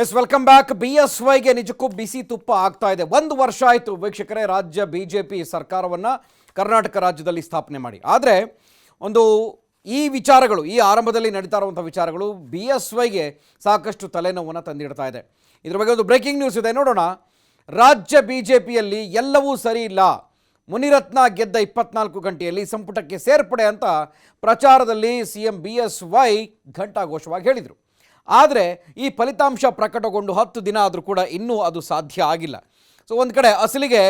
S welcome back. BSYಗೆ ನಿಜಕ್ಕೂ ಬಿಸಿ ತುಪ್ಪ ಆಗ್ತಾ ಇದೆ. 1 ವರ್ಷ ಆಯಿತು ವೀಕ್ಷಕರೇ ರಾಜ್ಯ BJP ಸರ್ಕಾರವನ್ನು ಕರ್ನಾಟಕ ರಾಜ್ಯದಲ್ಲಿ ಸ್ಥಾಪನೆ ಮಾಡಿ. ಆದರೆ ಈ ವಿಚಾರಗಳು, ಈ ಆರಂಭದಲ್ಲಿ ನಡೀತಾ ಇರುವಂಥ ವಿಚಾರಗಳು BSYಗೆ ಸಾಕಷ್ಟು ತಲೆನೋವನ್ನು ತಂದಿಡ್ತಾ ಇದೆ. ಇದ್ರ ಬಗ್ಗೆ ಒಂದು ಬ್ರೇಕಿಂಗ್ ನ್ಯೂಸ್ ಇದೆ, ನೋಡೋಣ. ರಾಜ್ಯ BJPಯಲ್ಲಿ ಎಲ್ಲವೂ ಸರಿ ಇಲ್ಲ, ಮುನಿರತ್ನ ಗೆದ್ದ 24 ಗಂಟೆಯಲ್ಲಿ ಸಂಪುಟಕ್ಕೆ ಸೇರ್ಪಡೆ ಅಂತ ಪ್ರಚಾರದಲ್ಲಿ CM BSY ಘಂಟಾಘೋಷವಾಗಿ ಹೇಳಿದರು. ಆದರೆ ಈ ಫಲಿತಾಂಶ ಪ್ರಕಟಗೊಂಡು 10 ದಿನ ಆದರೂ ಕೂಡ ಇನ್ನೂ ಅದು ಸಾಧ್ಯ ಆಗಿಲ್ಲ. ಸೊ ಒಂದು ಕಡೆ ಅಸಲಿಗೆ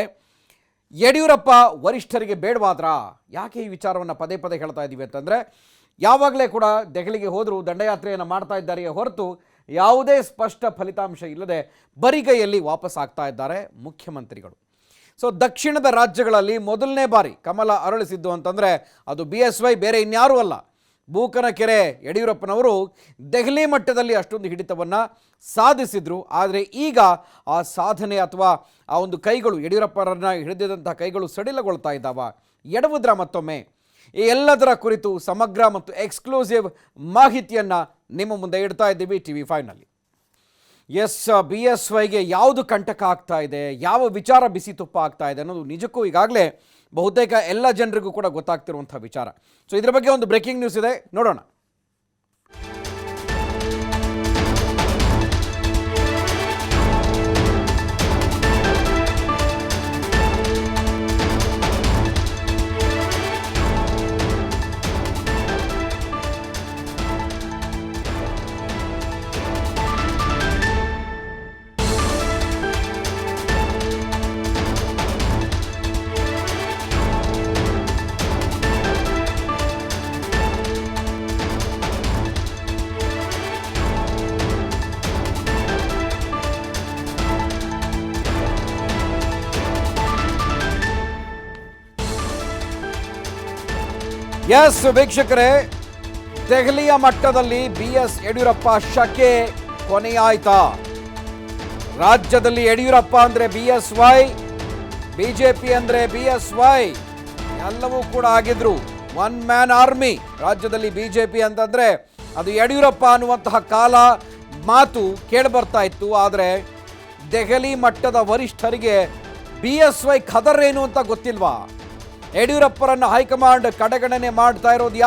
ಯಡಿಯೂರಪ್ಪ ವರಿಷ್ಠರಿಗೆ ಬೇಡವಾದ್ರಾ? ಯಾಕೆ ಈ ವಿಚಾರವನ್ನು ಪದೇ ಪದೇ ಹೇಳ್ತಾ ಇದ್ದೀವಿ ಅಂತಂದರೆ, ಯಾವಾಗಲೇ ಕೂಡ ದೆಹಲಿಗೆ ಹೋದರೂ ದಂಡಯಾತ್ರೆಯನ್ನು ಮಾಡ್ತಾ ಇದ್ದಾರೆಯೇ ಹೊರತು ಯಾವುದೇ ಸ್ಪಷ್ಟ ಫಲಿತಾಂಶ ಇಲ್ಲದೆ ಬರಿಗೈಯಲ್ಲಿ ವಾಪಸ್ ಆಗ್ತಾ ಇದ್ದಾರೆ ಮುಖ್ಯಮಂತ್ರಿಗಳು. ಸೊ ದಕ್ಷಿಣದ ರಾಜ್ಯಗಳಲ್ಲಿ ಮೊದಲನೇ ಬಾರಿ ಕಮಲ ಅರಳಿಸಿದ್ದು ಅಂತಂದರೆ ಅದು BSY, ಬೇರೆ ಇನ್ಯಾರೂ ಅಲ್ಲ, ಬೂಕನಕೆರೆ ಯಡಿಯೂರಪ್ಪನವರು ದೆಹಲಿ ಮಟ್ಟದಲ್ಲಿ ಅಷ್ಟೊಂದು ಹಿಡಿತವನ್ನು ಸಾಧಿಸಿದರು. ಆದರೆ ಈಗ ಆ ಸಾಧನೆ ಅಥವಾ ಆ ಒಂದು ಕೈಗಳು, ಯಡಿಯೂರಪ್ಪರನ್ನು ಹಿಡಿದಿದ್ದಂಥ ಕೈಗಳು ಸಡಿಲಗೊಳ್ತಾ ಇದ್ದಾವ, ಎಡವುದ್ರ ಮತ್ತೊಮ್ಮೆ? ಈ ಎಲ್ಲದರ ಕುರಿತು ಸಮಗ್ರ ಮತ್ತು ಎಕ್ಸ್ಕ್ಲೂಸಿವ್ ಮಾಹಿತಿಯನ್ನು ನಿಮ್ಮ ಮುಂದೆ ಇಡ್ತಾ ಇದ್ದೀವಿ TV5ನಲ್ಲಿ. ಎಸ್, BSYಗೆ ಯಾವುದು ಕಂಟಕ ಆಗ್ತಾ ಇದೆ, ಯಾವ ವಿಚಾರ ಬಿಸಿ ತುಪ್ಪ ಆಗ್ತಾ ಇದೆ ಅನ್ನೋದು ನಿಜಕ್ಕೂ ಈಗಾಗಲೇ ಬಹುತೇಕ ಎಲ್ಲ ಜನರಿಗೂ ಕೂಡ ಗೊತ್ತಾಗ್ತಿರುವಂಥ ವಿಚಾರ. ಸೊ ಇದರ ಬಗ್ಗೆ ಒಂದು ಬ್ರೇಕಿಂಗ್ ನ್ಯೂಸ್ ಇದೆ, ನೋಡೋಣ. ಎಸ್ ವೀಕ್ಷಕರೇ, ದೆಹಲಿಯ ಮಟ್ಟದಲ್ಲಿ BS ಯಡಿಯೂರಪ್ಪ ಶಕೆ ಕೊನೆಯಾಯ್ತಾ? ರಾಜ್ಯದಲ್ಲಿ ಯಡಿಯೂರಪ್ಪ ಅಂದರೆ BSY, BJP ಅಂದರೆ BSY, ಎಲ್ಲವೂ ಕೂಡ ಆಗಿದ್ರು. 1 ಮ್ಯಾನ್ ಆರ್ಮಿ ರಾಜ್ಯದಲ್ಲಿ BJP ಅಂತಂದರೆ ಅದು ಯಡಿಯೂರಪ್ಪ ಅನ್ನುವಂತಹ ಕಾಲ ಮಾತು ಕೇಳಿಬರ್ತಾ ಇತ್ತು. ಆದರೆ ದೆಹಲಿ ಮಟ್ಟದ ವರಿಷ್ಠರಿಗೆ BSY ಖದರೇನು ಅಂತ ಗೊತ್ತಿಲ್ವಾ? ಯಡಿಯೂರಪ್ಪರನ್ನು ಹೈಕಮಾಂಡ್ ಕಡೆಗಣನೆ ಮಾಡ್ತಾ ಇರೋದು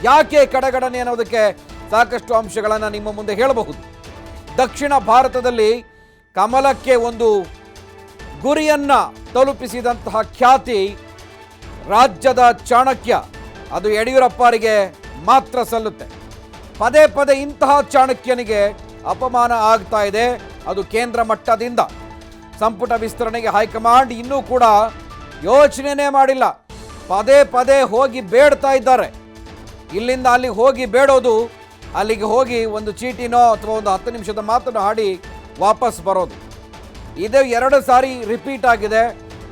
ಯಾಕೆ ಕಡೆಗಣನೆ ಅನ್ನೋದಕ್ಕೆ ಸಾಕಷ್ಟು ಅಂಶಗಳನ್ನು ನಿಮ್ಮ ಮುಂದೆ ಹೇಳಬಹುದು. ದಕ್ಷಿಣ ಭಾರತದಲ್ಲಿ ಕಮಲಕ್ಕೆ ಒಂದು ಗುರಿಯನ್ನು ತಲುಪಿಸಿದಂತಹ ಖ್ಯಾತಿ ರಾಜ್ಯದ ಚಾಣಕ್ಯ ಅದು ಯಡಿಯೂರಪ್ಪರಿಗೆ ಮಾತ್ರ ಸಲ್ಲುತ್ತೆ. ಪದೇ ಪದೇ ಇಂತಹ ಚಾಣಕ್ಯನಿಗೆ ಅಪಮಾನ ಆಗ್ತಾ ಇದೆ, ಅದು ಕೇಂದ್ರ ಮಟ್ಟದಿಂದ. ಸಂಪುಟ ವಿಸ್ತರಣೆಗೆ ಹೈಕಮಾಂಡ್ ಇನ್ನೂ ಕೂಡ ಯೋಚನೆನೇ ಮಾಡಿಲ್ಲ, ಪದೇ ಪದೇ ಹೋಗಿ ಬೇಡ್ತಾ ಇದ್ದಾರೆ. ಇಲ್ಲಿಂದ ಅಲ್ಲಿಗೆ ಹೋಗಿ ಬೇಡೋದು, ಅಲ್ಲಿಗೆ ಹೋಗಿ ಒಂದು ಚೀಟಿನೋ ಅಥವಾ ಒಂದು 10 ನಿಮಿಷದ ಮಾತನ್ನು ಹಾಡಿ ವಾಪಸ್ ಬರೋದು, ಇದು 2 ಸಾರಿ ರಿಪೀಟ್ ಆಗಿದೆ.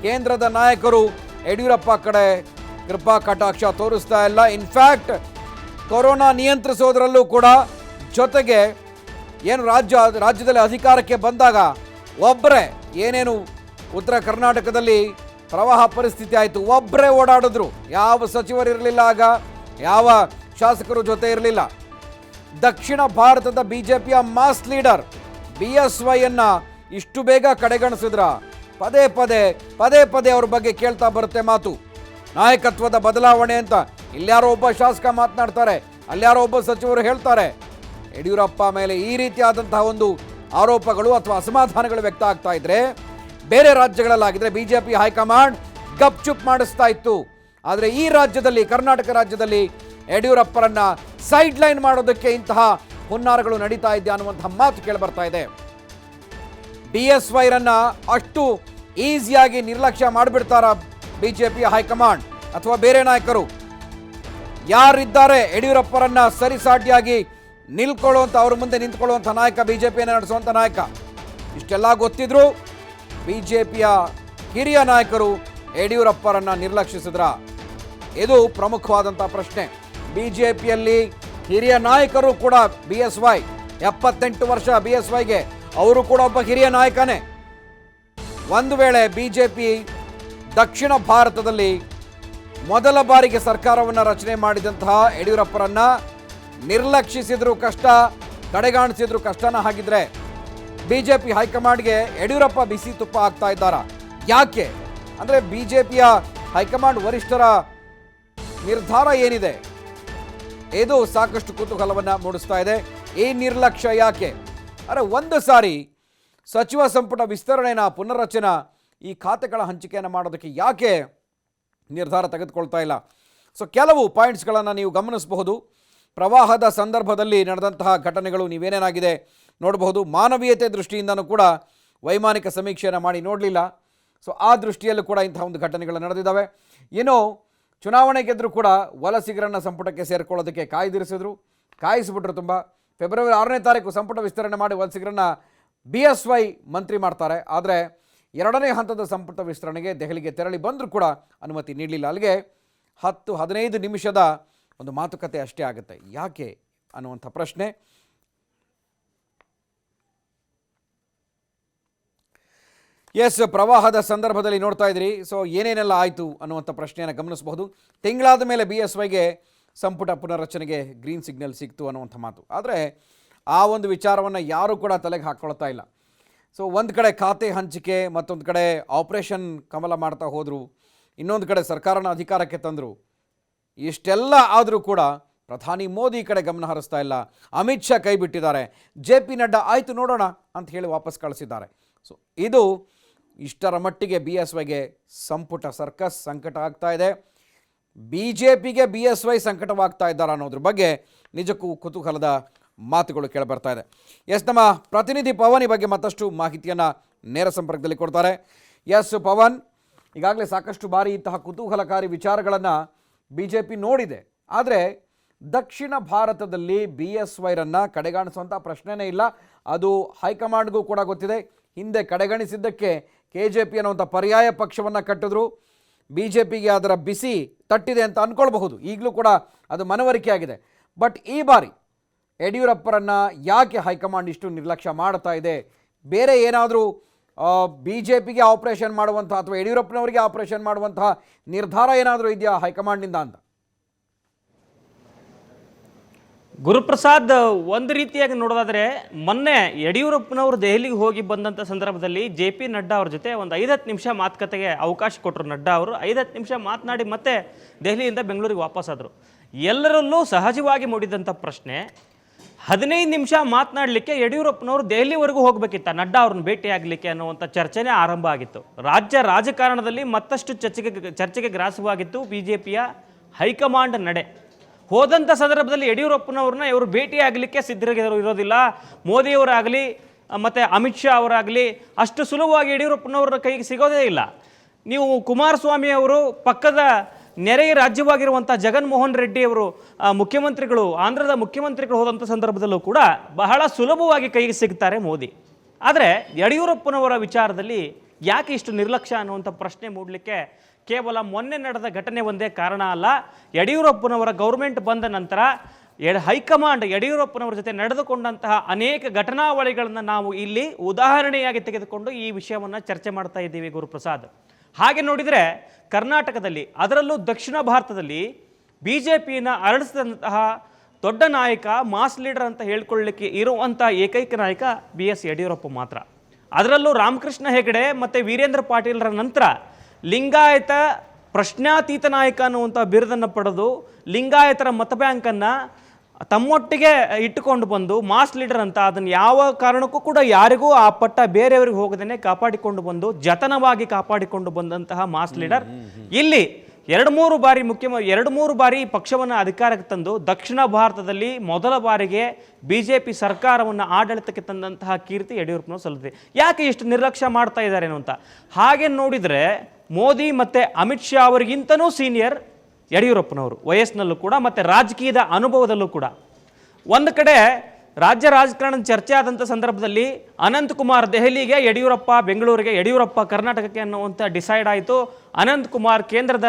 ಕೇಂದ್ರದ ನಾಯಕರು ಯಡಿಯೂರಪ್ಪ ಕಡೆ ಕೃಪಾ ಕಟಾಕ್ಷ ತೋರಿಸ್ತಾ ಇಲ್ಲ. ಇನ್ಫ್ಯಾಕ್ಟ್ ಕೊರೋನಾ ನಿಯಂತ್ರಿಸೋದ್ರಲ್ಲೂ ಕೂಡ ಜೊತೆಗೆ ಏನು ರಾಜ್ಯದಲ್ಲಿ ಅಧಿಕಾರಕ್ಕೆ ಬಂದಾಗ ಒಬ್ಬರೇ, ಏನೇನು ಉತ್ತರ ಕರ್ನಾಟಕದಲ್ಲಿ ಪ್ರವಾಹ ಪರಿಸ್ಥಿತಿ ಆಯಿತು, ಒಬ್ಬರೇ ಓಡಾಡಿದ್ರು, ಯಾವ ಸಚಿವರು ಇರಲಿಲ್ಲ, ಆಗ ಯಾವ ಶಾಸಕರು ಜೊತೆ ಇರಲಿಲ್ಲ. ದಕ್ಷಿಣ ಭಾರತದ BJPಯ ಮಾಸ್ ಲೀಡರ್ BSYಯನ್ನು ಇಷ್ಟು ಬೇಗ ಕಡೆಗಣಿಸಿದ್ರ? ಪದೇ ಪದೇ ಅವ್ರ ಬಗ್ಗೆ ಕೇಳ್ತಾ ಬರುತ್ತೆ ಮಾತು. ನಾಯಕತ್ವದ ಬದಲಾವಣೆ ಅಂತ ಇಲ್ಯಾರೋ ಒಬ್ಬ ಶಾಸಕ ಮಾತನಾಡ್ತಾರೆ, ಅಲ್ಯಾರೋ ಒಬ್ಬ ಸಚಿವರು ಹೇಳ್ತಾರೆ. ಯಡಿಯೂರಪ್ಪ ಮೇಲೆ ಈ ರೀತಿಯಾದಂತಹ ಒಂದು ಆರೋಪಗಳು ಅಥವಾ ಅಸಮಾಧಾನಗಳು ವ್ಯಕ್ತ ಆಗ್ತಾ ಇದ್ರೆ, ಬೇರೆ ರಾಜ್ಯಗಳಲ್ಲಾಗಿದ್ರೆ BJP ಹೈಕಮಾಂಡ್ ಗಪ್ಚುಪ್ ಮಾಡಿಸ್ತಾ ಇತ್ತು. ಆದರೆ ಈ ರಾಜ್ಯದಲ್ಲಿ, ಕರ್ನಾಟಕ ರಾಜ್ಯದಲ್ಲಿ ಯಡಿಯೂರಪ್ಪರನ್ನ ಸೈಡ್ ಲೈನ್ ಮಾಡೋದಕ್ಕೆ ಇಂತಹ ಹುನ್ನಾರಗಳು ನಡೀತಾ ಇದೆ ಅನ್ನುವಂತಹ ಮಾತು ಕೇಳಿಬರ್ತಾ ಇದೆ. BSYರನ್ನ ಅಷ್ಟು ಈಸಿಯಾಗಿ ನಿರ್ಲಕ್ಷ್ಯ ಮಾಡಿಬಿಡ್ತಾರ BJP ಹೈಕಮಾಂಡ್ ಅಥವಾ ಬೇರೆ ನಾಯಕರು? ಯಾರಿದ್ದಾರೆ ಯಡಿಯೂರಪ್ಪರನ್ನ ಸರಿಸಾಟಿಯಾಗಿ ನಿಲ್ಕೊಳ್ಳುವಂಥ, ಅವ್ರ ಮುಂದೆ ನಿಂತ್ಕೊಳ್ಳುವಂಥ ನಾಯಕ, BJPಯನ್ನು ನಡೆಸುವಂಥ ನಾಯಕ? ಇಷ್ಟೆಲ್ಲ ಗೊತ್ತಿದ್ರು BJPಯ ಹಿರಿಯ ನಾಯಕರು ಯಡಿಯೂರಪ್ಪರನ್ನು ನಿರ್ಲಕ್ಷಿಸಿದ್ರ? ಇದು ಪ್ರಮುಖವಾದಂಥ ಪ್ರಶ್ನೆ. BJPಯಲ್ಲಿ ಹಿರಿಯ ನಾಯಕರು ಕೂಡ BSY, 78 ವರ್ಷ BSYಗೆ, ಅವರು ಕೂಡ ಒಬ್ಬ ಹಿರಿಯ ನಾಯಕನೇ. ಒಂದು ವೇಳೆ BJP ದಕ್ಷಿಣ ಭಾರತದಲ್ಲಿ ಮೊದಲ ಬಾರಿಗೆ ಸರ್ಕಾರವನ್ನು ರಚನೆ ಮಾಡಿದಂತಹ ಯಡಿಯೂರಪ್ಪರನ್ನು ನಿರ್ಲಕ್ಷಿಸಿದ್ರು ಕಷ್ಟ, ಕಡೆಗಾಣಿಸಿದ್ರು ಕಷ್ಟನ. ಹಾಗಿದ್ರೆ ಬಿಜೆಪಿ ಹೈಕಮಾಂಡ್ಗೆ ಯಡಿಯೂರಪ್ಪ ಬಿಸಿ ತುಪ್ಪ ಆಗ್ತಾ ಇದ್ದಾರಾ? ಯಾಕೆ ಅಂದರೆ ಬಿಜೆಪಿಯ ಹೈಕಮಾಂಡ್ ವರಿಷ್ಠರ ನಿರ್ಧಾರ ಏನಿದೆ ಇದು ಸಾಕಷ್ಟು ಕುತೂಹಲವನ್ನು ಮೂಡಿಸ್ತಾ ಇದೆ. ಈ ನಿರ್ಲಕ್ಷ್ಯ ಯಾಕೆ? ಅರೆ ಒಂದು ಸಾರಿ ಸಚಿವ ಸಂಪುಟ ವಿಸ್ತರಣೆನ ಪುನರ್ರಚನಾ ಈ ಖಾತೆಗಳ ಹಂಚಿಕೆಯನ್ನು ಮಾಡೋದಕ್ಕೆ ಯಾಕೆ ನಿರ್ಧಾರ ತೆಗೆದುಕೊಳ್ತಾ ಇಲ್ಲ? ಸೊ ಕೆಲವು ಪಾಯಿಂಟ್ಸ್ಗಳನ್ನು ನೀವು ಗಮನಿಸಬಹುದು. ಪ್ರವಾಹದ ಸಂದರ್ಭದಲ್ಲಿ ನಡೆದಂತಹ ಘಟನೆಗಳು ನೀವೇನೇನಾಗಿದೆ ನೋಡಬಹುದು. ಮಾನವೀಯತೆ ದೃಷ್ಟಿಯಿಂದನೂ ಕೂಡ ವೈಮಾನಿಕ ಸಮೀಕ್ಷೆಯನ್ನು ಮಾಡಿ ನೋಡಲಿಲ್ಲ. ಸೊ ಆ ದೃಷ್ಟಿಯಲ್ಲೂ ಕೂಡ ಇಂತಹ ಒಂದು ಘಟನೆಗಳು ನಡೆದಿದ್ದಾವೆ. ಇನ್ನು ಚುನಾವಣೆ ಗೆದ್ದರೂ ಕೂಡ ವಲಸಿಗರನ್ನು ಸಂಪುಟಕ್ಕೆ ಸೇರಿಕೊಳ್ಳೋದಕ್ಕೆ ಕಾಯಿಸಿಬಿಟ್ರು ತುಂಬ. ಫೆಬ್ರವರಿ 6ನೇ ತಾರೀಕು ಸಂಪುಟ ವಿಸ್ತರಣೆ ಮಾಡಿ ವಲಸಿಗರನ್ನು BSY ಮಂತ್ರಿ ಮಾಡ್ತಾರೆ. ಆದರೆ 2ನೇ ಹಂತದ ಸಂಪುಟ ವಿಸ್ತರಣೆಗೆ ದೆಹಲಿಗೆ ತೆರಳಿ ಬಂದರೂ ಕೂಡ ಅನುಮತಿ ನೀಡಲಿಲ್ಲ. ಅಲ್ಲಿಗೆ 10-15 ನಿಮಿಷದ ಒಂದು ಮಾತುಕತೆ ಅಷ್ಟೇ ಆಗುತ್ತೆ. ಯಾಕೆ ಅನ್ನುವಂಥ ಪ್ರಶ್ನೆ. ಎಸ್, ಪ್ರವಾಹದ ಸಂದರ್ಭದಲ್ಲಿ ನೋಡ್ತಾ ಇದ್ರಿ. ಸೊ ಏನೇನೆಲ್ಲ ಆಯಿತು ಅನ್ನುವಂಥ ಪ್ರಶ್ನೆಯನ್ನು ಗಮನಿಸಬಹುದು. ತಿಂಗಳಾದ ಮೇಲೆ BSYಗೆ ಸಂಪುಟ ಪುನರ್ರಚನೆಗೆ ಗ್ರೀನ್ ಸಿಗ್ನಲ್ ಸಿಕ್ತು ಅನ್ನುವಂಥ ಮಾತು. ಆದರೆ ಆ ಒಂದು ವಿಚಾರವನ್ನು ಯಾರೂ ಕೂಡ ತಲೆಗೆ ಹಾಕ್ಕೊಳ್ತಾ ಇಲ್ಲ. ಸೊ ಒಂದು ಕಡೆ ಖಾತೆ ಹಂಚಿಕೆ, ಮತ್ತೊಂದು ಕಡೆ ಆಪರೇಷನ್ ಕಮಲ ಮಾಡ್ತಾ ಹೋದರು, ಇನ್ನೊಂದು ಕಡೆ ಸರ್ಕಾರನ ಅಧಿಕಾರಕ್ಕೆ ತಂದರು. ಇಷ್ಟೆಲ್ಲ ಆದರೂ ಕೂಡ ಪ್ರಧಾನಿ ಮೋದಿ ಕಡೆ ಗಮನ ಹರಿಸ್ತಾ ಇಲ್ಲ. ಅಮಿತ್ ಶಾ ಕೈ ಬಿಟ್ಟಿದ್ದಾರೆ. JP ನಡ್ಡಾ ಆಯಿತು ನೋಡೋಣ ಅಂತ ಹೇಳಿ ವಾಪಸ್ ಕಳಿಸಿದ್ದಾರೆ. ಸೊ ಇದು ಇಷ್ಟರ ಮಟ್ಟಿಗೆ BSYಗೆ ಸಂಪುಟ ಸರ್ಕಸ್ ಸಂಕಟ ಆಗ್ತಾ ಇದೆ. BJPಗೆ BSY ಸಂಕಟವಾಗ್ತಾ ಇದ್ದಾರೆ ಅನ್ನೋದ್ರ ಬಗ್ಗೆ ನಿಜಕ್ಕೂ ಕುತೂಹಲದ ಮಾತುಗಳು ಕೇಳಿಬರ್ತಾ ಇದೆ. ಎಸ್, ನಮ್ಮ ಪ್ರತಿನಿಧಿ ಪವನ್ ಈ ಬಗ್ಗೆ ಮತ್ತಷ್ಟು ಮಾಹಿತಿಯನ್ನು ನೇರ ಸಂಪರ್ಕದಲ್ಲಿ ಕೊಡ್ತಾರೆ. ಎಸ್ ಪವನ್, ಈಗಾಗಲೇ ಸಾಕಷ್ಟು ಬಾರಿ ಇಂತಹ ಕುತೂಹಲಕಾರಿ ವಿಚಾರಗಳನ್ನು BJP ನೋಡಿದೆ. ಆದರೆ ದಕ್ಷಿಣ ಭಾರತದಲ್ಲಿ BSYರನ್ನು ಕಡೆಗಾಣಿಸುವಂಥ ಪ್ರಶ್ನೆನೇ ಇಲ್ಲ. ಅದು ಹೈಕಮಾಂಡ್ಗೂ ಕೂಡ ಗೊತ್ತಿದೆ. ಹಿಂದೆ ಕಡೆಗಣಿಸಿದ್ದಕ್ಕೆ KJP ಅನ್ನುವಂಥ ಪರ್ಯಾಯ ಪಕ್ಷವನ್ನು ಕಟ್ಟಿದ್ರು. BJPಗೆ ಅದರ ಬಿಸಿ ತಟ್ಟಿದೆ ಅಂತ ಅಂದ್ಕೊಳ್ಬಹುದು. ಈಗಲೂ ಕೂಡ ಅದು ಮನವರಿಕೆ ಆಗಿದೆ. ಬಟ್ ಈ ಬಾರಿ ಯಡಿಯೂರಪ್ಪರನ್ನು ಯಾಕೆ ಹೈಕಮಾಂಡ್ ಇಷ್ಟು ನಿರ್ಲಕ್ಷ್ಯ ಮಾಡ್ತಾ ಇದೆ? ಬೇರೆ ಏನಾದರೂ BJPಗೆ ಆಪರೇಷನ್ ಮಾಡುವಂಥ ಅಥವಾ ಯಡಿಯೂರಪ್ಪನವರಿಗೆ ಆಪರೇಷನ್ ಮಾಡುವಂತಹ ನಿರ್ಧಾರ ಏನಾದರೂ ಇದೆಯಾ ಹೈಕಮಾಂಡ್ನಿಂದ ಅಂತ? ಗುರುಪ್ರಸಾದ್, ಒಂದು ರೀತಿಯಾಗಿ ನೋಡೋದಾದರೆ ಮೊನ್ನೆ ಯಡಿಯೂರಪ್ಪನವರು ದೆಹಲಿಗೆ ಹೋಗಿ ಬಂದಂಥ ಸಂದರ್ಭದಲ್ಲಿ JP ನಡ್ಡಾ ಅವ್ರ ಜೊತೆ ಒಂದು 5-10 ನಿಮಿಷ ಮಾತುಕತೆಗೆ ಅವಕಾಶ ಕೊಟ್ಟರು. ನಡ್ಡಾ ಅವರು 5-10 ನಿಮಿಷ ಮಾತನಾಡಿ ಮತ್ತೆ ದೆಹಲಿಯಿಂದ ಬೆಂಗಳೂರಿಗೆ ವಾಪಸ್ಸಾದರು. ಎಲ್ಲರಲ್ಲೂ ಸಹಜವಾಗಿ ಮೂಡಿದಂಥ ಪ್ರಶ್ನೆ, 15 ನಿಮಿಷ ಮಾತನಾಡಲಿಕ್ಕೆ ಯಡಿಯೂರಪ್ಪನವರು ದೆಹಲಿವರೆಗೂ ಹೋಗಬೇಕಿತ್ತ ನಡ್ಡಾ ಅವ್ರನ್ನ ಭೇಟಿಯಾಗಲಿಕ್ಕೆ ಅನ್ನುವಂಥ ಚರ್ಚೆನೇ ಆರಂಭ ಆಗಿತ್ತು. ರಾಜ್ಯ ರಾಜಕಾರಣದಲ್ಲಿ ಮತ್ತಷ್ಟು ಚರ್ಚೆಗೆ ಗ್ರಾಸವಾಗಿತ್ತು BJPಯ ಹೈಕಮಾಂಡ್ ನಡೆ. ಹೋದಂಥ ಸಂದರ್ಭದಲ್ಲಿ ಯಡಿಯೂರಪ್ಪನವ್ರನ್ನ ಇವರು ಭೇಟಿಯಾಗಲಿಕ್ಕೆ ಇರೋದಿಲ್ಲ. ಮೋದಿಯವರಾಗಲಿ ಮತ್ತು ಅಮಿತ್ ಶಾ ಅವರಾಗಲಿ ಅಷ್ಟು ಸುಲಭವಾಗಿ ಯಡಿಯೂರಪ್ಪನವ್ರ ಕೈಗೆ ಸಿಗೋದೇ ಇಲ್ಲ. ನೀವು ಕುಮಾರಸ್ವಾಮಿ ಅವರು ಪಕ್ಕದ ನೆರೆಯ ರಾಜ್ಯವಾಗಿರುವಂಥ ಜಗನ್ಮೋಹನ್ ರೆಡ್ಡಿ ಅವರು ಮುಖ್ಯಮಂತ್ರಿಗಳು, ಆಂಧ್ರದ ಮುಖ್ಯಮಂತ್ರಿಗಳು ಹೋದಂಥ ಸಂದರ್ಭದಲ್ಲೂ ಕೂಡ ಬಹಳ ಸುಲಭವಾಗಿ ಕೈಗೆ ಸಿಗ್ತಾರೆ ಮೋದಿ. ಆದರೆ ಯಡಿಯೂರಪ್ಪನವರ ವಿಚಾರದಲ್ಲಿ ಯಾಕೆ ಇಷ್ಟು ನಿರ್ಲಕ್ಷ್ಯ ಅನ್ನುವಂಥ ಪ್ರಶ್ನೆ ಮೂಡಲಿಕ್ಕೆ ಕೇವಲ ಮೊನ್ನೆ ನಡೆದ ಘಟನೆ ಒಂದೇ ಕಾರಣ ಅಲ್ಲ. ಯಡಿಯೂರಪ್ಪನವರ ಗೌರ್ಮೆಂಟ್ ಬಂದ ನಂತರ ಹೈಕಮಾಂಡ್ ಯಡಿಯೂರಪ್ಪನವರ ಜೊತೆ ನಡೆದುಕೊಂಡಂತಹ ಅನೇಕ ಘಟನಾವಳಿಗಳನ್ನು ನಾವು ಇಲ್ಲಿ ಉದಾಹರಣೆಯಾಗಿ ತೆಗೆದುಕೊಂಡು ಈ ವಿಷಯವನ್ನು ಚರ್ಚೆ ಮಾಡ್ತಾ ಇದ್ದೀವಿ ಗುರುಪ್ರಸಾದ್. ಹಾಗೆ ನೋಡಿದರೆ ಕರ್ನಾಟಕದಲ್ಲಿ, ಅದರಲ್ಲೂ ದಕ್ಷಿಣ ಭಾರತದಲ್ಲಿ BJPಯನ್ನು ಅರಳಿಸಿದಂತಹ ದೊಡ್ಡ ನಾಯಕ, ಮಾಸ್ ಲೀಡರ್ ಅಂತ ಹೇಳ್ಕೊಳ್ಳಲಿಕ್ಕೆ ಇರುವಂಥ ಏಕೈಕ ನಾಯಕ BS ಯಡಿಯೂರಪ್ಪ ಮಾತ್ರ. ಅದರಲ್ಲೂ ರಾಮಕೃಷ್ಣ ಹೆಗಡೆ ಮತ್ತು ವೀರೇಂದ್ರ ಪಾಟೀಲ್ರ ನಂತರ ಲಿಂಗಾಯತ ಪ್ರಶ್ನಾತೀತ ನಾಯಕ ಅನ್ನುವಂಥ ಬಿರುದನ್ನು ಪಡೆದು ಲಿಂಗಾಯತರ ಮತ ಬ್ಯಾಂಕನ್ನು ತಮ್ಮೊಟ್ಟಿಗೆ ಇಟ್ಟುಕೊಂಡು ಬಂದು ಮಾಸ್ ಲೀಡರ್ ಅಂತ ಅದನ್ನು ಯಾವ ಕಾರಣಕ್ಕೂ ಕೂಡ ಯಾರಿಗೂ ಆ ಪಟ್ಟ ಬೇರೆಯವರಿಗೆ ಹೋಗದೇ ಕಾಪಾಡಿಕೊಂಡು ಬಂದು ಜತನವಾಗಿ ಕಾಪಾಡಿಕೊಂಡು ಬಂದಂತಹ ಮಾಸ್ ಲೀಡರ್ ಇಲ್ಲಿ 2-3 ಬಾರಿ ಪಕ್ಷವನ್ನು ಅಧಿಕಾರಕ್ಕೆ ತಂದು ದಕ್ಷಿಣ ಭಾರತದಲ್ಲಿ ಮೊದಲ ಬಾರಿಗೆ BJP ಸರ್ಕಾರವನ್ನು ಆಡಳಿತಕ್ಕೆ ತಂದಂತಹ ಕೀರ್ತಿ ಯಡಿಯೂರಪ್ಪನವರು ಸಲ್ಲಿದೆ. ಯಾಕೆ ಇಷ್ಟು ನಿರ್ಲಕ್ಷ್ಯ ಮಾಡ್ತಾ ಇದ್ದಾರೆ ಅಂತ ಹಾಗೆ ನೋಡಿದರೆ ಮೋದಿ ಮತ್ತು ಅಮಿತ್ ಶಾ ಅವರಿಗಿಂತನೂ ಸೀನಿಯರ್ ಯಡಿಯೂರಪ್ಪನವರು ವಯಸ್ಸಿನಲ್ಲೂ ಕೂಡ ಮತ್ತು ರಾಜಕೀಯದ ಅನುಭವದಲ್ಲೂ ಕೂಡ. ಒಂದು ಕಡೆ ರಾಜ್ಯ ರಾಜಕಾರಣದ ಚರ್ಚೆ ಆದಂಥ ಸಂದರ್ಭದಲ್ಲಿ ಅನಂತಕುಮಾರ್ ದೆಹಲಿಗೆ, ಯಡಿಯೂರಪ್ಪ ಬೆಂಗಳೂರಿಗೆ, ಯಡಿಯೂರಪ್ಪ ಕರ್ನಾಟಕಕ್ಕೆ ಅನ್ನುವಂಥ ಡಿಸೈಡ್ ಆಯಿತು. ಅನಂತಕುಮಾರ್ ಕೇಂದ್ರದ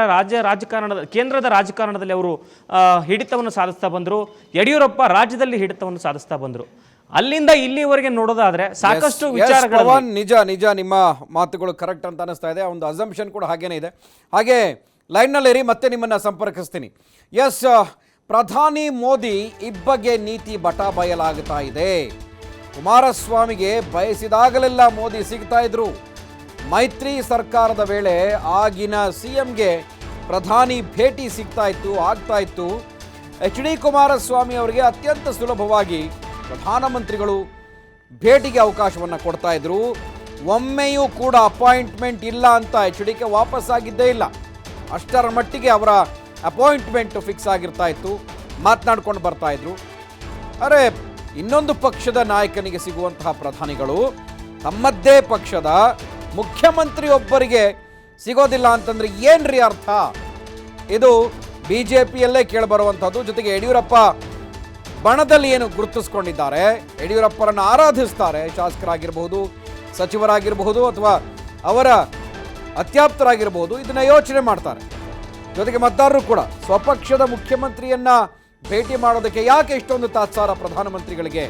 ರಾಜಕಾರಣದಲ್ಲಿ ಅವರು ಹಿಡಿತವನ್ನು ಸಾಧಿಸ್ತಾ ಬಂದರು. ಯಡಿಯೂರಪ್ಪ ರಾಜ್ಯದಲ್ಲಿ ಹಿಡಿತವನ್ನು ಸಾಧಿಸ್ತಾ ಬಂದರು. ಅಲ್ಲಿಂದ ಇಲ್ಲಿವರೆಗೆ ನೋಡೋದಾದ್ರೆ ಸಾಕಷ್ಟು ವಿಚಾರಗಳು ನಿಜ ನಿಮ್ಮ ಮಾತುಗಳು ಕರೆಕ್ಟ್ ಅಂತ ಅನಿಸ್ತಾ ಇದೆ. ಒಂದು ಅಸಂಪ್ಷನ್ ಕೂಡ ಹಾಗೇನೇ ಇದೆ. ಹಾಗೆ ಲೈನ್ನಲ್ಲಿರಿ, ಮತ್ತೆ ನಿಮ್ಮನ್ನು ಸಂಪರ್ಕಿಸ್ತೀನಿ. ಎಸ್, ಪ್ರಧಾನಿ ಮೋದಿ ಇಬ್ಬಗೆ ನೀತಿ ಬಟಾ ಬಯಲಾಗ್ತಾ ಇದೆ. ಕುಮಾರಸ್ವಾಮಿಗೆ ಬಯಸಿದಾಗಲೆಲ್ಲ ಮೋದಿ ಸಿಗ್ತಾ ಇದ್ರು. ಮೈತ್ರಿ ಸರ್ಕಾರದ ವೇಳೆ ಆಗಿನ ಸಿಎಂಗೆ ಪ್ರಧಾನಿ ಭೇಟಿ ಸಿಗ್ತಾ ಇತ್ತು, ಆಗ್ತಾ ಇತ್ತು. HD ಕುಮಾರಸ್ವಾಮಿ ಅವರಿಗೆ ಅತ್ಯಂತ ಸುಲಭವಾಗಿ ಪ್ರಧಾನಮಂತ್ರಿಗಳು ಭೇಟಿಗೆ ಅವಕಾಶವನ್ನು ಕೊಡ್ತಾ ಇದ್ರು. ಒಮ್ಮೆಯೂ ಕೂಡ ಅಪಾಯಿಂಟ್ಮೆಂಟ್ ಇಲ್ಲ ಅಂತ HD ವಾಪಸ್ ಆಗಿದ್ದೇ ಇಲ್ಲ. ಅಷ್ಟರ ಮಟ್ಟಿಗೆ ಅವರ ಅಪಾಯಿಂಟ್ಮೆಂಟ್ ಫಿಕ್ಸ್ ಆಗಿರ್ತಾ ಇತ್ತು, ಮಾತನಾಡ್ಕೊಂಡು ಬರ್ತಾ ಇದ್ರು. ಅರೆ, ಇನ್ನೊಂದು ಪಕ್ಷದ ನಾಯಕನಿಗೆ ಸಿಗುವಂತಹ ಪ್ರಧಾನಿಗಳು ತಮ್ಮದ್ದೇ ಪಕ್ಷದ ಮುಖ್ಯಮಂತ್ರಿಯೊಬ್ಬರಿಗೆ ಸಿಗೋದಿಲ್ಲ ಅಂತಂದ್ರೆ ಏನ್ರಿ ಅರ್ಥ? ಇದು BJPಯಲ್ಲೇ ಕೇಳಿಬರುವಂಥದ್ದು. ಜೊತೆಗೆ ಯಡಿಯೂರಪ್ಪ ಬಣದಲ್ಲಿ ಏನು ಗುರುತಿಸ್ಕೊಂಡಿದ್ದಾರೆ, ಯಡಿಯೂರಪ್ಪರನ್ನು ಆರಾಧಿಸ್ತಾರೆ, ಶಾಸಕರಾಗಿರಬಹುದು, ಸಚಿವರಾಗಿರಬಹುದು, ಅಥವಾ ಅವರ ಅತ್ಯಾಪ್ತರಾಗಿರಬಹುದು, ಇದನ್ನ ಯೋಚನೆ ಮಾಡ್ತಾರೆ. ಜೊತೆಗೆ ಮತದಾರರು ಕೂಡ ಸ್ವಪಕ್ಷದ ಮುಖ್ಯಮಂತ್ರಿಯನ್ನ ಭೇಟಿ ಮಾಡೋದಕ್ಕೆ ಯಾಕೆ ಇಷ್ಟೊಂದು ತಾತ್ಸಾರ ಪ್ರಧಾನಮಂತ್ರಿಗಳಿಗೆ?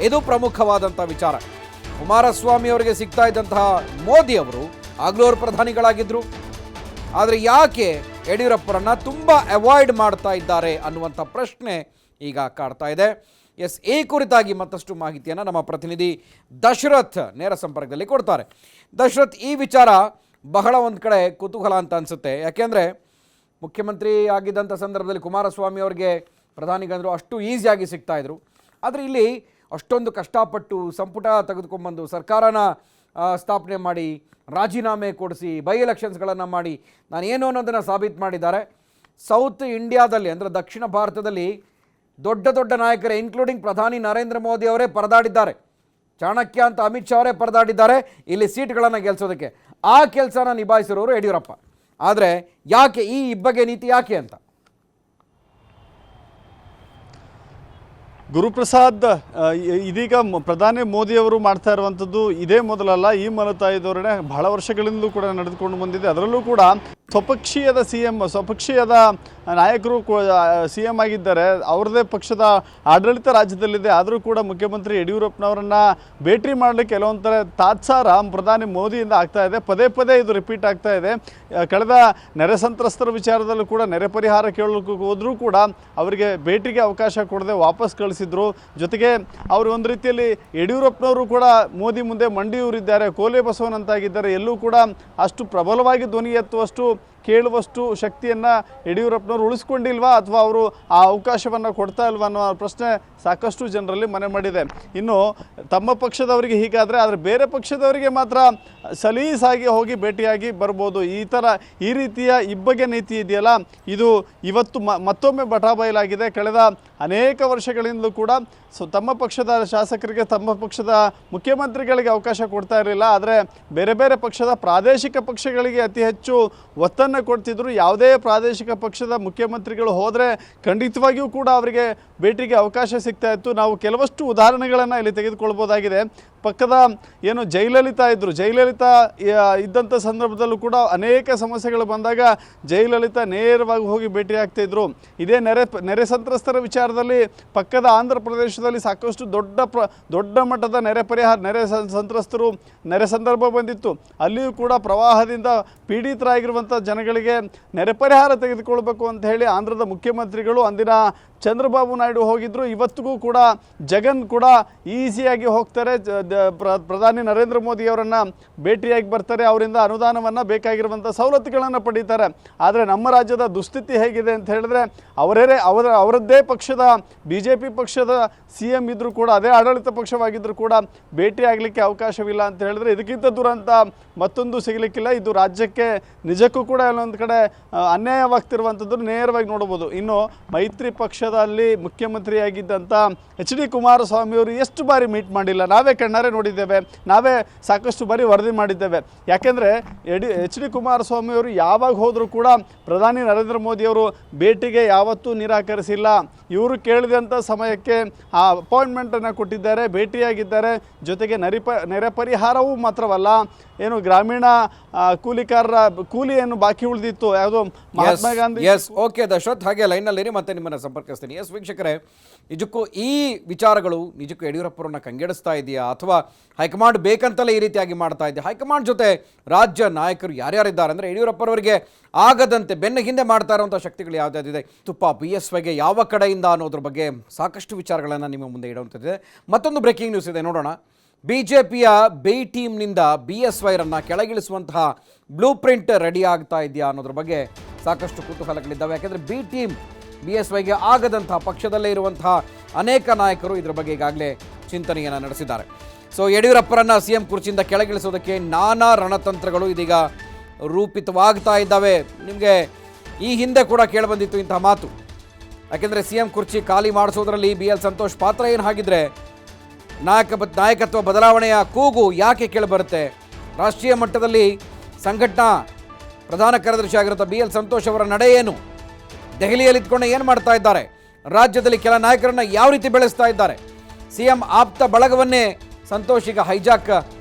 ಇದು ಪ್ರಮುಖವಾದಂಥ ವಿಚಾರ. ಕುಮಾರಸ್ವಾಮಿ ಅವರಿಗೆ ಸಿಗ್ತಾ ಇದ್ದಂತಹ ಮೋದಿ ಅವರು ಆಗ್ಲೂ ಅವರು ಪ್ರಧಾನಿಗಳಾಗಿದ್ರು. ಆದರೆ ಯಾಕೆ ಯಡಿಯೂರಪ್ಪರನ್ನ ತುಂಬ ಅವಾಯ್ಡ್ ಮಾಡ್ತಾ ಇದ್ದಾರೆ ಅನ್ನುವಂಥ ಪ್ರಶ್ನೆ ಈಗ ಕಾಡ್ತಾ ಇದೆ. ಎಸ್, ಈ ಕುರಿತಾಗಿ ಮತ್ತಷ್ಟು ಮಾಹಿತಿಯನ್ನು ನಮ್ಮ ಪ್ರತಿನಿಧಿ ದಶರಥ್ ನೇರ ಸಂಪರ್ಕದಲ್ಲಿ ಕೊಡ್ತಾರೆ. ದಶರಥ್, ಈ ವಿಚಾರ ಬಹಳ ಒಂದು ಕಡೆ ಕುತೂಹಲ ಅಂತ ಅನಿಸುತ್ತೆ. ಯಾಕೆಂದರೆ ಮುಖ್ಯಮಂತ್ರಿ ಆಗಿದ್ದಂಥ ಸಂದರ್ಭದಲ್ಲಿ ಕುಮಾರಸ್ವಾಮಿ ಅವರಿಗೆ ಪ್ರಧಾನಿಗಂದರು ಅಷ್ಟು ಈಸಿಯಾಗಿ ಸಿಗ್ತಾ ಇದ್ರು. ಆದರೆ ಇಲ್ಲಿ ಅಷ್ಟೊಂದು ಕಷ್ಟಪಟ್ಟು ಸಂಪುಟ ತೆಗೆದುಕೊಂಡ್ಬಂದು ಸರ್ಕಾರನ ಸ್ಥಾಪನೆ ಮಾಡಿ, ರಾಜೀನಾಮೆ ಕೊಡಿಸಿ, ಬೈ ಎಲೆಕ್ಷನ್ಸ್ಗಳನ್ನು ಮಾಡಿ ನಾನೇನು ಅನ್ನೋದನ್ನು ಸಾಬೀತು ಮಾಡಿದ್ದಾರೆ. ಸೌತ್ ಇಂಡಿಯಾದಲ್ಲಿ ಅಂದರೆ ದಕ್ಷಿಣ ಭಾರತದಲ್ಲಿ ದೊಡ್ಡ ದೊಡ್ಡ ನಾಯಕರೇ ಇನ್ಕ್ಲೂಡಿಂಗ್ ಪ್ರಧಾನಿ ನರೇಂದ್ರ ಮೋದಿ ಅವರೇ ಪರದಾಡಿದ್ದಾರೆ. ಚಾಣಕ್ಯ ಅಂತ ಅಮಿತ್ ಶಾ ಅವರೇ ಪರದಾಡಿದ್ದಾರೆ ಇಲ್ಲಿ ಸೀಟ್ಗಳನ್ನು ಗೆಲ್ಲಿಸೋದಕ್ಕೆ. ಆ ಕೆಲಸನ ನಿಭಾಯಿಸಿರೋರು ಯಡಿಯೂರಪ್ಪ. ಆದರೆ ಯಾಕೆ ಈ ಇಬ್ಬಗೆ ನೀತಿ ಯಾಕೆ ಅಂತ? ಗುರುಪ್ರಸಾದ್, ಇದೀಗ ಪ್ರಧಾನಿ ಮೋದಿಯವರು ಮಾಡ್ತಾ ಇರುವಂಥದ್ದು ಇದೇ ಮೊದಲಲ್ಲ. ಈ ಮಲತಾಯಿ ಧೋರಣೆ ಬಹಳ ವರ್ಷಗಳಿಂದಲೂ ಕೂಡ ನಡೆದುಕೊಂಡು ಬಂದಿದೆ. ಅದರಲ್ಲೂ ಕೂಡ ಸ್ವಪಕ್ಷೀಯದ ನಾಯಕರು CM ಆಗಿದ್ದಾರೆ. ಅವರದೇ ಪಕ್ಷದ ಆಡಳಿತ ರಾಜ್ಯದಲ್ಲಿದೆ. ಆದರೂ ಕೂಡ ಮುಖ್ಯಮಂತ್ರಿ ಯಡಿಯೂರಪ್ಪನವರನ್ನು ಭೇಟಿ ಮಾಡಲಿಕ್ಕೆ ಕೆಲವೊಂಥರ ತಾತ್ಸಾರ ಪ್ರಧಾನಿ ಮೋದಿಯಿಂದ ಆಗ್ತಾ ಇದೆ. ಪದೇ ಪದೇ ಇದು ರಿಪೀಟ್ ಆಗ್ತಾ ಇದೆ. ಕಳೆದ ನೆರೆ ಸಂತ್ರಸ್ತರ ವಿಚಾರದಲ್ಲೂ ಕೂಡ ನೆರೆ ಪರಿಹಾರ ಕೇಳಲಿಕ್ಕೆ ಹೋದರೂ ಕೂಡ ಅವರಿಗೆ ಭೇಟಿಗೆ ಅವಕಾಶ ಕೊಡದೆ ವಾಪಸ್ ಕಳಿಸಿದ್ರು. ಜೊತೆಗೆ ಅವರು ಒಂದು ರೀತಿಯಲ್ಲಿ ಯಡಿಯೂರಪ್ಪನವರು ಕೂಡ ಮೋದಿ ಮುಂದೆ ಮಂಡಿಯೂರಿದ್ದಾರೆ, ಕೋಲೆ ಬಸವನಂತಾಗಿದ್ದಾರೆ. ಎಲ್ಲೂ ಕೂಡ ಅಷ್ಟು ಪ್ರಬಲವಾಗಿ ಧ್ವನಿ ಎತ್ತುವಷ್ಟು, ಕೇಳುವಷ್ಟು ಶಕ್ತಿಯನ್ನು ಯಡಿಯೂರಪ್ಪನವರು ಉಳಿಸ್ಕೊಂಡಿಲ್ವಾ, ಅಥವಾ ಅವರು ಆ ಅವಕಾಶವನ್ನು ಕೊಡ್ತಾ ಇಲ್ವಾ ಅನ್ನೋ ಪ್ರಶ್ನೆ ಸಾಕಷ್ಟು ಜನರಲ್ಲಿ ಮನೆ ಮಾಡಿದೆ. ಇನ್ನು ತಮ್ಮ ಪಕ್ಷದವರಿಗೆ ಹೀಗಾದರೆ, ಆದರೆ ಬೇರೆ ಪಕ್ಷದವರಿಗೆ ಮಾತ್ರ ಸಲೀಸಾಗಿ ಹೋಗಿ ಭೇಟಿಯಾಗಿ ಬರ್ಬೋದು. ಈ ರೀತಿಯ ಇಬ್ಬಗೆ ನೀತಿ ಇದೆಯಲ್ಲ, ಇದು ಇವತ್ತು ಮತ್ತೊಮ್ಮೆ ಬಟಾಬಯಲಾಗಿದೆ. ಕಳೆದ ಅನೇಕ ವರ್ಷಗಳಿಂದಲೂ ಕೂಡ ತಮ್ಮ ಪಕ್ಷದ ಶಾಸಕರಿಗೆ, ತಮ್ಮ ಪಕ್ಷದ ಮುಖ್ಯಮಂತ್ರಿಗಳಿಗೆ ಅವಕಾಶ ಕೊಡ್ತಾ ಇರಲಿಲ್ಲ. ಆದರೆ ಬೇರೆ ಬೇರೆ ಪಕ್ಷದ ಪ್ರಾದೇಶಿಕ ಪಕ್ಷಗಳಿಗೆ ಅತಿ ಹೆಚ್ಚು ಒತ್ತನ್ನು ಕೊಡ್ತಿದ್ರು. ಯಾವುದೇ ಪ್ರಾದೇಶಿಕ ಪಕ್ಷದ ಮುಖ್ಯಮಂತ್ರಿಗಳು ಹೋದರೆ ಖಂಡಿತವಾಗಿಯೂ ಕೂಡ ಅವರಿಗೆ ಭೇಟಿಗೆ ಅವಕಾಶ ಸಿಗ್ತಾ ಇತ್ತು. ನಾವು ಕೆಲವಷ್ಟು ಉದಾಹರಣೆಗಳನ್ನು ಇಲ್ಲಿ ತೆಗೆದುಕೊಳ್ಬೋದಾಗಿದೆ. ಪಕ್ಕದ ಏನು ಜಯಲಲಿತಾ ಇದ್ದರು, ಜಯಲಲಿತಾ ಇದ್ದಂಥ ಸಂದರ್ಭದಲ್ಲೂ ಕೂಡ ಅನೇಕ ಸಮಸ್ಯೆಗಳು ಬಂದಾಗ ಜಯಲಲಿತಾ ನೇರವಾಗಿ ಹೋಗಿ ಭೇಟಿ ಆಗ್ತಾಯಿದ್ರು. ಇದೇ ನೆರೆ ಸಂತ್ರಸ್ತರ ವಿಚಾರದಲ್ಲಿ ಪಕ್ಕದ ಆಂಧ್ರ ಪ್ರದೇಶದಲ್ಲಿ ಸಾಕಷ್ಟು ದೊಡ್ಡ ಮಟ್ಟದ ನೆರೆ ಸಂತ್ರಸ್ತರು ನೆರೆ ಸಂದರ್ಭ ಬಂದಿತ್ತು. ಅಲ್ಲಿಯೂ ಕೂಡ ಪ್ರವಾಹದಿಂದ ಪೀಡಿತರಾಗಿರುವಂಥ ಜನಗಳಿಗೆ ನೆರೆ ಪರಿಹಾರ ತೆಗೆದುಕೊಳ್ಬೇಕು ಅಂತ ಹೇಳಿ ಆಂಧ್ರದ ಮುಖ್ಯಮಂತ್ರಿಗಳು ಅಂದಿನ ಚಂದ್ರಬಾಬು ನಾಯ್ಡು ಹೋಗಿದ್ರು. ಇವತ್ತಿಗೂ ಕೂಡ ಜಗನ್ ಕೂಡ ಈಸಿಯಾಗಿ ಹೋಗ್ತಾರೆ, ಪ್ರಧಾನಿ ನರೇಂದ್ರ ಮೋದಿ ಅವರನ್ನು ಭೇಟಿಯಾಗಿ ಬರ್ತಾರೆ, ಅವರಿಂದ ಅನುದಾನವನ್ನು ಬೇಕಾಗಿರುವಂಥ ಸವಲತ್ತುಗಳನ್ನು ಪಡೀತಾರೆ. ಆದರೆ ನಮ್ಮ ರಾಜ್ಯದ ದುಸ್ಥಿತಿ ಹೇಗಿದೆ ಅಂತ ಹೇಳಿದ್ರೆ, ಅವರದ್ದೇ ಪಕ್ಷದ BJP ಪಕ್ಷದ CM ಇದ್ದರೂ ಕೂಡ, ಅದೇ ಆಡಳಿತ ಪಕ್ಷವಾಗಿದ್ದರೂ ಕೂಡ ಭೇಟಿ ಆಗಲಿಕ್ಕೆ ಅವಕಾಶವಿಲ್ಲ ಅಂತ ಹೇಳಿದ್ರೆ ಇದಕ್ಕಿಂತ ದುರಂತ ಮತ್ತೊಂದು ಸಿಗಲಿಕ್ಕಿಲ್ಲ. ಇದು ರಾಜ್ಯಕ್ಕೆ ನಿಜಕ್ಕೂ ಕೂಡ ಎಲ್ಲೊಂದು ಕಡೆ ಅನ್ಯಾಯವಾಗ್ತಿರುವಂಥದ್ದು ನೇರವಾಗಿ ನೋಡ್ಬೋದು. ಇನ್ನು ಮೈತ್ರಿ ಪಕ್ಷದಲ್ಲಿ ಮುಖ್ಯಮಂತ್ರಿಯಾಗಿದ್ದಂಥ HD ಕುಮಾರಸ್ವಾಮಿಯವರು ಎಷ್ಟು ಬಾರಿ ಮೀಟ್ ಮಾಡಿಲ್ಲ, ನಾವೇ ಕಣ್ಣಾರೆ ನೋಡಿದ್ದೇವೆ, ನಾವೇ ಸಾಕಷ್ಟು ಬಾರಿ ವರದಿ ಮಾಡಿದ್ದೇವೆ. ಯಾಕೆಂದರೆ HD ಕುಮಾರಸ್ವಾಮಿಯವರು ಯಾವಾಗ ಹೋದರೂ ಕೂಡ ಪ್ರಧಾನಿ ನರೇಂದ್ರ ಮೋದಿಯವರು ಭೇಟಿಗೆ ಯಾವತ್ತೂ ನಿರಾಕರಿಸಿಲ್ಲ. ಇವರು ಕೇಳಿದಂಥ ಸಮಯಕ್ಕೆ ಆ ಅಪಾಯಿಂಟ್ಮೆಂಟನ್ನು ಕೊಟ್ಟಿದ್ದಾರೆ, ಭೇಟಿಯಾಗಿದ್ದಾರೆ. ಜೊತೆಗೆ ನೆರೆ ಪರಿಹಾರವೂ ಮಾತ್ರವಲ್ಲ, ಏನು ಗ್ರಾಮೀಣ ಕೂಲಿಕಾರರ ಕೂಲಿ ಏನು ಬಾಕಿ ಉಳಿದಿತ್ತು, ಯಾವುದೋ ಮಹಾತ್ಮ ಗಾಂಧಿ. ಓಕೆ ದಶರಥ್, ಹಾಗೆ ಲೈನ್ನಲ್ಲಿರಿ, ಮತ್ತೆ ನಿಮ್ಮನ್ನು ಸಂಪರ್ಕಿಸ್ತೀನಿ. ಮುಂದುವರಿಸ್ತೀನಿ. ಎಸ್ ವೀಕ್ಷಕರೇ, ನಿಜಕ್ಕೂ ಈ ವಿಚಾರಗಳು ನಿಜಕ್ಕೂ ಯಡಿಯೂರಪ್ಪರನ್ನ ಕಂಗೆಡಿಸ್ತಾ ಇದೆಯಾ ಅಥವಾ ಹೈಕಮಾಂಡ್ ಬೇಕಂತಲೇ ಈ ರೀತಿಯಾಗಿ ಮಾಡ್ತಾ ಇದೆಯಾ? ಹೈಕಮಾಂಡ್ ಜೊತೆ ರಾಜ್ಯ ನಾಯಕರು ಯಾರ್ಯಾರಿದ್ದಾರೆ ಅಂದರೆ ಯಡಿಯೂರಪ್ಪರವರಿಗೆ ಆಗದಂತೆ ಬೆನ್ನ ಹಿಂದೆ ಮಾಡ್ತಾ ಇರುವಂಥ ಶಕ್ತಿಗಳು ಯಾವುದಾದಿದೆ, ತುಪ್ಪ BSYಗೆ ಯಾವ ಕಡೆಯಿಂದ ಅನ್ನೋದ್ರ ಬಗ್ಗೆ ಸಾಕಷ್ಟು ವಿಚಾರಗಳನ್ನು ನಿಮ್ಮ ಮುಂದೆ ಇಡುವಂಥದ್ದಿದೆ. ಮತ್ತೊಂದು ಬ್ರೇಕಿಂಗ್ ನ್ಯೂಸ್ ಇದೆ, ನೋಡೋಣ. BJPಯ ಬಿ ಟೀಮ್ನಿಂದ BSYರನ್ನು ಕೆಳಗಿಳಿಸುವಂತಹ ಬ್ಲೂ ಪ್ರಿಂಟ್ ರೆಡಿ ಆಗ್ತಾ ಇದೆಯಾ ಅನ್ನೋದ್ರ ಬಗ್ಗೆ ಸಾಕಷ್ಟು ಕುತೂಹಲಗಳಿದ್ದಾವೆ. ಯಾಕೆಂದರೆ ಬಿ ಟೀಮ್ BSYಗೆ ಆಗದಂತಹ ಪಕ್ಷದಲ್ಲೇ ಇರುವಂತಹ ಅನೇಕ ನಾಯಕರು ಇದರ ಬಗ್ಗೆ ಈಗಾಗಲೇ ಚಿಂತನೆಯನ್ನು ನಡೆಸಿದ್ದಾರೆ. ಸೊ ಯಡಿಯೂರಪ್ಪರನ್ನು CM ಕುರ್ಚಿಯಿಂದ ಕೆಳಗಿಳಿಸೋದಕ್ಕೆ ನಾನಾ ರಣತಂತ್ರಗಳು ಇದೀಗ ರೂಪಿತವಾಗ್ತಾ ಇದ್ದಾವೆ. ನಿಮಗೆ ಈ ಹಿಂದೆ ಕೂಡ ಕೇಳಿಬಂದಿತ್ತು ಇಂತಹ ಮಾತು. ಯಾಕೆಂದರೆ CM ಕುರ್ಚಿ ಖಾಲಿ ಮಾಡಿಸೋದ್ರಲ್ಲಿ BL ಸಂತೋಷ್ ಪಾತ್ರ ಏನು ಹಾಗಿದ್ರೆ ನಾಯಕತ್ವ ಬದಲಾವಣೆಯ ಕೂಗು ಯಾಕೆ ಕೇಳಿಬರುತ್ತೆ? ರಾಷ್ಟ್ರೀಯ ಮಟ್ಟದಲ್ಲಿ ಸಂಘಟನಾ ಪ್ರಧಾನ ಕಾರ್ಯದರ್ಶಿ ಆಗಿರುತ್ತ BL ಸಂತೋಷ್ ಅವರ ನಡೆ ಏನು? ದೆಹಲಿಯಲ್ಲಿ ಇದ್ಕೊಂಡು ಏನು ಮಾಡ್ತಾ ಇದ್ದಾರೆ? ರಾಜ್ಯದಲ್ಲಿ ಕೆಲ ನಾಯಕರನ್ನು ಯಾವ ರೀತಿ ಬೆಳೆಸ್ತಾ ಇದ್ದಾರೆ? CM ಆಪ್ತ ಬಳಗವನ್ನೇ ಸಂತೋಷ್ ಈಗ ಹೈಜಾಕ್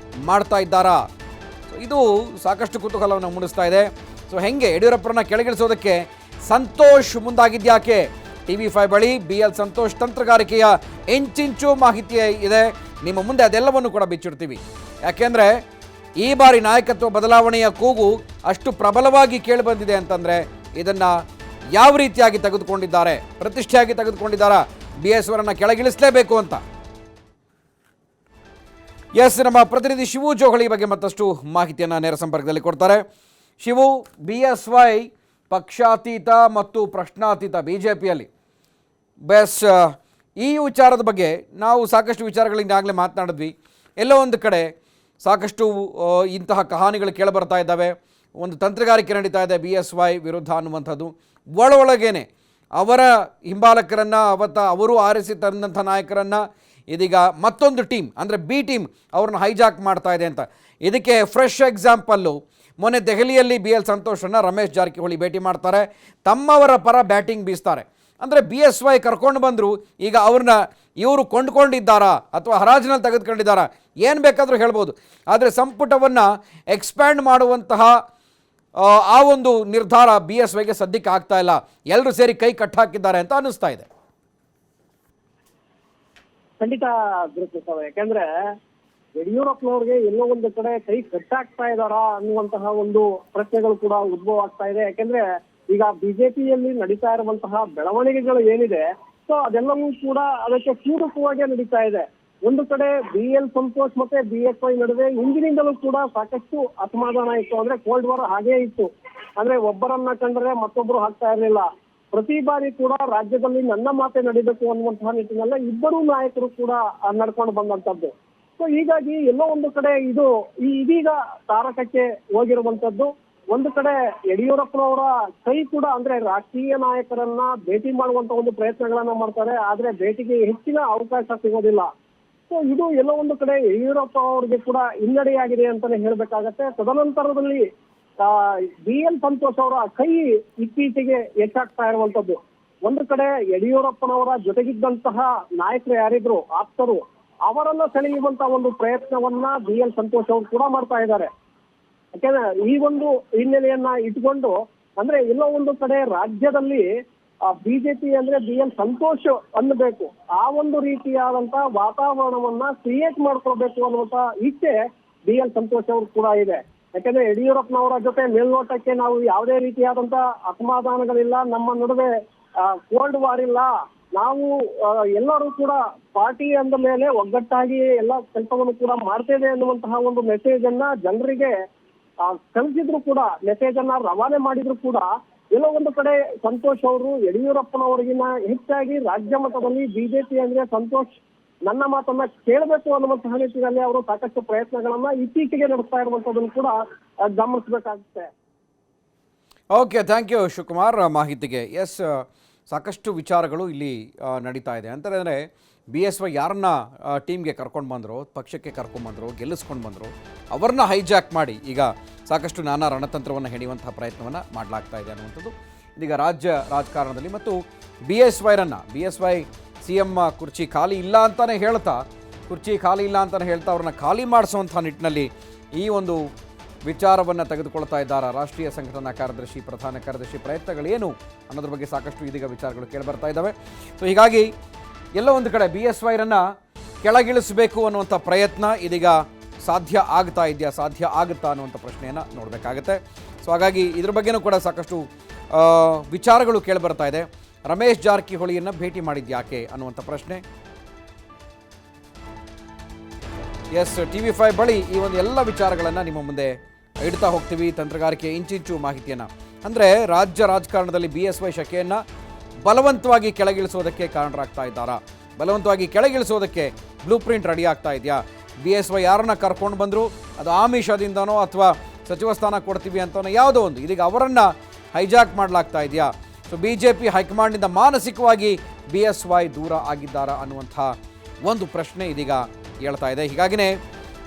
ಮಾಡ್ತಾ ಇದ್ದಾರಾ? ಇದು ಸಾಕಷ್ಟು ಕುತೂಹಲವನ್ನು ಮೂಡಿಸ್ತಾ ಇದೆ. ಸೊ ಹೆಂಗೆ ಯಡಿಯೂರಪ್ಪರನ್ನ ಕೆಳಗಿಳಿಸೋದಕ್ಕೆ ಸಂತೋಷ್ ಮುಂದಾಗಿದ್ಯಾಕೆ? TV5 ಬಳಿ BL ಸಂತೋಷ್ ತಂತ್ರಗಾರಿಕೆಯ ಇಂಚಿಂಚು ಮಾಹಿತಿ ಇದೆ. ನಿಮ್ಮ ಮುಂದೆ ಅದೆಲ್ಲವನ್ನು ಕೂಡ ಬಿಚ್ಚಿಡ್ತೀವಿ. ಯಾಕೆಂದರೆ ಈ ಬಾರಿ ನಾಯಕತ್ವ ಬದಲಾವಣೆಯ ಕೂಗು ಅಷ್ಟು ಪ್ರಬಲವಾಗಿ ಕೇಳಿಬಂದಿದೆ ಅಂತಂದರೆ ಇದನ್ನು ಯಾವ ರೀತಿಯಾಗಿ ತೆಗೆದುಕೊಂಡಿದ್ದಾರೆ, ಪ್ರತಿಷ್ಠೆಯಾಗಿ ತೆಗೆದುಕೊಂಡಿದ್ದಾರಾ BSವರನ್ನು ಕೆಳಗಿಳಿಸಲೇಬೇಕು ಅಂತ. ಎಸ್, ನಮ್ಮ ಪ್ರತಿನಿಧಿ ಶಿವು ಜೋಹಳಿ ಬಗ್ಗೆ ಮತ್ತಷ್ಟು ಮಾಹಿತಿಯನ್ನು ನೇರ ಸಂಪರ್ಕದಲ್ಲಿ ಕೊಡ್ತಾರೆ. ಶಿವು, BSY ಪಕ್ಷಾತೀತ ಮತ್ತು ಪ್ರಶ್ನಾತೀತ BJPಯಲ್ಲಿ ಈ ವಿಚಾರದ ಬಗ್ಗೆ ನಾವು ಸಾಕಷ್ಟು ವಿಚಾರಗಳಿಂದಾಗಲೇ ಮಾತನಾಡಿದ್ವಿ. ಎಲ್ಲೋ ಒಂದು ಕಡೆ ಸಾಕಷ್ಟು ಇಂತಹ ಕಹಾನಿಗಳು ಕೇಳಿಬರ್ತಾ ಇದ್ದಾವೆ. ಒಂದು ತಂತ್ರಗಾರಿಕೆ ನಡೀತಾ ಇದೆ BSY ವಿರುದ್ಧ ಅನ್ನುವಂಥದ್ದು. ಒಳಗೇನೆ ಅವರ ಹಿಂಬಾಲಕರನ್ನು ಅವರು ಆರಿಸಿ ತಂದಂಥ ನಾಯಕರನ್ನು ಇದೀಗ ಮತ್ತೊಂದು ಟೀಮ್ ಅಂದರೆ ಬಿ ಟೀಮ್ ಅವ್ರನ್ನ ಹೈಜಾಕ್ ಮಾಡ್ತಾ ಇದೆ ಅಂತ. ಇದಕ್ಕೆ ಫ್ರೆಶ್ ಎಕ್ಸಾಂಪಲ್ಲು ಮೊನ್ನೆ ದೆಹಲಿಯಲ್ಲಿ BL ಸಂತೋಷನ್ನು ರಮೇಶ್ ಜಾರಕಿಹೊಳಿ ಭೇಟಿ ಮಾಡ್ತಾರೆ. ತಮ್ಮವರ ಪರ ಬ್ಯಾಟಿಂಗ್ ಬೀಸ್ತಾರೆ. ಅಂದರೆ BSY ಕರ್ಕೊಂಡು ಬಂದರು, ಈಗ ಅವ್ರನ್ನ ಇವರು ಕೊಂಡ್ಕೊಂಡಿದ್ದಾರಾ ಅಥವಾ ಹರಾಜಿನಲ್ಲಿ ತೆಗೆದುಕೊಂಡಿದ್ದಾರಾ ಏನು ಬೇಕಾದರೂ ಹೇಳ್ಬೋದು. ಆದರೆ ಸಂಪುಟವನ್ನು ಎಕ್ಸ್ಪ್ಯಾಂಡ್ ಮಾಡುವಂತಹ ಆ ಒಂದು ನಿರ್ಧಾರ BSYಗೆ ಸದ್ಯಕ್ಕೆ ಆಗ್ತಾ ಇಲ್ಲ. ಎಲ್ಲರೂ ಸೇರಿ ಕೈ ಕಟ್ಟಾಕಿದ್ದಾರೆ ಅಂತ ಅನ್ನಿಸ್ತಾ ಇದೆ. ಖಂಡಿತ ಗುರುತಿಸ್ತವೆ. ಯಾಕಂದ್ರೆ ಯಡಿಯೂರಪ್ಪನವ್ರಿಗೆ ಎಲ್ಲೋ ಒಂದು ಕಡೆ ಕೈ ಕಟ್ಟಾಗ್ತಾ ಇದಾರಾ ಅನ್ನುವಂತಹ ಒಂದು ಪ್ರಶ್ನೆಗಳು ಕೂಡ ಉದ್ಭವ ಆಗ್ತಾ ಇದೆ. ಯಾಕಂದ್ರೆ ಈಗ ಬಿಜೆಪಿಯಲ್ಲಿ ನಡೀತಾ ಇರುವಂತಹ ಬೆಳವಣಿಗೆಗಳು ಏನಿದೆ, ಸೊ ಅದೆಲ್ಲವೂ ಕೂಡ ಅದಕ್ಕೆ ಪೂರಕವಾಗಿ ನಡೀತಾ ಇದೆ. ಒಂದು ಕಡೆ BL ಸಂತೋಷ್ ಮತ್ತೆ BSY ನಡುವೆ ಹಿಂದಿನಿಂದಲೂ ಕೂಡ ಸಾಕಷ್ಟು ಅಸಮಾಧಾನ ಇತ್ತು. ಅಂದ್ರೆ ಕೋಲ್ಡ್ ವಾರ್ ಹಾಗೇ ಇತ್ತು. ಅಂದ್ರೆ ಒಬ್ಬರನ್ನ ಕಂಡ್ರೆ ಮತ್ತೊಬ್ರು ಹಾಕ್ತಾ ಇರಲಿಲ್ಲ. ಪ್ರತಿ ಬಾರಿ ಕೂಡ ರಾಜ್ಯದಲ್ಲಿ ನನ್ನ ಮಾತೆ ನಡೀಬೇಕು ಅನ್ನುವಂತಹ ನಿಟ್ಟಿನಲ್ಲ ಇಬ್ಬರು ನಾಯಕರು ಕೂಡ ನಡ್ಕೊಂಡು ಬಂದಂತದ್ದು. ಸೊ ಹೀಗಾಗಿ ಎಲ್ಲೋ ಒಂದು ಕಡೆ ಇದು ಇದೀಗ ತಾರಕಕ್ಕೆ ಹೋಗಿರುವಂತದ್ದು. ಒಂದು ಕಡೆ ಯಡಿಯೂರಪ್ಪನವರ ಕೈ ಕೂಡ ಅಂದ್ರೆ ರಾಷ್ಟ್ರೀಯ ನಾಯಕರನ್ನ ಭೇಟಿ ಮಾಡುವಂತ ಒಂದು ಪ್ರಯತ್ನಗಳನ್ನ ಮಾಡ್ತಾರೆ. ಆದ್ರೆ ಭೇಟಿಗೆ ಹೆಚ್ಚಿನ ಅವಕಾಶ ಸಿಗೋದಿಲ್ಲ. ಸೊ ಇದು ಎಲ್ಲೋ ಒಂದು ಕಡೆ ಯಡಿಯೂರಪ್ಪ ಅವರಿಗೆ ಕೂಡ ಹಿನ್ನಡೆಯಾಗಿದೆ ಅಂತಾನೆ ಹೇಳ್ಬೇಕಾಗತ್ತೆ. ತದನಂತರದಲ್ಲಿ BL ಸಂತೋಷ್ ಅವರ ಕೈ ಇತ್ತೀಚೆಗೆ ಹೆಚ್ಚಾಗ್ತಾ ಇರುವಂತದ್ದು. ಒಂದು ಕಡೆ ಯಡಿಯೂರಪ್ಪನವರ ಜೊತೆಗಿದ್ದಂತಹ ನಾಯಕರು ಯಾರಿದ್ರು ಆಪ್ತರು ಅವರನ್ನ ಸೆಳೆಯುವಂತ ಒಂದು ಪ್ರಯತ್ನವನ್ನ BL ಸಂತೋಷ್ ಅವರು ಕೂಡ ಮಾಡ್ತಾ ಇದ್ದಾರೆ. ಯಾಕೆಂದ್ರೆ ಈ ಒಂದು ಹಿನ್ನೆಲೆಯನ್ನ ಇಟ್ಕೊಂಡು ಅಂದ್ರೆ ಎಲ್ಲೋ ಒಂದು ಕಡೆ ರಾಜ್ಯದಲ್ಲಿ ಬಿಜೆಪಿ ಅಂದ್ರೆ BL ಸಂತೋಷ್ ಅನ್ನಬೇಕು, ಆ ಒಂದು ರೀತಿಯಾದಂತಹ ವಾತಾವರಣವನ್ನ ಕ್ರಿಯೇಟ್ ಮಾಡ್ಕೊಳ್ಬೇಕು ಅನ್ನುವಂತ ಇಚ್ಛೆ BL ಸಂತೋಷ್ ಅವರು ಕೂಡ ಇದೆ. ಯಾಕಂದ್ರೆ ಯಡಿಯೂರಪ್ಪನವರ ಜೊತೆ ಮೇಲ್ನೋಟಕ್ಕೆ ನಾವು ಯಾವುದೇ ರೀತಿಯಾದಂತಹ ಅಸಮಾಧಾನಗಳಿಲ್ಲ, ನಮ್ಮ ನಡುವೆ ಕೋಲ್ಡ್ ವಾರ್ ಇಲ್ಲ, ನಾವು ಎಲ್ಲರೂ ಕೂಡ ಪಾರ್ಟಿ ಅಂದ ಮೇಲೆ ಒಗ್ಗಟ್ಟಾಗಿ ಎಲ್ಲ ಕೆಲಸವನ್ನು ಕೂಡ ಮಾಡ್ತೇವೆ ಅನ್ನುವಂತಹ ಒಂದು ಮೆಸೇಜ್ ಅನ್ನ ಜನರಿಗೆ ಕಳಿಸಿದ್ರು ಕೂಡ, ಮೆಸೇಜ್ ಅನ್ನ ರವಾನೆ ಮಾಡಿದ್ರು ಕೂಡ ಎಲ್ಲೋ ಒಂದು ಕಡೆ ಸಂತೋಷ್ ಅವರು ಯಡಿಯೂರಪ್ಪನವರಿಗಿನ ಹೆಚ್ಚಾಗಿ ರಾಜ್ಯ ಮಟ್ಟದಲ್ಲಿ ಬಿಜೆಪಿ ಅಂದ್ರೆ ಸಂತೋಷ್ ನನ್ನ ಮಾತನ್ನ ಕೇಳಬೇಕು ಅನ್ನುವಂತಹ ನಿಟ್ಟಿನಲ್ಲಿ ಅವರು ಸಾಕಷ್ಟು ಪ್ರಯತ್ನಗಳನ್ನ ಇತ್ತೀಚೆಗೆ ನಡೆಸ್ತಾ ಇರುವಂತದನ್ನು ಕೂಡ ಗಮನಿಸಬೇಕಾಗುತ್ತೆ. ಓಕೆ, ಥ್ಯಾಂಕ್ ಯು ಶಿವಕುಮಾರ್ ಮಾಹಿತಿಗೆ. ಎಸ್, ಸಾಕಷ್ಟು ವಿಚಾರಗಳು ಇಲ್ಲಿ ನಡೀತಾ ಇದೆ. ಅಂತಂದರೆ BSY ಯಾರನ್ನ ಟೀಮ್ಗೆ ಕರ್ಕೊಂಡು ಬಂದರು, ಪಕ್ಷಕ್ಕೆ ಕರ್ಕೊಂಡ್ಬಂದರು, ಗೆಲ್ಲಿಸ್ಕೊಂಡು ಬಂದರು, ಅವ್ರನ್ನ ಹೈಜಾಕ್ ಮಾಡಿ ಈಗ ಸಾಕಷ್ಟು ನಾನಾ ರಣತಂತ್ರವನ್ನು ಹೆಣೆಯುವಂತಹ ಪ್ರಯತ್ನವನ್ನು ಮಾಡಲಾಗ್ತಾ ಇದೆ ಅನ್ನುವಂಥದ್ದು ಇದೀಗ ರಾಜಕಾರಣದಲ್ಲಿ. ಮತ್ತು BSY CM ಕುರ್ಚಿ ಖಾಲಿ ಇಲ್ಲ ಅಂತಲೇ ಹೇಳ್ತಾ ಅವ್ರನ್ನ ಖಾಲಿ ಮಾಡಿಸುವಂಥ ನಿಟ್ಟಿನಲ್ಲಿ ಈ ಒಂದು ವಿಚಾರವನ್ನು ತೆಗೆದುಕೊಳ್ತಾ ಇದ್ದಾರೆ. ರಾಷ್ಟ್ರೀಯ ಸಂಘಟನಾ ಕಾರ್ಯದರ್ಶಿ, ಪ್ರಧಾನ ಕಾರ್ಯದರ್ಶಿ ಪ್ರಯತ್ನಗಳೇನು ಅನ್ನೋದ್ರ ಬಗ್ಗೆ ಸಾಕಷ್ಟು ಇದೀಗ ವಿಚಾರಗಳು ಕೇಳಿಬರ್ತಾ ಇದ್ದಾವೆ. ಸೊ ಹೀಗಾಗಿ ಎಲ್ಲೋ ಒಂದು ಕಡೆ BSYರನ್ನು ಕೆಳಗಿಳಿಸಬೇಕು ಅನ್ನುವಂಥ ಪ್ರಯತ್ನ ಇದೀಗ ಸಾಧ್ಯ ಆಗ್ತಾ ಇದೆಯಾ, ಸಾಧ್ಯ ಆಗುತ್ತಾ ಅನ್ನುವಂಥ ಪ್ರಶ್ನೆಯನ್ನು ನೋಡಬೇಕಾಗತ್ತೆ. ಸೊ ಹಾಗಾಗಿ ಇದ್ರ ಬಗ್ಗೆನೂ ಕೂಡ ಸಾಕಷ್ಟು ವಿಚಾರಗಳು ಕೇಳಿಬರ್ತಾ ಇದೆ. ರಮೇಶ್ ಜಾರಕಿಹೊಳಿಯನ್ನು ಭೇಟಿ ಮಾಡಿದ್ಯಾಕೆ ಅನ್ನುವಂಥ ಪ್ರಶ್ನೆ. ಎಸ್, TV5 ಬಳಿ ಈ ಒಂದು ಎಲ್ಲ ವಿಚಾರಗಳನ್ನು ನಿಮ್ಮ ಮುಂದೆ ಇಡ್ತಾ ಹೋಗ್ತೀವಿ. ತಂತ್ರಗಾರಿಕೆ ಇಂಚಿಂಚು ಮಾಹಿತಿಯನ್ನು, ಅಂದರೆ ರಾಜ್ಯ ರಾಜಕಾರಣದಲ್ಲಿ BSY ಶಕೆಯನ್ನು ಬಲವಂತವಾಗಿ ಕೆಳಗಿಳಿಸೋದಕ್ಕೆ ಕಾರಣರಾಗ್ತಾ ಇದ್ದಾರಾ, ಬಲವಂತವಾಗಿ ಕೆಳಗಿಳಿಸೋದಕ್ಕೆ ಬ್ಲೂ ಪ್ರಿಂಟ್ ರೆಡಿ ಆಗ್ತಾ ಇದೆಯಾ, BSY ಯಾರನ್ನ ಕರ್ಕೊಂಡು ಬಂದರು ಅದು ಆಮಿಷದಿಂದನೋ ಅಥವಾ ಸಚಿವ ಸ್ಥಾನ ಕೊಡ್ತೀವಿ ಅಂತನೋ ಯಾವುದೋ ಒಂದು, ಇದೀಗ ಅವರನ್ನು ಹೈಜಾಕ್ ಮಾಡಲಾಗ್ತಾ ಇದೆಯಾ. ಸೊ BJP ಹೈಕಮಾಂಡ್ನಿಂದ ಮಾನಸಿಕವಾಗಿ BSY ದೂರ ಆಗಿದ್ದಾರಾ ಅನ್ನುವಂಥ ಒಂದು ಪ್ರಶ್ನೆ ಇದೀಗ ಹೇಳ್ತಾ ಇದೆ. ಹೀಗಾಗಿನೇ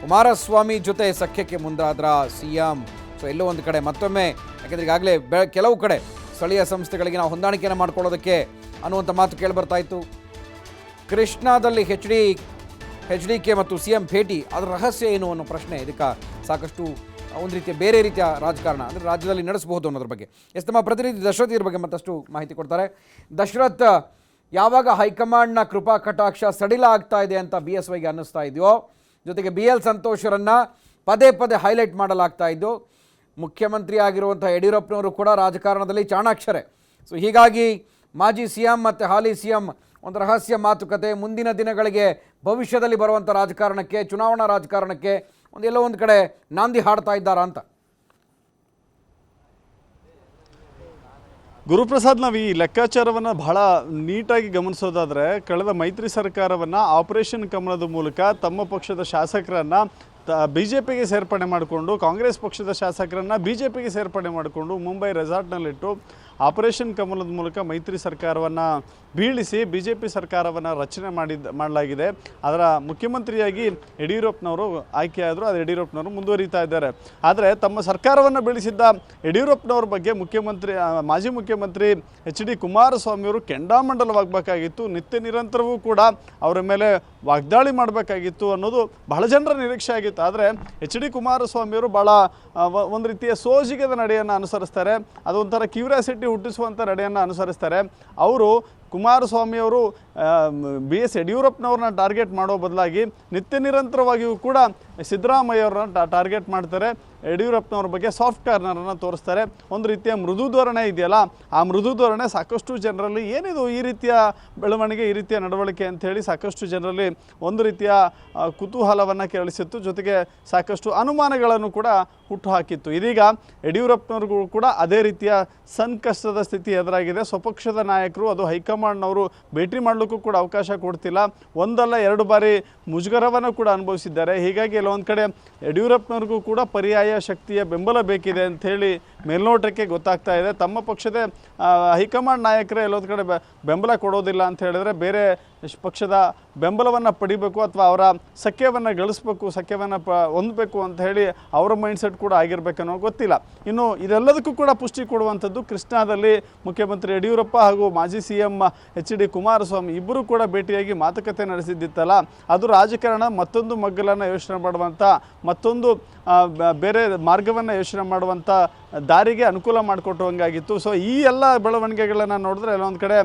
ಕುಮಾರಸ್ವಾಮಿ ಜೊತೆ ಸಖ್ಯಕ್ಕೆ ಮುಂದಾದ್ರ CM. ಸೊ ಎಲ್ಲೋ ಒಂದು ಕಡೆ ಮತ್ತೊಮ್ಮೆ, ಯಾಕೆಂದರೆ ಈಗಾಗಲೇ ಕೆಲವು ಕಡೆ ಸ್ಥಳೀಯ ಸಂಸ್ಥೆಗಳಿಗೆ ನಾವು ಹೊಂದಾಣಿಕೆಯನ್ನು ಮಾಡ್ಕೊಳ್ಳೋದಕ್ಕೆ ಅನ್ನುವಂಥ ಮಾತು ಕೇಳಿಬರ್ತಾ ಇತ್ತು. ಕೃಷ್ಣಾದಲ್ಲಿ HDK ಮತ್ತು CM ಭೇಟಿ, ಅದರ ರಹಸ್ಯ ಏನು ಅನ್ನೋ ಪ್ರಶ್ನೆ ಇದಕ್ಕೆ ಸಾಕಷ್ಟು ಒಂದು ರೀತಿಯ ಬೇರೆ ರೀತಿಯ ರಾಜಕಾರಣ ಅಂದರೆ ರಾಜ್ಯದಲ್ಲಿ ನಡೆಸಬಹುದು ಅನ್ನೋದ್ರ ಬಗ್ಗೆ ನಮ್ಮ ಪ್ರತಿನಿಧಿ ದಶರಥ್ ಇದ್ರ ಬಗ್ಗೆ ಮತ್ತಷ್ಟು ಮಾಹಿತಿ ಕೊಡ್ತಾರೆ. ದಶರಥ್, ಯಾವಾಗ ಹೈಕಮಾಂಡ್ನ ಕೃಪಾ ಕಟಾಕ್ಷ ಸಡಿಲ ಆಗ್ತಾ ಇದೆ ಅಂತ BSYಗೆ ಅನ್ನಿಸ್ತಾ ಇದೆಯೋ, ಜೊತೆಗೆ BL ಸಂತೋಷರನ್ನು ಪದೇ ಪದೇ ಹೈಲೈಟ್ ಮಾಡಲಾಗ್ತಾ ಇದ್ದು, ಮುಖ್ಯಮಂತ್ರಿ ಆಗಿರುವಂಥ ಯಡಿಯೂರಪ್ಪನವರು ಕೂಡ ರಾಜಕಾರಣದಲ್ಲಿ ಚಾಣಾಕ್ಷರೇ. ಸೊ ಹೀಗಾಗಿ ಮಾಜಿ CM ಮತ್ತು ಹಾಲಿ CM ಒಂದು ರಹಸ್ಯ ಮಾತುಕತೆ, ಮುಂದಿನ ದಿನಗಳಿಗೆ ಭವಿಷ್ಯದಲ್ಲಿ ಬರುವಂಥ ರಾಜಕಾರಣಕ್ಕೆ, ಚುನಾವಣಾ ರಾಜಕಾರಣಕ್ಕೆ ಒಂದೆಲ್ಲೋ ಒಂದು ಕಡೆ ನಾಂದಿ ಹಾಡ್ತಾ ಇದ್ದಾರಾ ಅಂತ. ಗುರುಪ್ರಸಾದ್, ನಾವು ಈ ಲೆಕ್ಕಾಚಾರವನ್ನು ಬಹಳ ನೀಟಾಗಿ ಗಮನಿಸೋದಾದರೆ, ಕಳೆದ ಮೈತ್ರಿ ಸರ್ಕಾರವನ್ನು ಆಪರೇಷನ್ ಕಮಲದ ಮೂಲಕ ತಮ್ಮ ಪಕ್ಷದ ಶಾಸಕರನ್ನು BJPಗೆ ಸೇರ್ಪಡೆ ಮಾಡಿಕೊಂಡು, ಕಾಂಗ್ರೆಸ್ ಪಕ್ಷದ ಶಾಸಕರನ್ನು BJPಗೆ ಸೇರ್ಪಡೆ ಮಾಡಿಕೊಂಡು ಮುಂಬೈ ರೆಸಾರ್ಟ್ನಲ್ಲಿಟ್ಟು ಆಪರೇಷನ್ ಕಮಲದ ಮೂಲಕ ಮೈತ್ರಿ ಸರ್ಕಾರವನ್ನು ಬೀಳಿಸಿ BJP ಸರ್ಕಾರವನ್ನು ರಚನೆ ಮಾಡಲಾಗಿದೆ. ಅದರ ಮುಖ್ಯಮಂತ್ರಿಯಾಗಿ ಯಡಿಯೂರಪ್ಪನವರು ಆಯ್ಕೆಯಾದರು. ಅದು ಯಡಿಯೂರಪ್ಪನವರು ಮುಂದುವರಿತಾ ಇದ್ದಾರೆ. ಆದರೆ ತಮ್ಮ ಸರ್ಕಾರವನ್ನು ಬೀಳಿಸಿದ್ದ ಯಡಿಯೂರಪ್ಪನವ್ರ ಬಗ್ಗೆ ಮಾಜಿ ಮುಖ್ಯಮಂತ್ರಿ HD ಕುಮಾರಸ್ವಾಮಿಯವರು ಕೆಂಡಾಮಂಡಲವಾಗಬೇಕಾಗಿತ್ತು. ನಿತ್ಯ ನಿರಂತರವೂ ಕೂಡ ಅವರ ಮೇಲೆ ವಾಗ್ದಾಳಿ ಮಾಡಬೇಕಾಗಿತ್ತು ಅನ್ನೋದು ಬಹಳ ಜನರ ನಿರೀಕ್ಷೆ ಆಗಿತ್ತು. ಆದರೆ HD ಕುಮಾರಸ್ವಾಮಿಯವರು ಭಾಳ ಒಂದು ರೀತಿಯ ಸೋಜಿಗದ ನಡೆಯನ್ನು ಅನುಸರಿಸ್ತಾರೆ. ಅದೊಂಥರ ಕ್ಯೂರಿಯಾಸಿಟಿ ಹುಟ್ಟಿಸುವಂಥ ನಡೆಯನ್ನು ಅನುಸರಿಸ್ತಾರೆ. ಅವರು ಕುಮಾರಸ್ವಾಮಿಯವರು BS ಯಡಿಯೂರಪ್ಪನವ್ರನ್ನ ಟಾರ್ಗೆಟ್ ಮಾಡೋ ಬದಲಾಗಿ ನಿತ್ಯ ನಿರಂತರವಾಗಿಯೂ ಕೂಡ ಸಿದ್ದರಾಮಯ್ಯವ್ರನ್ನ ಟಾರ್ಗೆಟ್ ಮಾಡ್ತಾರೆ. ಯಡಿಯೂರಪ್ಪನವ್ರ ಬಗ್ಗೆ ಸಾಫ್ಟ್ ಕಾರ್ನರನ್ನು ತೋರಿಸ್ತಾರೆ. ಒಂದು ರೀತಿಯ ಮೃದು ಧೋರಣೆ ಇದೆಯಲ್ಲ, ಆ ಮೃದು ಧೋರಣೆ ಸಾಕಷ್ಟು ಜನರಲ್ಲಿ ಏನಿದು ಈ ರೀತಿಯ ಬೆಳವಣಿಗೆ, ಈ ರೀತಿಯ ನಡವಳಿಕೆ ಅಂಥೇಳಿ ಸಾಕಷ್ಟು ಜನರಲ್ಲಿ ಒಂದು ರೀತಿಯ ಕುತೂಹಲವನ್ನು ಕೆರಳಿಸಿತ್ತು. ಜೊತೆಗೆ ಸಾಕಷ್ಟು ಅನುಮಾನಗಳನ್ನು ಕೂಡ ಹುಟ್ಟುಹಾಕಿತ್ತು. ಇದೀಗ ಯಡಿಯೂರಪ್ಪನವ್ರಿಗೂ ಕೂಡ ಅದೇ ರೀತಿಯ ಸಂಕಷ್ಟದ ಸ್ಥಿತಿ ಎದುರಾಗಿದೆ. ಸ್ವಪಕ್ಷದ ನಾಯಕರು, ಅದು ಹೈಕಮಾಂಡ್ನವರು ಭೇಟಿ ಮಾಡಲಿಕ್ಕೂ ಕೂಡ ಅವಕಾಶ ಕೊಡ್ತಿಲ್ಲ. ಒಂದಲ್ಲ ಎರಡು ಬಾರಿ ಮುಜುಗರವನ್ನು ಕೂಡ ಅನುಭವಿಸಿದ್ದಾರೆ. ಹೀಗಾಗಿ ಒಂದು ಕಡೆ ಯಡಿಯೂರಪ್ಪನವ್ರಿಗೂ ಕೂಡ ಪರ್ಯಾಯ ಶಕ್ತಿಯ ಬೆಂಬಲ ಬೇಕಿದೆ ಅಂಥೇಳಿ ಮೇಲ್ನೋಟಕ್ಕೆ ಗೊತ್ತಾಗ್ತಾ ಇದೆ. ತಮ್ಮ ಪಕ್ಷದ ಹೈಕಮಾಂಡ್ ನಾಯಕರೇ ಎಲ್ಲೊಂದು ಕಡೆ ಬೆಂಬಲ ಕೊಡೋದಿಲ್ಲ ಅಂತ ಹೇಳಿದ್ರೆ, ಬೇರೆ ಪಕ್ಷದ ಬೆಂಬಲವನ್ನು ಪಡಿಬೇಕು ಅಥವಾ ಅವರ ಸಖ್ಯವನ್ನು ಗಳಿಸ್ಬೇಕು, ಸಖ್ಯವನ್ನು ಹೊಂದಬೇಕು ಅಂತ ಹೇಳಿ ಅವರ ಮೈಂಡ್ಸೆಟ್ ಕೂಡ ಆಗಿರಬೇಕನ್ನೋ ಗೊತ್ತಿಲ್ಲ. ಇನ್ನು ಇದೆಲ್ಲದಕ್ಕೂ ಕೂಡ ಪುಷ್ಟಿ ಕೊಡುವಂಥದ್ದು ಕೃಷ್ಣಾದಲ್ಲಿ ಮುಖ್ಯಮಂತ್ರಿ ಯಡಿಯೂರಪ್ಪ ಹಾಗೂ ಮಾಜಿ CM HD ಕುಮಾರಸ್ವಾಮಿ ಇಬ್ಬರು ಕೂಡ ಭೇಟಿಯಾಗಿ ಮಾತುಕತೆ ನಡೆಸಿದ್ದಿತ್ತಲ್ಲ, ಅದು ರಾಜಕಾರಣ ಮತ್ತೊಂದು ಮಗ್ಗಲನ್ನು ಯೋಚನೆ ಮಾಡುವಂಥ, ಮತ್ತೊಂದು ಬೇರೆ ಮಾರ್ಗವನ್ನು ಯೋಚನೆ ಮಾಡುವಂಥ ದಾರಿಗೆ ಅನುಕೂಲ ಮಾಡಿಕೊಟ್ಟುವಂಗಾಗಿತ್ತು. ಸೊ ಈ ಎಲ್ಲ ಬೆಳವಣಿಗೆಗಳನ್ನು ನೋಡಿದ್ರೆ ಎಲ್ಲೊಂದು ಕಡೆ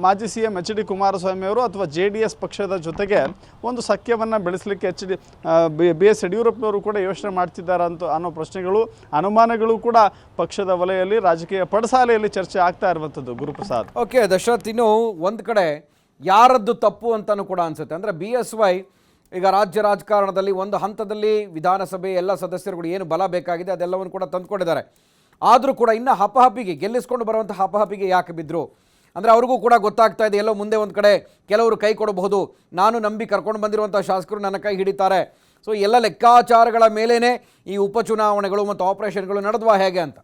ಮಾಜಿ CM HD ಕುಮಾರಸ್ವಾಮಿ ಅವರು ಅಥವಾ JDS ಪಕ್ಷದ ಜೊತೆಗೆ ಒಂದು ಸಖ್ಯವನ್ನು ಬೆಳೆಸಲಿಕ್ಕೆ BS ಯಡಿಯೂರಪ್ಪನವರು ಕೂಡ ಯೋಚನೆ ಮಾಡ್ತಿದ್ದಾರೆ ಅನ್ನೋ ಪ್ರಶ್ನೆಗಳು, ಅನುಮಾನಗಳು ಕೂಡ ಪಕ್ಷದ ವಲಯದಲ್ಲಿ, ರಾಜಕೀಯ ಪಡಸಾಲೆಯಲ್ಲಿ ಚರ್ಚೆ ಆಗ್ತಾ ಇರುವಂಥದ್ದು. ಗುರುಪ್ರಸಾದ್, ಓಕೆ ದಶರಥ್, ಇನ್ನು ಒಂದು ಕಡೆ ಯಾರದ್ದು ತಪ್ಪು ಅಂತಲೂ ಕೂಡ ಅನಿಸುತ್ತೆ. ಅಂದರೆ BSY ಈಗ ರಾಜ್ಯ ರಾಜಕಾರಣದಲ್ಲಿ ಒಂದು ಹಂತದಲ್ಲಿ ವಿಧಾನಸಭೆ ಎಲ್ಲ ಸದಸ್ಯರುಗಳು ಏನು ಬಲ ಬೇಕಾಗಿದೆ ಅದೆಲ್ಲವನ್ನು ಕೂಡ ತಂದುಕೊಂಡಿದ್ದಾರೆ. ಆದರೂ ಕೂಡ ಇನ್ನು ಹಪಹಪಿಗೆ ಗೆಲ್ಲಿಸ್ಕೊಂಡು ಬರುವಂಥ ಹಪಹಪಿಗೆ ಯಾಕೆ ಬಿದ್ದರು ಅಂದರೆ ಅವ್ರಿಗೂ ಕೂಡ ಗೊತ್ತಾಗ್ತಾ ಇದೆ, ಎಲ್ಲೋ ಮುಂದೆ ಒಂದು ಕಡೆ ಕೆಲವರು ಕೈ ಕೊಡಬಹುದು, ನಾನು ನಂಬಿ ಕರ್ಕೊಂಡು ಬಂದಿರುವಂಥ ಶಾಸಕರು ನನ್ನ ಕೈ ಹಿಡಿತಾರೆ. ಸೊ ಎಲ್ಲ ಲೆಕ್ಕಾಚಾರಗಳ ಮೇಲೇ ಈ ಉಪಚುನಾವಣೆಗಳು ಮತ್ತು ಆಪರೇಷನ್ಗಳು ನಡೆದ್ವಾ ಹೇಗೆ ಅಂತ?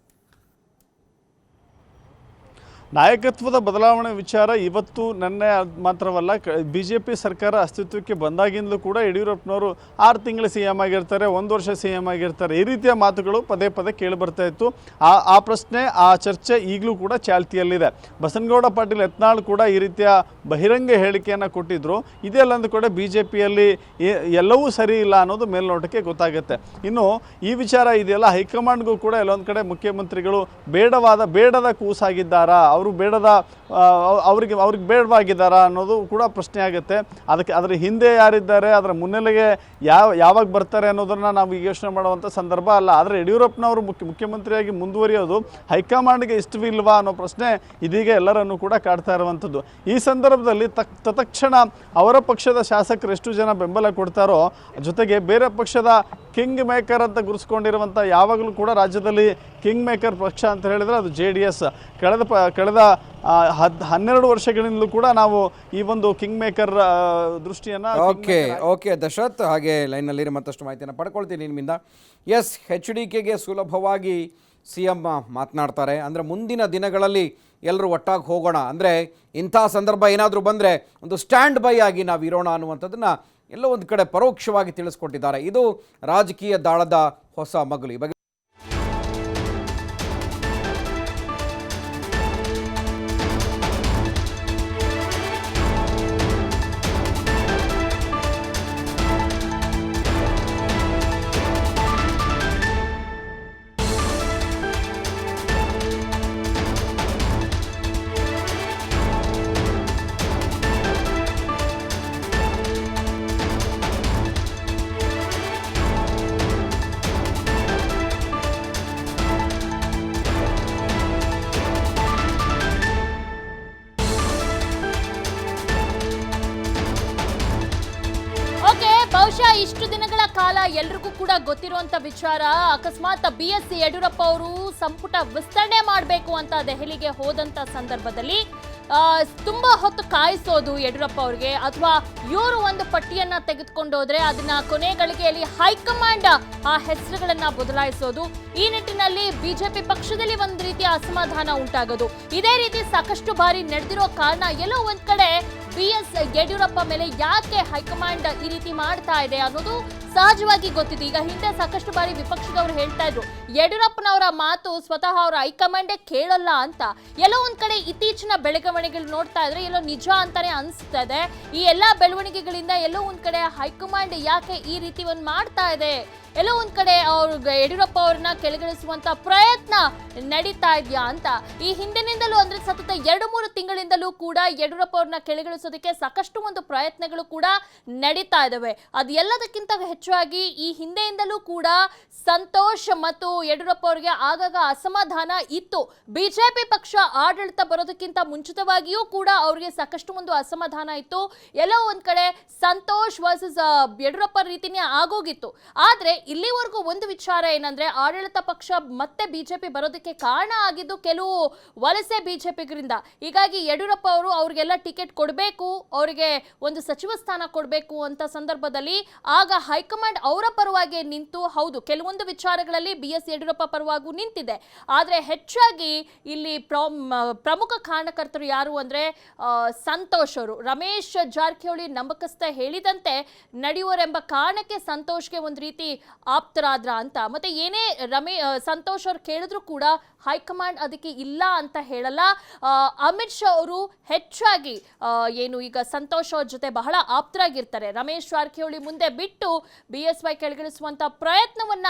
ನಾಯಕತ್ವದ ಬದಲಾವಣೆ ವಿಚಾರ ಇವತ್ತು ನೆನ್ನೆ ಮಾತ್ರವಲ್ಲ, BJP ಸರ್ಕಾರ ಅಸ್ತಿತ್ವಕ್ಕೆ ಬಂದಾಗಿಂದಲೂ ಕೂಡ ಯಡಿಯೂರಪ್ಪನವರು 6 ತಿಂಗಳು CM ಆಗಿರ್ತಾರೆ, 1 ವರ್ಷ CM ಆಗಿರ್ತಾರೆ, ಈ ರೀತಿಯ ಮಾತುಗಳು ಪದೇ ಪದೇ ಕೇಳಿಬರ್ತಾ ಇತ್ತು. ಆ ಪ್ರಶ್ನೆ, ಆ ಚರ್ಚೆ ಈಗಲೂ ಕೂಡ ಚಾಲ್ತಿಯಲ್ಲಿದೆ. ಬಸನಗೌಡ ಪಾಟೀಲ್ ಯತ್ನಾಳ್ ಕೂಡ ಈ ರೀತಿಯ ಬಹಿರಂಗ ಹೇಳಿಕೆಯನ್ನು ಕೊಟ್ಟಿದ್ರು. ಇದೆಲ್ಲೊಂದು ಕಡೆ BJPಯಲ್ಲಿ ಎಲ್ಲವೂ ಸರಿ ಇಲ್ಲ ಅನ್ನೋದು ಮೇಲ್ನೋಟಕ್ಕೆ ಗೊತ್ತಾಗುತ್ತೆ. ಇನ್ನು ಈ ವಿಚಾರ ಇದೆಯಲ್ಲ, ಹೈಕಮಾಂಡ್ಗೂ ಕೂಡ ಎಲ್ಲೊಂದು ಕಡೆ ಮುಖ್ಯಮಂತ್ರಿಗಳು ಬೇಡದ ಕೂಸಾಗಿದ್ದಾರಾ, ಅವರು ಅವ್ರಿಗೆ ಬೇಡವಾಗಿದ್ದಾರಾ ಅನ್ನೋದು ಕೂಡ ಪ್ರಶ್ನೆ ಆಗುತ್ತೆ. ಅದರ ಹಿಂದೆ ಯಾರಿದ್ದಾರೆ, ಅದರ ಮುನ್ನೆಲೆಗೆ ಯಾವಾಗ ಬರ್ತಾರೆ ಅನ್ನೋದನ್ನು ನಾವು ಈಗ ಯೋಚನೆ ಮಾಡುವಂಥ ಸಂದರ್ಭ ಅಲ್ಲ. ಆದರೆ ಯಡಿಯೂರಪ್ಪನವರು ಮುಖ್ಯಮಂತ್ರಿಯಾಗಿ ಮುಂದುವರಿಯೋದು ಹೈಕಮಾಂಡ್ಗೆ ಇಷ್ಟವಿಲ್ವಾ ಅನ್ನೋ ಪ್ರಶ್ನೆ ಇದೀಗ ಎಲ್ಲರನ್ನೂ ಕೂಡ ಕಾಡ್ತಾ ಇರುವಂಥದ್ದು. ಈ ಸಂದರ್ಭದಲ್ಲಿ ತತ್ಕ್ಷಣ ಅವರ ಪಕ್ಷದ ಶಾಸಕರು ಎಷ್ಟು ಜನ ಬೆಂಬಲ ಕೊಡ್ತಾರೋ, ಜೊತೆಗೆ ಬೇರೆ ಪಕ್ಷದ ಕಿಂಗ್ ಮೇಕರ್ ಅಂತ ಗುರುಸ್ಕೊಂಡಿರುವಂಥ, ಯಾವಾಗಲೂ ಕೂಡ ರಾಜ್ಯದಲ್ಲಿ ಕಿಂಗ್ ಮೇಕರ್ ಪಕ್ಷ ಅಂತ ಹೇಳಿದರೆ ಅದು JDS. ಕಳೆದ 12 ವರ್ಷಗಳಿಂದಲೂ ಕೂಡ ನಾವು ಈ ಒಂದು ಕಿಂಗ್ ಮೇಕರ್ ದೃಷ್ಟಿಯನ್ನು ಓಕೆ ದಶರಥ್, ಹಾಗೆ ಲೈನ್ನಲ್ಲಿರಿ, ಮತ್ತಷ್ಟು ಮಾಹಿತಿಯನ್ನು ಪಡ್ಕೊಳ್ತೀನಿ ನಿಮ್ಮಿಂದ. ಎಸ್, HDKಗೆ ಸುಲಭವಾಗಿ CM ಮಾತನಾಡ್ತಾರೆ. ಅಂದರೆ ಮುಂದಿನ ದಿನಗಳಲ್ಲಿ ಎಲ್ಲರೂ ಒಟ್ಟಾಗಿ ಹೋಗೋಣ, ಅಂದರೆ ಇಂಥ ಸಂದರ್ಭ ಏನಾದರೂ ಬಂದರೆ ಒಂದು ಸ್ಟ್ಯಾಂಡ್ ಬೈ ಆಗಿ ನಾವು ಇರೋಣ ಅನ್ನುವಂಥದ್ದನ್ನು ಎಲ್ಲೋ ಒಂದು ಕಡೆ ಪರೋಕ್ಷವಾಗಿ ತಿಳಿಸ್ಕೊಟ್ಟಿದ್ದಾರೆ. ಇದು ರಾಜಕೀಯ ದಾಳದ ಹೊಸ ಮಗಲು. ಈ ಬಗ್ಗೆ ಬಹುಶಃ ಇಷ್ಟು ದಿನಗಳ ಕಾಲ ಎಲ್ರಿಗೂ ಕೂಡ ಗೊತ್ತಿರುವಂತ ವಿಚಾರ, ಅಕಸ್ಮಾತ್ BS ಯಡಿಯೂರಪ್ಪ ಅವರು ಸಂಪುಟ ವಿಸ್ತರಣೆ ಮಾಡಬೇಕು ಅಂತ ದೆಹಲಿಗೆ ಹೋದಂತ ಸಂದರ್ಭದಲ್ಲಿ ತುಂಬಾ ಹೊತ್ತು ಕಾಯಿಸೋದು ಯಡಿಯೂರಪ್ಪ ಅವರಿಗೆ, ಅಥವಾ ಇವರು ಒಂದು ಪಟ್ಟಿಯನ್ನ ತೆಗೆದುಕೊಂಡು ಹೋದ್ರೆ ಅದನ್ನ ಕೊನೆ ಗಳಿಗೆಯಲ್ಲಿ ಹೈಕಮಾಂಡ್ ಆ ಹೆಸರುಗಳನ್ನ ಬದಲಾಯಿಸೋದು, ಈ ನಿಟ್ಟಿನಲ್ಲಿ BJP ಪಕ್ಷದಲ್ಲಿ ಒಂದು ರೀತಿಯ ಅಸಮಾಧಾನ ಉಂಟಾಗೋದು, ಇದೇ ರೀತಿ ಸಾಕಷ್ಟು ಬಾರಿ ನಡೆದಿರೋ ಕಾರಣ ಎಲ್ಲೋ ಒಂದ್ ಕಡೆ BS ಯಡಿಯೂರಪ್ಪ ಮೇಲೆ ಯಾಕೆ ಹೈಕಮಾಂಡ್ ಈ ರೀತಿ ಮಾಡ್ತಾ ಇದೆ ಅನ್ನೋದು ಸಹಜವಾಗಿ ಗೊತ್ತಿದೆ. ಈಗ ಹಿಂದೆ ಸಾಕಷ್ಟು ಬಾರಿ ವಿಪಕ್ಷದವರು ಹೇಳ್ತಾ ಇದ್ರು ಯಡಿಯೂರಪ್ಪನವರ ಮಾತು ಸ್ವತಃ ಅವರ ಹೈಕಮಾಂಡೇ ಕೇಳಲ್ಲ ಅಂತ. ಎಲ್ಲೋ ಒಂದ್ ಕಡೆ ಇತ್ತೀಚಿನ ಬೆಳವಣಿಗೆಗಳು ನೋಡ್ತಾ ಇದ್ರೆ ಎಲ್ಲೋ ನಿಜ ಅಂತಾನೆ ಅನಿಸ್ತಾ ಇದೆ. ಈ ಎಲ್ಲಾ ಬೆಳವಣಿಗೆಗಳಿಂದ ಎಲ್ಲೋ ಒಂದ್ ಕಡೆ ಹೈಕಮಾಂಡ್ ಯಾಕೆ ಈ ರೀತಿ ಒಂದ್ ಮಾಡ್ತಾ ಇದೆ, ಎಲ್ಲೋ ಒಂದ್ ಕಡೆ ಯಡಿಯೂರಪ್ಪ ಅವ್ರನ್ನ ಕೆಳಗಿಳಿಸುವಂತ ಪ್ರಯತ್ನ ನಡೀತಾ ಇದೆಯಾ ಅಂತ. ಈ ಹಿಂದಿನಿಂದಲೂ ಅಂದ್ರೆ ಸತತ 2-3 ತಿಂಗಳಿಂದಲೂ ಕೂಡ ಯಡಿಯೂರಪ್ಪ ಅವ್ರನ್ನ ಕೆಳಗಿಳಿಸೋದಕ್ಕೆ ಸಾಕಷ್ಟು ಒಂದು ಪ್ರಯತ್ನಗಳು ಕೂಡ ನಡೀತಾ ಇದಾವೆ. ಅದು ಎಲ್ಲದಕ್ಕಿಂತ ಹೆಚ್ಚಾಗಿ ಈ ಹಿಂದೆಯಿಂದಲೂ ಕೂಡ ಸಂತೋಷ್ ಮತ್ತು ಯಡಿಯೂರಪ್ಪ ಅವರಿಗೆ ಆಗಾಗ ಅಸಮಾಧಾನ ಇತ್ತು. BJP ಪಕ್ಷ ಆಡಳಿತ ಬರೋದಕ್ಕಿಂತ ಮುಂಚಿತವಾಗಿಯೂ ಕೂಡ ಅವ್ರಿಗೆ ಸಾಕಷ್ಟು ಒಂದು ಅಸಮಾಧಾನ ಇತ್ತು. ಎಲ್ಲೋ ಒಂದ್ ಕಡೆ ಸಂತೋಷ್ ವರ್ಸಸ್ ಯಡಿಯೂರಪ್ಪ ರೀತಿನೇ ಆಗೋಗಿತ್ತು. ಆದ್ರೆ ಇಲ್ಲಿವರೆಗೂ ಒಂದು ವಿಚಾರ ಏನಂದ್ರೆ, ಆಡಳಿತ ಪಕ್ಷ ಮತ್ತೆ BJP ಬರೋದಕ್ಕೆ ಕಾರಣ ಆಗಿದ್ದು ಕೆಲವು ವಲಸೆ BJPಗರಿಂದ. ಹೀಗಾಗಿ ಯಡಿಯೂರಪ್ಪ ಅವರು ಅವ್ರಿಗೆಲ್ಲ ಟಿಕೆಟ್ ಕೊಡಬೇಕು, ಅವರಿಗೆ ಒಂದು ಸಚಿವ ಸ್ಥಾನ ಕೊಡಬೇಕು ಅಂತ ಸಂದರ್ಭದಲ್ಲಿ ಆಗ ಹೈಕಮಾಂಡ್ ಅವರ ಪರವಾಗಿ ನಿಂತು, ಹೌದು ಕೆಲವೊಂದು ವಿಚಾರಗಳಲ್ಲಿ BS ಯಡಿಯೂರಪ್ಪ ಪರವಾಗೂ ನಿಂತಿದೆ. ಆದ್ರೆ ಹೆಚ್ಚಾಗಿ ಇಲ್ಲಿ ಪ್ರಮುಖ ಕಾರಣಕರ್ತರು ಯಾರು ಅಂದ್ರೆ ಸಂತೋಷ್ ಅವರು. ರಮೇಶ್ ಜಾರಕಿಹೊಳಿ ನಂಬಕಸ್ಥ ಹೇಳಿದಂತೆ ನಡೆಯುವರೆಂಬ ಕಾರಣಕ್ಕೆ ಸಂತೋಷ್ಗೆ ಒಂದು ರೀತಿ ಆಪ್ತರಾದ್ರ ಅಂತ. ಮತ್ತೆ ಏನೇ ಸಂತೋಷ್ ಅವ್ರು ಕೇಳಿದ್ರು ಕೂಡ ಹೈಕಮಾಂಡ್ ಅದಕ್ಕೆ ಇಲ್ಲ ಅಂತ ಹೇಳಲ್ಲ. ಅಮಿತ್ ಶಾ ಅವರು ಹೆಚ್ಚಾಗಿ ಏನು ಈಗ ಸಂತೋಷ್ ಅವ್ರ ಜೊತೆ ಬಹಳ ಆಪ್ತರಾಗಿರ್ತಾರೆ. ರಮೇಶ್ ಜಾರಕಿಹೊಳಿ ಮುಂದೆ ಬಿಟ್ಟು BSY ಕೆಳಗಿಳಿಸುವಂತ ಪ್ರಯತ್ನವನ್ನ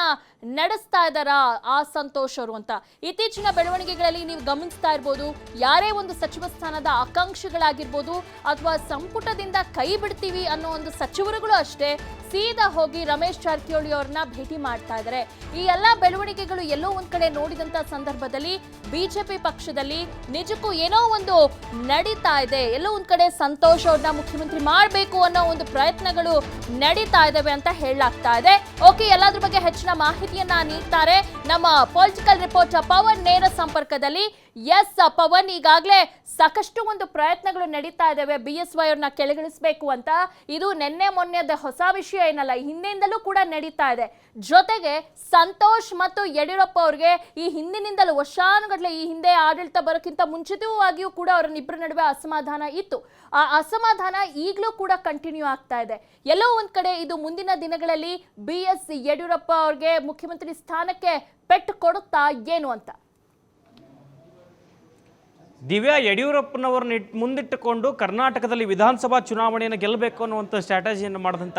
ನಡೆಸ್ತಾ ಇದ್ದಾರ ಆ ಸಂತೋಷ್ ಅವರು ಅಂತ. ಇತ್ತೀಚಿನ ಬೆಳವಣಿಗೆಗಳಲ್ಲಿ ನೀವು ಗಮನಿಸ್ತಾ ಇರ್ಬೋದು, ಯಾರೇ ಒಂದು ಸಚಿವ ಸ್ಥಾನದ ಆಕಾಂಕ್ಷಿಗಳಾಗಿರ್ಬೋದು ಅಥವಾ ಸಂಪುಟದಿಂದ ಕೈ ಬಿಡ್ತೀವಿ ಅನ್ನೋ ಒಂದು ಸಚಿವರುಗಳು ಅಷ್ಟೇ ಸೀದಾ ಹೋಗಿ ರಮೇಶ್ ಜಾರಕಿಹೊಳಿ ಅವ್ರನ್ನ ಭೇಟಿ ಮಾಡ್ತಾ ಇದ್ದಾರೆ. ಈ ಎಲ್ಲಾ ಬೆಳವಣಿಗೆಗಳು ಎಲ್ಲೋ ಒಂದ್ ಕಡೆ ನೋಡಿದಂತ ಸಂದರ್ಭದಲ್ಲಿ BJP ಪಕ್ಷದಲ್ಲಿ ನಿಜಕ್ಕೂ ಏನೋ ಒಂದು ನಡೀತಾ ಇದೆ. ಎಲ್ಲೋ ಒಂದ್ ಕಡೆ ಸಂತೋಷ್ ಅವ್ರನ್ನ ಮುಖ್ಯಮಂತ್ರಿ ಮಾಡಬೇಕು ಅನ್ನೋ ಒಂದು ಪ್ರಯತ್ನಗಳು ನಡೀತಾ ಇದಾವೆ ಅಂತ ಹೇಳಲಾಗ್ತಾ ಇದೆ. ಓಕೆ, ಎಲ್ಲದ್ರ ಬಗ್ಗೆ ಹೆಚ್ಚಿನ ಮಾಹಿತಿಯನ್ನ ನೀಡ್ತಾರೆ ನಮ್ಮ ಪೊಲಿಟಿಕಲ್ ರಿಪೋರ್ಟರ್ ಪವನ್ ನೇರ ಸಂಪರ್ಕದಲ್ಲಿ. ಎಸ್ ಪವನ್, ಈಗಾಗಲೇ ಸಾಕಷ್ಟು ಒಂದು ಪ್ರಯತ್ನಗಳು ನಡೀತಾ ಇದ್ದಾವೆ BSY ಅವ್ರನ್ನ ಕೆಳಗಿಳಿಸಬೇಕು ಅಂತ. ಇದು ನಿನ್ನೆ ಮೊನ್ನೆದ ಹೊಸ ವಿಷಯ ಏನಲ್ಲ, ಹಿಂದೆಯಿಂದಲೂ ಕೂಡ ನಡೀತಾ ಇದೆ. ಜೊತೆಗೆ ಸಂತೋಷ್ ಮತ್ತು ಯಡಿಯೂರಪ್ಪ ಅವ್ರಿಗೆ ಈ ಹಿಂದಿನಿಂದಲೂ ವರ್ಷಾನುಗಟ್ಟಲೆ, ಈ ಹಿಂದೆ ಆಡಳಿತ ಬರೋಕ್ಕಿಂತ ಮುಂಚಿತವಾಗಿಯೂ ಕೂಡ ಅವರನ್ನಿಬ್ಬರ ನಡುವೆ ಅಸಮಾಧಾನ ಇತ್ತು. ಆ ಅಸಮಾಧಾನ ಈಗಲೂ ಕೂಡ ಕಂಟಿನ್ಯೂ ಆಗ್ತಾ ಇದೆ. ಎಲ್ಲೋ ಒಂದ್ ಕಡೆ ಇದು ಮುಂದಿನ ದಿನಗಳಲ್ಲಿ BS ಯಡಿಯೂರಪ್ಪ ಅವ್ರಿಗೆ ಮುಖ್ಯಮಂತ್ರಿ ಸ್ಥಾನಕ್ಕೆ ಪೆಟ್ಟು ಕೊಡುತ್ತಾ ಏನು ಅಂತ. ದಿವ್ಯಾ, ಯಡಿಯೂರಪ್ಪನವ್ರನ್ನ ಮುಂದಿಟ್ಟುಕೊಂಡು ಕರ್ನಾಟಕದಲ್ಲಿ ವಿಧಾನಸಭಾ ಚುನಾವಣೆಯನ್ನು ಗೆಲ್ಲಬೇಕು ಅನ್ನುವಂಥ ಸ್ಟ್ರಾಟಜಿಯನ್ನು ಮಾಡಿದಂಥ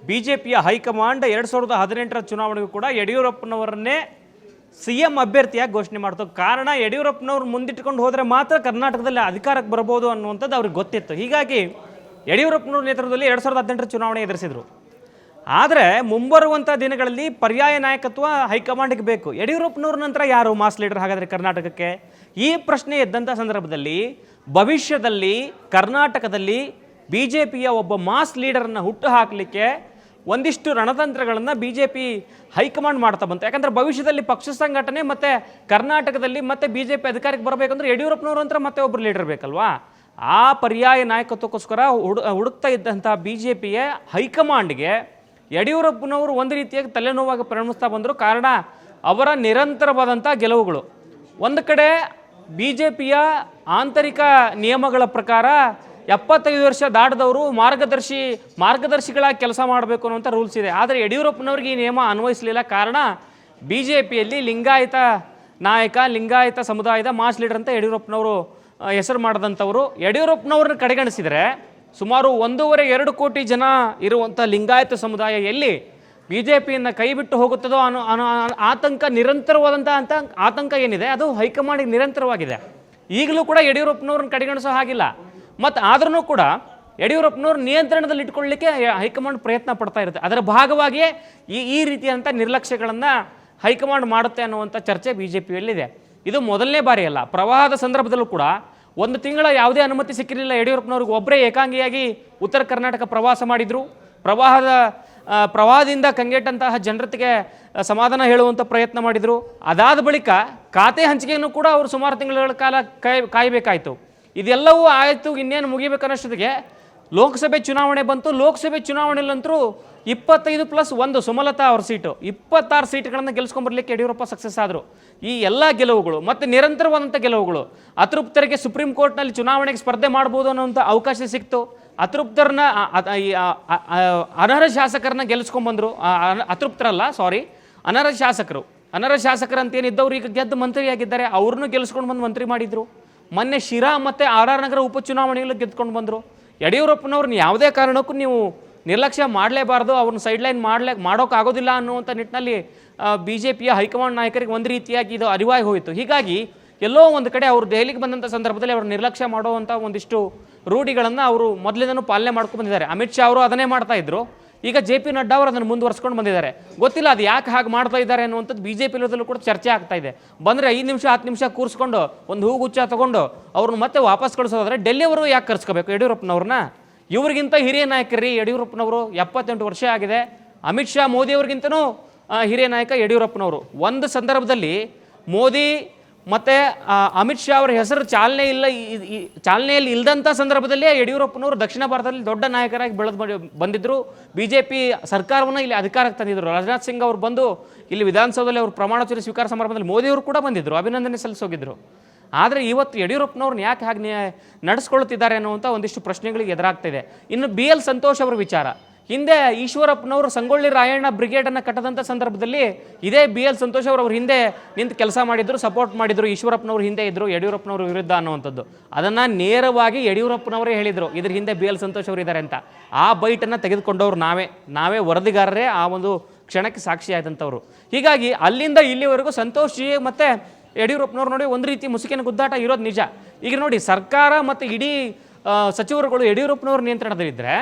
BJPಯ ಹೈಕಮಾಂಡ್ 2018ರ ಚುನಾವಣೆಗೂ ಕೂಡ ಯಡಿಯೂರಪ್ಪನವರನ್ನೇ CM ಅಭ್ಯರ್ಥಿಯಾಗಿ ಘೋಷಣೆ ಮಾಡ್ತು. ಕಾರಣ, ಯಡಿಯೂರಪ್ಪನವ್ರು ಮುಂದಿಟ್ಟುಕೊಂಡು ಹೋದರೆ ಮಾತ್ರ ಕರ್ನಾಟಕದಲ್ಲಿ ಅಧಿಕಾರಕ್ಕೆ ಬರ್ಬೋದು ಅನ್ನುವಂಥದ್ದು ಅವ್ರಿಗೆ ಗೊತ್ತಿತ್ತು. ಹೀಗಾಗಿ ಯಡಿಯೂರಪ್ಪನವ್ರ ನೇತೃತ್ವದಲ್ಲಿ 2018ರ ಚುನಾವಣೆ ಎದುರಿಸಿದರು. ಆದರೆ ಮುಂಬರುವಂಥ ದಿನಗಳಲ್ಲಿ ಪರ್ಯಾಯ ನಾಯಕತ್ವ ಹೈಕಮಾಂಡ್ಗೆ ಬೇಕು. ಯಡಿಯೂರಪ್ಪನವ್ರ ನಂತರ ಯಾರು ಮಾಸ್ ಲೀಡರ್ ಹಾಗಾದರೆ ಕರ್ನಾಟಕಕ್ಕೆ? ಈ ಪ್ರಶ್ನೆ ಎದ್ದಂಥ ಸಂದರ್ಭದಲ್ಲಿ ಭವಿಷ್ಯದಲ್ಲಿ ಕರ್ನಾಟಕದಲ್ಲಿ BJPಯ ಒಬ್ಬ ಮಾಸ್ ಲೀಡರನ್ನು ಹುಟ್ಟು ಹಾಕಲಿಕ್ಕೆ ಒಂದಿಷ್ಟು ರಣತಂತ್ರಗಳನ್ನು BJP ಹೈಕಮಾಂಡ್ ಮಾಡ್ತಾ ಬಂತು. ಯಾಕಂದರೆ ಭವಿಷ್ಯದಲ್ಲಿ ಪಕ್ಷ ಸಂಘಟನೆ ಮತ್ತು ಕರ್ನಾಟಕದಲ್ಲಿ ಮತ್ತೆ BJP ಅಧಿಕಾರಕ್ಕೆ ಬರಬೇಕಂದ್ರೆ ಯಡಿಯೂರಪ್ಪನವ್ರ ನಂತರ ಮತ್ತೆ ಒಬ್ಬರು ಲೀಡರ್ ಬೇಕಲ್ವಾ? ಆ ಪರ್ಯಾಯ ನಾಯಕತ್ವಕ್ಕೋಸ್ಕರ ಹುಡುಕ್ತಾ ಇದ್ದಂಥ BJPಯ ಹೈಕಮಾಂಡ್ಗೆ ಯಡಿಯೂರಪ್ಪನವರು ಒಂದು ರೀತಿಯಾಗಿ ತಲೆನೋವಾಗಿ ಪರಿಣಮಿಸ್ತಾ ಬಂದರು. ಕಾರಣ, ಅವರ ನಿರಂತರವಾದಂಥ ಗೆಲುವುಗಳು. ಒಂದು ಕಡೆ BJPಯ ಆಂತರಿಕ ನಿಯಮಗಳ ಪ್ರಕಾರ 75 ವರ್ಷ ದಾಟದವರು ಮಾರ್ಗದರ್ಶಿಗಳಾಗಿ ಕೆಲಸ ಮಾಡಬೇಕು ಅನ್ನುವಂಥ ರೂಲ್ಸ್ ಇದೆ. ಆದರೆ ಯಡಿಯೂರಪ್ಪನವ್ರಿಗೆ ಈ ನಿಯಮ ಅನ್ವಯಿಸಲಿಲ್ಲ. ಕಾರಣ, BJPಯಲ್ಲಿ ಲಿಂಗಾಯತ ನಾಯಕ, ಲಿಂಗಾಯತ ಸಮುದಾಯದ ಮಾಸ್ ಲೀಡರ್ ಅಂತ ಯಡಿಯೂರಪ್ಪನವರು ಹೆಸರು ಮಾಡಿದಂಥವರು. ಯಡಿಯೂರಪ್ಪನವ್ರನ್ನ ಕಡೆಗಣಿಸಿದರೆ ಸುಮಾರು 1.5-2 ಕೋಟಿ ಜನ ಇರುವಂಥ ಲಿಂಗಾಯತ ಸಮುದಾಯ ಎಲ್ಲಿ BJPಯನ್ನು ಕೈ ಬಿಟ್ಟು ಹೋಗುತ್ತದೋ ಅನ್ನೋ ಆತಂಕ, ನಿರಂತರವಾದಂಥ ಆತಂಕ ಏನಿದೆ ಅದು ಹೈಕಮಾಂಡಿಗೆ ನಿರಂತರವಾಗಿದೆ. ಈಗಲೂ ಕೂಡ ಯಡಿಯೂರಪ್ಪನವ್ರನ್ನ ಕಡೆಗಣಿಸೋ ಹಾಗಿಲ್ಲ. ಮತ್ತು ಆದ್ರೂ ಕೂಡ ಯಡಿಯೂರಪ್ಪನವ್ರ ನಿಯಂತ್ರಣದಲ್ಲಿ ಇಟ್ಕೊಳ್ಳಲಿಕ್ಕೆ ಹೈಕಮಾಂಡ್ ಪ್ರಯತ್ನ ಪಡ್ತಾ ಇರುತ್ತೆ. ಅದರ ಭಾಗವಾಗಿಯೇ ಈ ರೀತಿಯಾದಂಥ ನಿರ್ಲಕ್ಷ್ಯಗಳನ್ನು ಹೈಕಮಾಂಡ್ ಮಾಡುತ್ತೆ ಅನ್ನುವಂಥ ಚರ್ಚೆ BJPಯಲ್ಲಿದೆ. ಇದು ಮೊದಲನೇ ಬಾರಿ ಅಲ್ಲ. ಪ್ರವಾಹದ ಸಂದರ್ಭದಲ್ಲೂ ಕೂಡ 1 ತಿಂಗಳ ಯಾವುದೇ ಅನುಮತಿ ಸಿಕ್ಕಿರಲಿಲ್ಲ ಯಡಿಯೂರಪ್ಪನವ್ರಿಗೆ. ಒಬ್ಬರೇ ಏಕಾಂಗಿಯಾಗಿ ಉತ್ತರ ಕರ್ನಾಟಕ ಪ್ರವಾಸ ಮಾಡಿದರು. ಪ್ರವಾಹದಿಂದ ಕಂಗೆಟ್ಟಂತಹ ಜನತೆಗೆ ಸಮಾಧಾನ ಹೇಳುವಂಥ ಪ್ರಯತ್ನ ಮಾಡಿದರು. ಅದಾದ ಬಳಿಕ ಖಾತೆ ಹಂಚಿಕೆಯನ್ನು ಕೂಡ ಅವರು ಸುಮಾರು ತಿಂಗಳ ಕಾಲ ಕಾಯಬೇಕಾಯಿತು. ಇದೆಲ್ಲವೂ ಆಯಿತು, ಇನ್ನೇನು ಮುಗಿಬೇಕನ್ನೋಷ್ಟೊತ್ತಿಗೆ ಲೋಕಸಭೆ ಚುನಾವಣೆ ಬಂತು. ಲೋಕಸಭೆ ಚುನಾವಣೆಯಲ್ಲಂತರೂ 25+1 ಸುಮಲತಾ ಅವ್ರ ಸೀಟು, 26 ಸೀಟ್ಗಳನ್ನು ಗೆಲ್ಸ್ಕೊಂಡ್ಬರ್ಲಿಕ್ಕೆ ಯಡಿಯೂರಪ್ಪ ಸಕ್ಸಸ್ ಆದರು. ಈ ಎಲ್ಲ ಗೆಲುವುಗಳು ಮತ್ತು ನಿರಂತರವಾದಂಥ ಗೆಲುವುಗಳು, ಅತೃಪ್ತರಿಗೆ ಸುಪ್ರೀಂ ಕೋರ್ಟ್ನಲ್ಲಿ ಚುನಾವಣೆಗೆ ಸ್ಪರ್ಧೆ ಮಾಡ್ಬೋದು ಅನ್ನೋಂಥ ಅವಕಾಶ ಸಿಕ್ತು. ಅತೃಪ್ತರನ್ನ ಅನರ್ಹ ಶಾಸಕರನ್ನ ಗೆಲ್ಲಿಸ್ಕೊಂಡ್ಬಂದರು. ಅನರ್ಹ ಶಾಸಕರು ಅಂತೇನಿದ್ದವ್ರು ಈಗ ಗೆದ್ದು ಮಂತ್ರಿಯಾಗಿದ್ದಾರೆ. ಅವ್ರನ್ನೂ ಗೆಲ್ಲಿಸ್ಕೊಂಡು ಬಂದು ಮಂತ್ರಿ ಮಾಡಿದರು. ಮೊನ್ನೆ ಶಿರಾ ಮತ್ತು RR ನಗರ ಉಪಚುನಾವಣೆಗಳು ಗೆದ್ಕೊಂಡು ಬಂದರು. ಯಡಿಯೂರಪ್ಪನವ್ರನ್ನ ಯಾವುದೇ ಕಾರಣಕ್ಕೂ ನೀವು ನಿರ್ಲಕ್ಷ್ಯ ಮಾಡಲೇಬಾರ್ದು, ಅವ್ರನ್ನ ಸೈಡ್ಲೈನ್ ಮಾಡೋಕ್ಕಾಗೋದಿಲ್ಲ ಅನ್ನುವಂಥ ನಿಟ್ಟಿನಲ್ಲಿ BJPಯ ಹೈಕಮಾಂಡ್ ನಾಯಕರಿಗೆ ಒಂದು ರೀತಿಯಾಗಿ ಇದು ಅರಿವಾಗಿ ಹೋಯಿತು. ಹೀಗಾಗಿ ಎಲ್ಲೋ ಒಂದು ಕಡೆ ಅವರು ದೆಹಲಿಗೆ ಬಂದಂಥ ಸಂದರ್ಭದಲ್ಲಿ ಅವರು ನಿರ್ಲಕ್ಷ್ಯ ಮಾಡುವಂಥ ಒಂದಿಷ್ಟು ರೂಢಿಗಳನ್ನು ಅವರು ಮೊದಲಿಂದನೂ ಪಾಲನೆ ಮಾಡ್ಕೊಂಡು ಬಂದಿದ್ದಾರೆ. ಅಮಿತ್ ಶಾ ಅವರು ಅದನ್ನೇ ಮಾಡ್ತಾ ಇದ್ರು. ಈಗ JP ನಡ್ಡಾ ಅವರು ಅದನ್ನು ಮುಂದುವರ್ಸ್ಕೊಂಡು ಬಂದಿದ್ದಾರೆ. ಗೊತ್ತಿಲ್ಲ ಅದು ಯಾಕೆ ಹಾಗೆ ಮಾಡ್ತಾ ಇದ್ದಾರೆ ಅನ್ನುವಂಥದ್ದು BJPಯಲ್ಲೂ ಕೂಡ ಚರ್ಚೆ ಆಗ್ತಾ ಇದೆ. ಬಂದರೆ 5 ನಿಮಿಷ 10 ನಿಮಿಷ ಕೂರಿಸ್ಕೊಂಡು ಒಂದು ಹೂಗುಚ್ಚ ತೊಗೊಂಡು ಅವ್ರನ್ನ ಮತ್ತೆ ವಾಪಸ್ ಕಳಿಸೋದಾದ್ರೆ ಡೆಲ್ಲಿಯವರು ಯಾಕೆ ಕರ್ಸ್ಕೋಬೇಕು ಯಡಿಯೂರಪ್ಪನವ್ರನ್ನ? ಇವ್ರಿಗಿಂತ ಹಿರಿಯ ನಾಯಕರಿ ಯಡಿಯೂರಪ್ಪನವರು. 78 ವರ್ಷ ಆಗಿದೆ. ಅಮಿತ್ ಶಾ ಮೋದಿಯವ್ರಿಗಿಂತನೂ ಹಿರಿಯ ನಾಯಕ ಯಡಿಯೂರಪ್ಪನವರು. ಒಂದು ಸಂದರ್ಭದಲ್ಲಿ ಮೋದಿ ಮತ್ತು ಅಮಿತ್ ಶಾ ಅವರ ಹೆಸರು ಚಾಲನೆಯಲ್ಲಿ ಇಲ್ಲದಂಥ ಸಂದರ್ಭದಲ್ಲೇ ಯಡಿಯೂರಪ್ಪನವರು ದಕ್ಷಿಣ ಭಾರತದಲ್ಲಿ ದೊಡ್ಡ ನಾಯಕರಾಗಿ ಬಂದಿದ್ದರು. BJP ಸರ್ಕಾರವನ್ನು ಇಲ್ಲಿ ಅಧಿಕಾರಕ್ಕೆ ತಂದಿದ್ದರು. ರಾಜನಾಥ್ ಸಿಂಗ್ ಅವರು ಬಂದು ಇಲ್ಲಿ ವಿಧಾನಸೌಧದಲ್ಲಿ ಅವರು ಪ್ರಮಾಣ ವಚನ ಸ್ವೀಕಾರ ಸಮಾರಂಭದಲ್ಲಿ ಮೋದಿಯವರು ಕೂಡ ಬಂದಿದ್ದರು, ಅಭಿನಂದನೆ ಸಲ್ಲಿಸೋಗಿದ್ದರು. ಆದರೆ ಇವತ್ತು ಯಡಿಯೂರಪ್ಪನವ್ರನ್ನ ಯಾಕೆ ಹಾಗೆ ನಡೆಸ್ಕೊಳ್ತಿದ್ದಾರೆ ಅನ್ನುವಂಥ ಒಂದಿಷ್ಟು ಪ್ರಶ್ನೆಗಳಿಗೆ ಎದುರಾಗ್ತಿದೆ. ಇನ್ನು BL ಸಂತೋಷ್ ಅವರ ವಿಚಾರ, ಹಿಂದೆ ಈಶ್ವರಪ್ಪನವರು ಸಂಗೊಳ್ಳಿ ರಾಯಣ್ಣ ಬ್ರಿಗೇಡನ್ನು ಕಟ್ಟದಂಥ ಸಂದರ್ಭದಲ್ಲಿ ಇದೇ BL ಸಂತೋಷ್ ಅವರು ಹಿಂದೆ ನಿಂತು ಕೆಲಸ ಮಾಡಿದ್ರು, ಸಪೋರ್ಟ್ ಮಾಡಿದ್ರು. ಈಶ್ವರಪ್ಪನವ್ರು ಹಿಂದೆ ಇದ್ದರು ಯಡಿಯೂರಪ್ಪನವ್ರ ವಿರುದ್ಧ ಅನ್ನುವಂಥದ್ದು. ಅದನ್ನು ನೇರವಾಗಿ ಯಡಿಯೂರಪ್ಪನವರೇ ಹೇಳಿದರು, ಇದ್ರ ಹಿಂದೆ BL ಸಂತೋಷ್ ಅವರು ಇದ್ದಾರೆ ಅಂತ. ಆ ಬೈಟನ್ನು ತೆಗೆದುಕೊಂಡವ್ರು ನಾವೇ ವರದಿಗಾರರೇ ಆ ಒಂದು ಕ್ಷಣಕ್ಕೆ ಸಾಕ್ಷಿ ಆದಂಥವ್ರು. ಹೀಗಾಗಿ ಅಲ್ಲಿಂದ ಇಲ್ಲಿವರೆಗೂ ಸಂತೋಷ್ ಜಿ ಮತ್ತು ಯಡಿಯೂರಪ್ಪನವ್ರು ನೋಡಿ ಒಂದು ರೀತಿ ಮುಸುಕಿನ ಗುದ್ದಾಟ ಇರೋದು ನಿಜ. ಈಗ ನೋಡಿ, ಸರ್ಕಾರ ಮತ್ತು ಇಡೀ ಸಚಿವರುಗಳು ಯಡಿಯೂರಪ್ಪನವ್ರ ನಿಯಂತ್ರಣದಲ್ಲಿದ್ದರೆ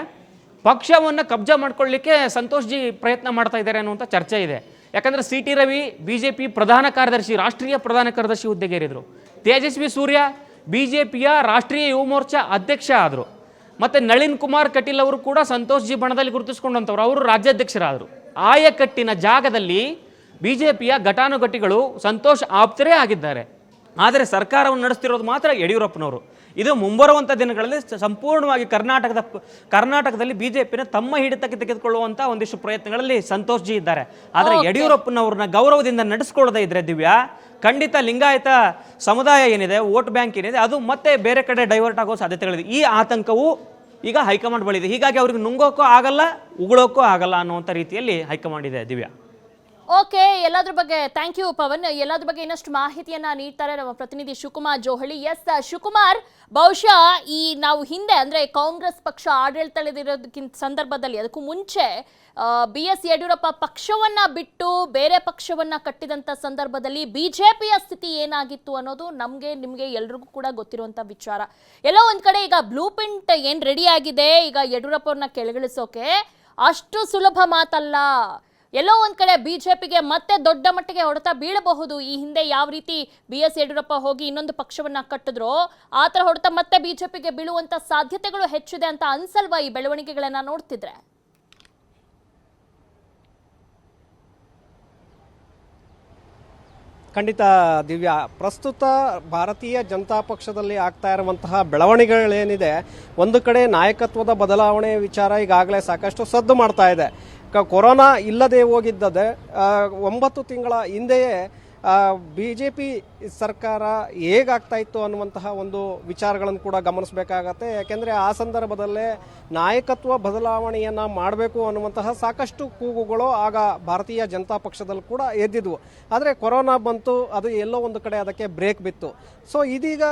ಪಕ್ಷವನ್ನು ಕಬ್ಜಾ ಮಾಡ್ಕೊಳ್ಳಿಕ್ಕೆ ಸಂತೋಷ್ ಜಿ ಪ್ರಯತ್ನ ಮಾಡ್ತಾ ಇದ್ದಾರೆ ಅನ್ನುವಂಥ ಚರ್ಚೆ ಇದೆ. ಯಾಕಂದರೆ CT ರವಿ BJP ಪ್ರಧಾನ ಕಾರ್ಯದರ್ಶಿ, ರಾಷ್ಟ್ರೀಯ ಪ್ರಧಾನ ಕಾರ್ಯದರ್ಶಿ ಹುದ್ದೆಗೇರಿದರು. ತೇಜಸ್ವಿ ಸೂರ್ಯ BJPಯ ರಾಷ್ಟ್ರೀಯ ಯುವ ಮೋರ್ಚಾ ಅಧ್ಯಕ್ಷ ಆದರು. ಮತ್ತು ನಳಿನ್ ಕುಮಾರ್ ಕಟೀಲ್ ಅವರು ಕೂಡ ಸಂತೋಷ್ ಜಿ ಬಣದಲ್ಲಿ ಗುರುತಿಸ್ಕೊಂಡಂಥವ್ರು, ಅವರು ರಾಜ್ಯಾಧ್ಯಕ್ಷರಾದರು. ಆಯಕಟ್ಟಿನ ಜಾಗದಲ್ಲಿ BJPಯ ಘಟಾನುಘಟಿಗಳು ಸಂತೋಷ್ ಆಪ್ತರೇ ಆಗಿದ್ದಾರೆ. ಆದರೆ ಸರ್ಕಾರವನ್ನು ನಡೆಸ್ತಿರೋದು ಮಾತ್ರ ಯಡಿಯೂರಪ್ಪನವರು. ಇದು ಮುಂಬರುವಂಥ ದಿನಗಳಲ್ಲಿ ಸಂಪೂರ್ಣವಾಗಿ ಕರ್ನಾಟಕದಲ್ಲಿ ಬಿಜೆಪಿನ ತಮ್ಮ ಹಿಡಿತಕ್ಕೆ ತೆಗೆದುಕೊಳ್ಳುವಂಥ ಒಂದಿಷ್ಟು ಪ್ರಯತ್ನಗಳಲ್ಲಿ ಸಂತೋಷ್ ಜಿ ಇದ್ದಾರೆ. ಆದರೆ ಯಡಿಯೂರಪ್ಪನವ್ರನ್ನ ಗೌರವದಿಂದ ನಡೆಸ್ಕೊಳ್ಳದೆ ಇದ್ರೆ ದಿವ್ಯಾ, ಖಂಡಿತ ಲಿಂಗಾಯತ ಸಮುದಾಯ ಏನಿದೆ, ವೋಟ್ ಬ್ಯಾಂಕ್ ಏನಿದೆ, ಅದು ಮತ್ತೆ ಬೇರೆ ಕಡೆ ಡೈವರ್ಟ್ ಆಗೋ ಸಾಧ್ಯತೆಗಳಿದೆ. ಈ ಆತಂಕವು ಈಗ ಹೈಕಮಾಂಡ್ ಬಳಿದೆ. ಹೀಗಾಗಿ ಅವ್ರಿಗೆ ನುಂಗೋಕ್ಕೂ ಆಗಲ್ಲ, ಉಗುಳೋಕ್ಕೂ ಆಗಲ್ಲ ಅನ್ನುವಂಥ ರೀತಿಯಲ್ಲಿ ಹೈಕಮಾಂಡ್ ಇದೆ ದಿವ್ಯಾ. ಓಕೆ, ಎಲ್ಲದ್ರ ಬಗ್ಗೆ ಥ್ಯಾಂಕ್ ಯು ಪವನ್. ಎಲ್ಲದ್ರ ಬಗ್ಗೆ ಇನ್ನಷ್ಟು ಮಾಹಿತಿಯನ್ನ ನೀಡ್ತಾರೆ ನಮ್ಮ ಪ್ರತಿನಿಧಿ ಶಿವಕುಮಾರ್ ಜೋಹಳಿ. ಎಸ್ ಶಿವಕುಮಾರ್, ಬಹುಶಃ ಈ ನಾವು ಹಿಂದೆ ಅಂದ್ರೆ ಕಾಂಗ್ರೆಸ್ ಪಕ್ಷ ಆಡಳಿತದಲ್ಲಿರೋದಕ್ಕಿಂತ ಸಂದರ್ಭದಲ್ಲಿ, ಅದಕ್ಕೂ ಮುಂಚೆ BS ಯಡಿಯೂರಪ್ಪ ಪಕ್ಷವನ್ನ ಬಿಟ್ಟು ಬೇರೆ ಪಕ್ಷವನ್ನ ಕಟ್ಟಿದಂತ ಸಂದರ್ಭದಲ್ಲಿ ಬಿಜೆಪಿಯ ಸ್ಥಿತಿ ಏನಾಗಿತ್ತು ಅನ್ನೋದು ನಿಮ್ಗೆ ಎಲ್ರಿಗೂ ಕೂಡ ಗೊತ್ತಿರುವಂತ ವಿಚಾರ. ಎಲ್ಲೋ ಒಂದ್ ಕಡೆ ಈಗ ಬ್ಲೂ ಪ್ರಿಂಟ್ ಏನ್ ರೆಡಿ ಆಗಿದೆ, ಈಗ ಯಡಿಯೂರಪ್ಪ ಅವ್ರನ್ನ ಕೆಳಗಿಳಿಸೋಕೆ ಅಷ್ಟು ಸುಲಭ ಮಾತಲ್ಲ. ಎಲ್ಲೋ ಒಂದ್ ಕಡೆ ಬಿಜೆಪಿಗೆ ಮತ್ತೆ ದೊಡ್ಡ ಮಟ್ಟಿಗೆ ಹೊಡೆತ ಬೀಳಬಹುದು. ಈ ಹಿಂದೆ ಯಾವ ರೀತಿ BS ಯಡಿಯೂರಪ್ಪ ಹೋಗಿ ಇನ್ನೊಂದು ಪಕ್ಷವನ್ನ ಕಟ್ಟಿದ್ರೋ ಆ ತರ ಹೊಡೆತ ಮತ್ತೆ ಬಿಜೆಪಿಗೆ ಬೀಳುವಂತ ಸಾಧ್ಯತೆಗಳು ಹೆಚ್ಚಿದೆ ಅಂತ ಅನ್ಸಲ್ವಾ ಈ ಬೆಳವಣಿಗೆಗಳನ್ನ ನೋಡ್ತಿದ್ರೆ? ಖಂಡಿತ ದಿವ್ಯಾ, ಪ್ರಸ್ತುತ ಭಾರತೀಯ ಜನತಾ ಪಕ್ಷದಲ್ಲಿ ಆಗ್ತಾ ಇರುವಂತಹ ಬೆಳವಣಿಗೆಗಳೇನಿದೆ, ಒಂದು ಕಡೆ ನಾಯಕತ್ವದ ಬದಲಾವಣೆ ವಿಚಾರ ಈಗಾಗಲೇ ಸಾಕಷ್ಟು ಸದ್ದು ಮಾಡ್ತಾ ಇದೆ. ಕೊರೋನಾ ಇಲ್ಲದೆ ಹೋಗಿದ್ದದೆ 9 ತಿಂಗಳ ಹಿಂದೆಯೇ BJP ಸರ್ಕಾರ ಹೇಗಾಗ್ತಾ ಇತ್ತು ಅನ್ನುವಂತಹ ಒಂದು ವಿಚಾರಗಳನ್ನು ಕೂಡ ಗಮನಿಸಬೇಕಾಗತ್ತೆ. ಯಾಕೆಂದರೆ ಆ ಸಂದರ್ಭದಲ್ಲೇ ನಾಯಕತ್ವ ಬದಲಾವಣೆಯನ್ನು ಮಾಡಬೇಕು ಅನ್ನುವಂತಹ ಸಾಕಷ್ಟು ಕೂಗುಗಳು ಆಗ ಭಾರತೀಯ ಜನತಾ ಪಕ್ಷದಲ್ಲಿ ಕೂಡ ಎದ್ದಿದ್ವು. ಆದರೆ ಕೊರೋನಾ ಬಂತು, ಅದು ಎಲ್ಲೋ ಒಂದು ಕಡೆ ಅದಕ್ಕೆ ಬ್ರೇಕ್ ಬಿತ್ತು. ಸೊ ಇದೀಗ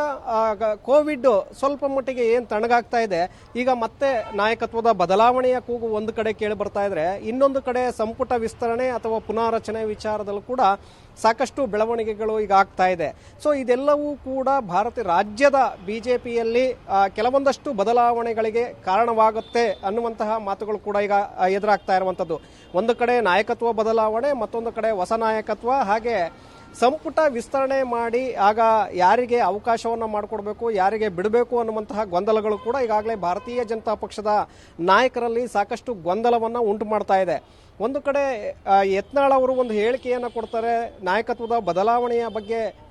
ಕೋವಿಡ್ ಸ್ವಲ್ಪ ಮಟ್ಟಿಗೆ ಏನು ತಣ್ಣಗಾಗ್ತಾ ಇದೆ, ಈಗ ಮತ್ತೆ ನಾಯಕತ್ವದ ಬದಲಾವಣೆಯ ಕೂಗು ಒಂದು ಕಡೆ ಕೇಳಿ ಬರ್ತಾ ಇದ್ರೆ, ಇನ್ನೊಂದು ಕಡೆ ಸಂಪುಟ ವಿಸ್ತರಣೆ ಅಥವಾ ಪುನಾರಚನೆ ವಿಚಾರದಲ್ಲೂ ಕೂಡ ಸಾಕಷ್ಟು ಬೆಳವಣಿಗೆಗಳು ಈಗ ಆಗ್ತಾ ಇದೆ. ಸೊ ಇದೆಲ್ಲವೂ ಕೂಡ ರಾಜ್ಯದ ಬಿಜೆಪಿಯಲ್ಲಿ ಕೆಲವೊಂದಷ್ಟು ಬದಲಾವಣೆಗಳಿಗೆ ಕಾರಣವಾಗುತ್ತೆ ಅನ್ನುವಂತಹ ಮಾತುಗಳು ಕೂಡ ಈಗ ಎದುರಾಗ್ತಾ ಇರುವಂಥದ್ದು. ಒಂದು ಕಡೆ ನಾಯಕತ್ವ ಬದಲಾವಣೆ, ಮತ್ತೊಂದು ಕಡೆ ಹೊಸ ನಾಯಕತ್ವ, ಹಾಗೆ ಸಂಪುಟ ವಿಸ್ತರಣೆ ಮಾಡಿ ಆಗ ಯಾರಿಗೆ ಅವಕಾಶವನ್ನು ಮಾಡಿಕೊಡ್ಬೇಕು, ಯಾರಿಗೆ ಬಿಡಬೇಕು ಅನ್ನುವಂತಹ ಗೊಂದಲಗಳು ಕೂಡ ಈಗಾಗಲೇ ಭಾರತೀಯ ಜನತಾ ಪಕ್ಷದ ನಾಯಕರಲ್ಲಿ ಸಾಕಷ್ಟು ಗೊಂದಲವನ್ನು ಉಂಟು ಮಾಡ್ತಾ ಇದೆ. ಒಂದು ಕಡೆ ಯತ್ನಾಳ್ ಅವರು ಒಂದು ಹೇಳಿಕೆಯನ್ನು ಕೊಡ್ತಾರೆ, ನಾಯಕತ್ವದ ಬದಲಾವಣೆಯ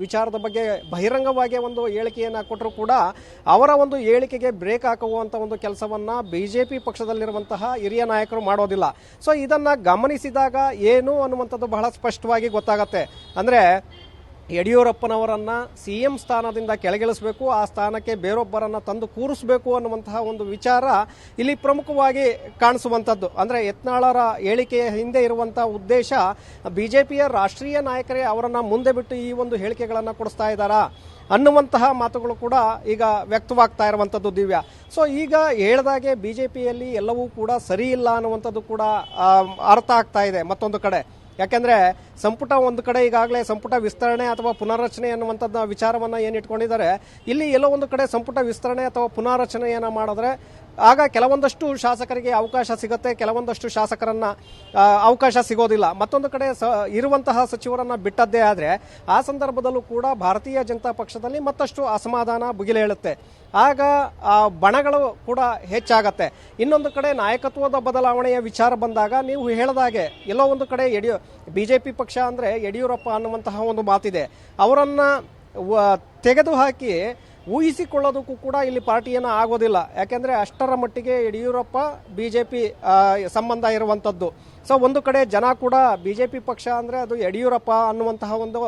ವಿಚಾರದ ಬಗ್ಗೆ ಬಹಿರಂಗವಾಗಿ ಒಂದು ಹೇಳಿಕೆಯನ್ನು ಕೊಟ್ಟರು ಕೂಡ ಅವರ ಒಂದು ಹೇಳಿಕೆಗೆ ಬ್ರೇಕ್ ಹಾಕುವಂಥ ಒಂದು ಕೆಲಸವನ್ನು BJP ಪಕ್ಷದಲ್ಲಿರುವಂತಹ ಹಿರಿಯ ನಾಯಕರು ಮಾಡೋದಿಲ್ಲ. ಸೊ ಇದನ್ನು ಗಮನಿಸಿದಾಗ ಏನು ಅನ್ನುವಂಥದ್ದು ಬಹಳ ಸ್ಪಷ್ಟವಾಗಿ ಗೊತ್ತಾಗತ್ತೆ. ಅಂದರೆ ಯಡಿಯೂರಪ್ಪನವರನ್ನು CM ಸ್ಥಾನದಿಂದ ಕೆಳಗಿಳಿಸಬೇಕು, ಆ ಸ್ಥಾನಕ್ಕೆ ಬೇರೊಬ್ಬರನ್ನು ತಂದು ಕೂರಿಸಬೇಕು ಅನ್ನುವಂತಹ ಒಂದು ವಿಚಾರ ಇಲ್ಲಿ ಪ್ರಮುಖವಾಗಿ ಕಾಣಿಸುವಂಥದ್ದು. ಅಂದರೆ ಯತ್ನಾಳರ ಹೇಳಿಕೆಯ ಹಿಂದೆ ಇರುವಂಥ ಉದ್ದೇಶ BJPಯ ರಾಷ್ಟ್ರೀಯ ನಾಯಕರೇ ಅವರನ್ನು ಮುಂದೆ ಬಿಟ್ಟು ಈ ಒಂದು ಹೇಳಿಕೆಗಳನ್ನು ಕೊಡಿಸ್ತಾ ಇದ್ದಾರಾ ಅನ್ನುವಂತಹ ಮಾತುಗಳು ಕೂಡ ಈಗ ವ್ಯಕ್ತವಾಗ್ತಾ ಇರುವಂಥದ್ದು ದಿವ್ಯಾ. ಸೊ ಈಗ ಹೇಳಿದಾಗೆ BJPಯಲ್ಲಿ ಎಲ್ಲವೂ ಕೂಡ ಸರಿ ಇಲ್ಲ ಅನ್ನುವಂಥದ್ದು ಕೂಡ ಅರ್ಥ ಆಗ್ತಾ ಇದೆ ಮತ್ತೊಂದು ಕಡೆ. ಯಾಕೆಂದರೆ ಸಂಪುಟ ಒಂದು ಕಡೆ ಈಗಾಗಲೇ ಸಂಪುಟ ವಿಸ್ತರಣೆ ಅಥವಾ ಪುನರ್ರಚನೆ ಅನ್ನುವಂಥದ್ದು ವಿಚಾರವನ್ನು ಏನಿಟ್ಕೊಂಡಿದ್ದಾರೆ, ಇಲ್ಲಿ ಎಲ್ಲೋ ಒಂದು ಕಡೆ ಸಂಪುಟ ವಿಸ್ತರಣೆ ಅಥವಾ ಪುನರ್ರಚನೆಯನ್ನು ಮಾಡಿದ್ರೆ ಆಗ ಕೆಲವೊಂದಷ್ಟು ಶಾಸಕರಿಗೆ ಅವಕಾಶ ಸಿಗುತ್ತೆ, ಕೆಲವೊಂದಷ್ಟು ಶಾಸಕರನ್ನ ಅವಕಾಶ ಸಿಗೋದಿಲ್ಲ. ಮತ್ತೊಂದು ಕಡೆ ಇರುವಂತಹ ಸಚಿವರನ್ನ ಬಿಟ್ಟದ್ದೇ ಆದರೆ ಆ ಸಂದರ್ಭದಲ್ಲೂ ಕೂಡ ಭಾರತೀಯ ಜನತಾ ಪಕ್ಷದಲ್ಲಿ ಮತ್ತಷ್ಟು ಅಸಮಾಧಾನ ಭುಗಿಲೇಳುತ್ತೆ. ಆಗ ಬಣಗಳು ಕೂಡ ಹೆಚ್ಚಾಗತ್ತೆ. ಇನ್ನೊಂದು ಕಡೆ ನಾಯಕತ್ವದ ಬದಲಾವಣೆಯ ವಿಚಾರ ಬಂದಾಗ ನೀವು ಹೇಳಿದಾಗೆ ಎಲ್ಲೋ ಒಂದು ಕಡೆ BJP ಪಕ್ಷ ಅಂದರೆ ಯಡಿಯೂರಪ್ಪ ಅನ್ನುವಂತಹ ಒಂದು ಮಾತಿದೆ. ಅವರನ್ನು ತೆಗೆದುಹಾಕಿ ಊಹಿಸಿಕೊಳ್ಳೋದಕ್ಕೂ ಕೂಡ ಇಲ್ಲಿ ಪಾರ್ಟಿಯನ್ನು ಆಗೋದಿಲ್ಲ. ಯಾಕೆಂದರೆ ಅಷ್ಟರ ಮಟ್ಟಿಗೆ ಯಡಿಯೂರಪ್ಪ BJP ಸಂಬಂಧ ಇರುವಂಥದ್ದು. ಸೊ ಒಂದು ಕಡೆ ಜನ ಕೂಡ BJP ಪಕ್ಷ ಅಂದರೆ ಅದು ಯಡಿಯೂರಪ್ಪ ಅನ್ನುವಂತಹ ಒಂದು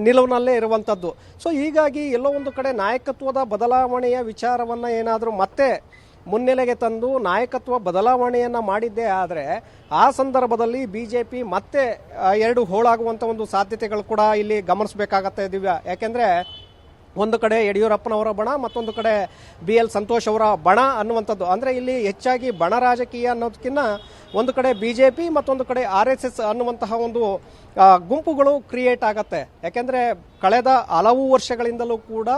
ನಿಲುವಿನಲ್ಲೇ ಇರುವಂಥದ್ದು. ಸೊ ಹೀಗಾಗಿ ಎಲ್ಲೋ ಒಂದು ಕಡೆ ನಾಯಕತ್ವದ ಬದಲಾವಣೆಯ ವಿಚಾರವನ್ನು ಏನಾದರೂ ಮತ್ತೆ ಮುನ್ನೆಲೆಗೆ ತಂದು ನಾಯಕತ್ವ ಬದಲಾವಣೆಯನ್ನು ಮಾಡಿದ್ದೇ ಆದರೆ ಆ ಸಂದರ್ಭದಲ್ಲಿ BJP ಮತ್ತೆ ಎರಡು ಹೋಳಾಗುವಂಥ ಒಂದು ಸಾಧ್ಯತೆಗಳು ಕೂಡ ಇಲ್ಲಿ ಗಮನಿಸಬೇಕಾಗತ್ತೆ ದಿವ್ಯಾ. ಯಾಕೆಂದರೆ ಒಂದು ಕಡೆ ಯಡಿಯೂರಪ್ಪನವರ ಬಣ, ಮತ್ತೊಂದು ಕಡೆ BL ಸಂತೋಷ್ ಅವರ ಬಣ ಅನ್ನುವಂಥದ್ದು. ಅಂದರೆ ಇಲ್ಲಿ ಹೆಚ್ಚಾಗಿ ಬಣ ರಾಜಕೀಯ ಅನ್ನೋದಕ್ಕಿಂತ ಒಂದು ಕಡೆ BJP ಮತ್ತೊಂದು ಕಡೆ RSS ಅನ್ನುವಂತಹ ಒಂದು ಗುಂಪುಗಳು ಕ್ರಿಯೇಟ್ ಆಗತ್ತೆ. ಯಾಕೆಂದರೆ ಕಳೆದ ಹಲವು ವರ್ಷಗಳಿಂದಲೂ ಕೂಡ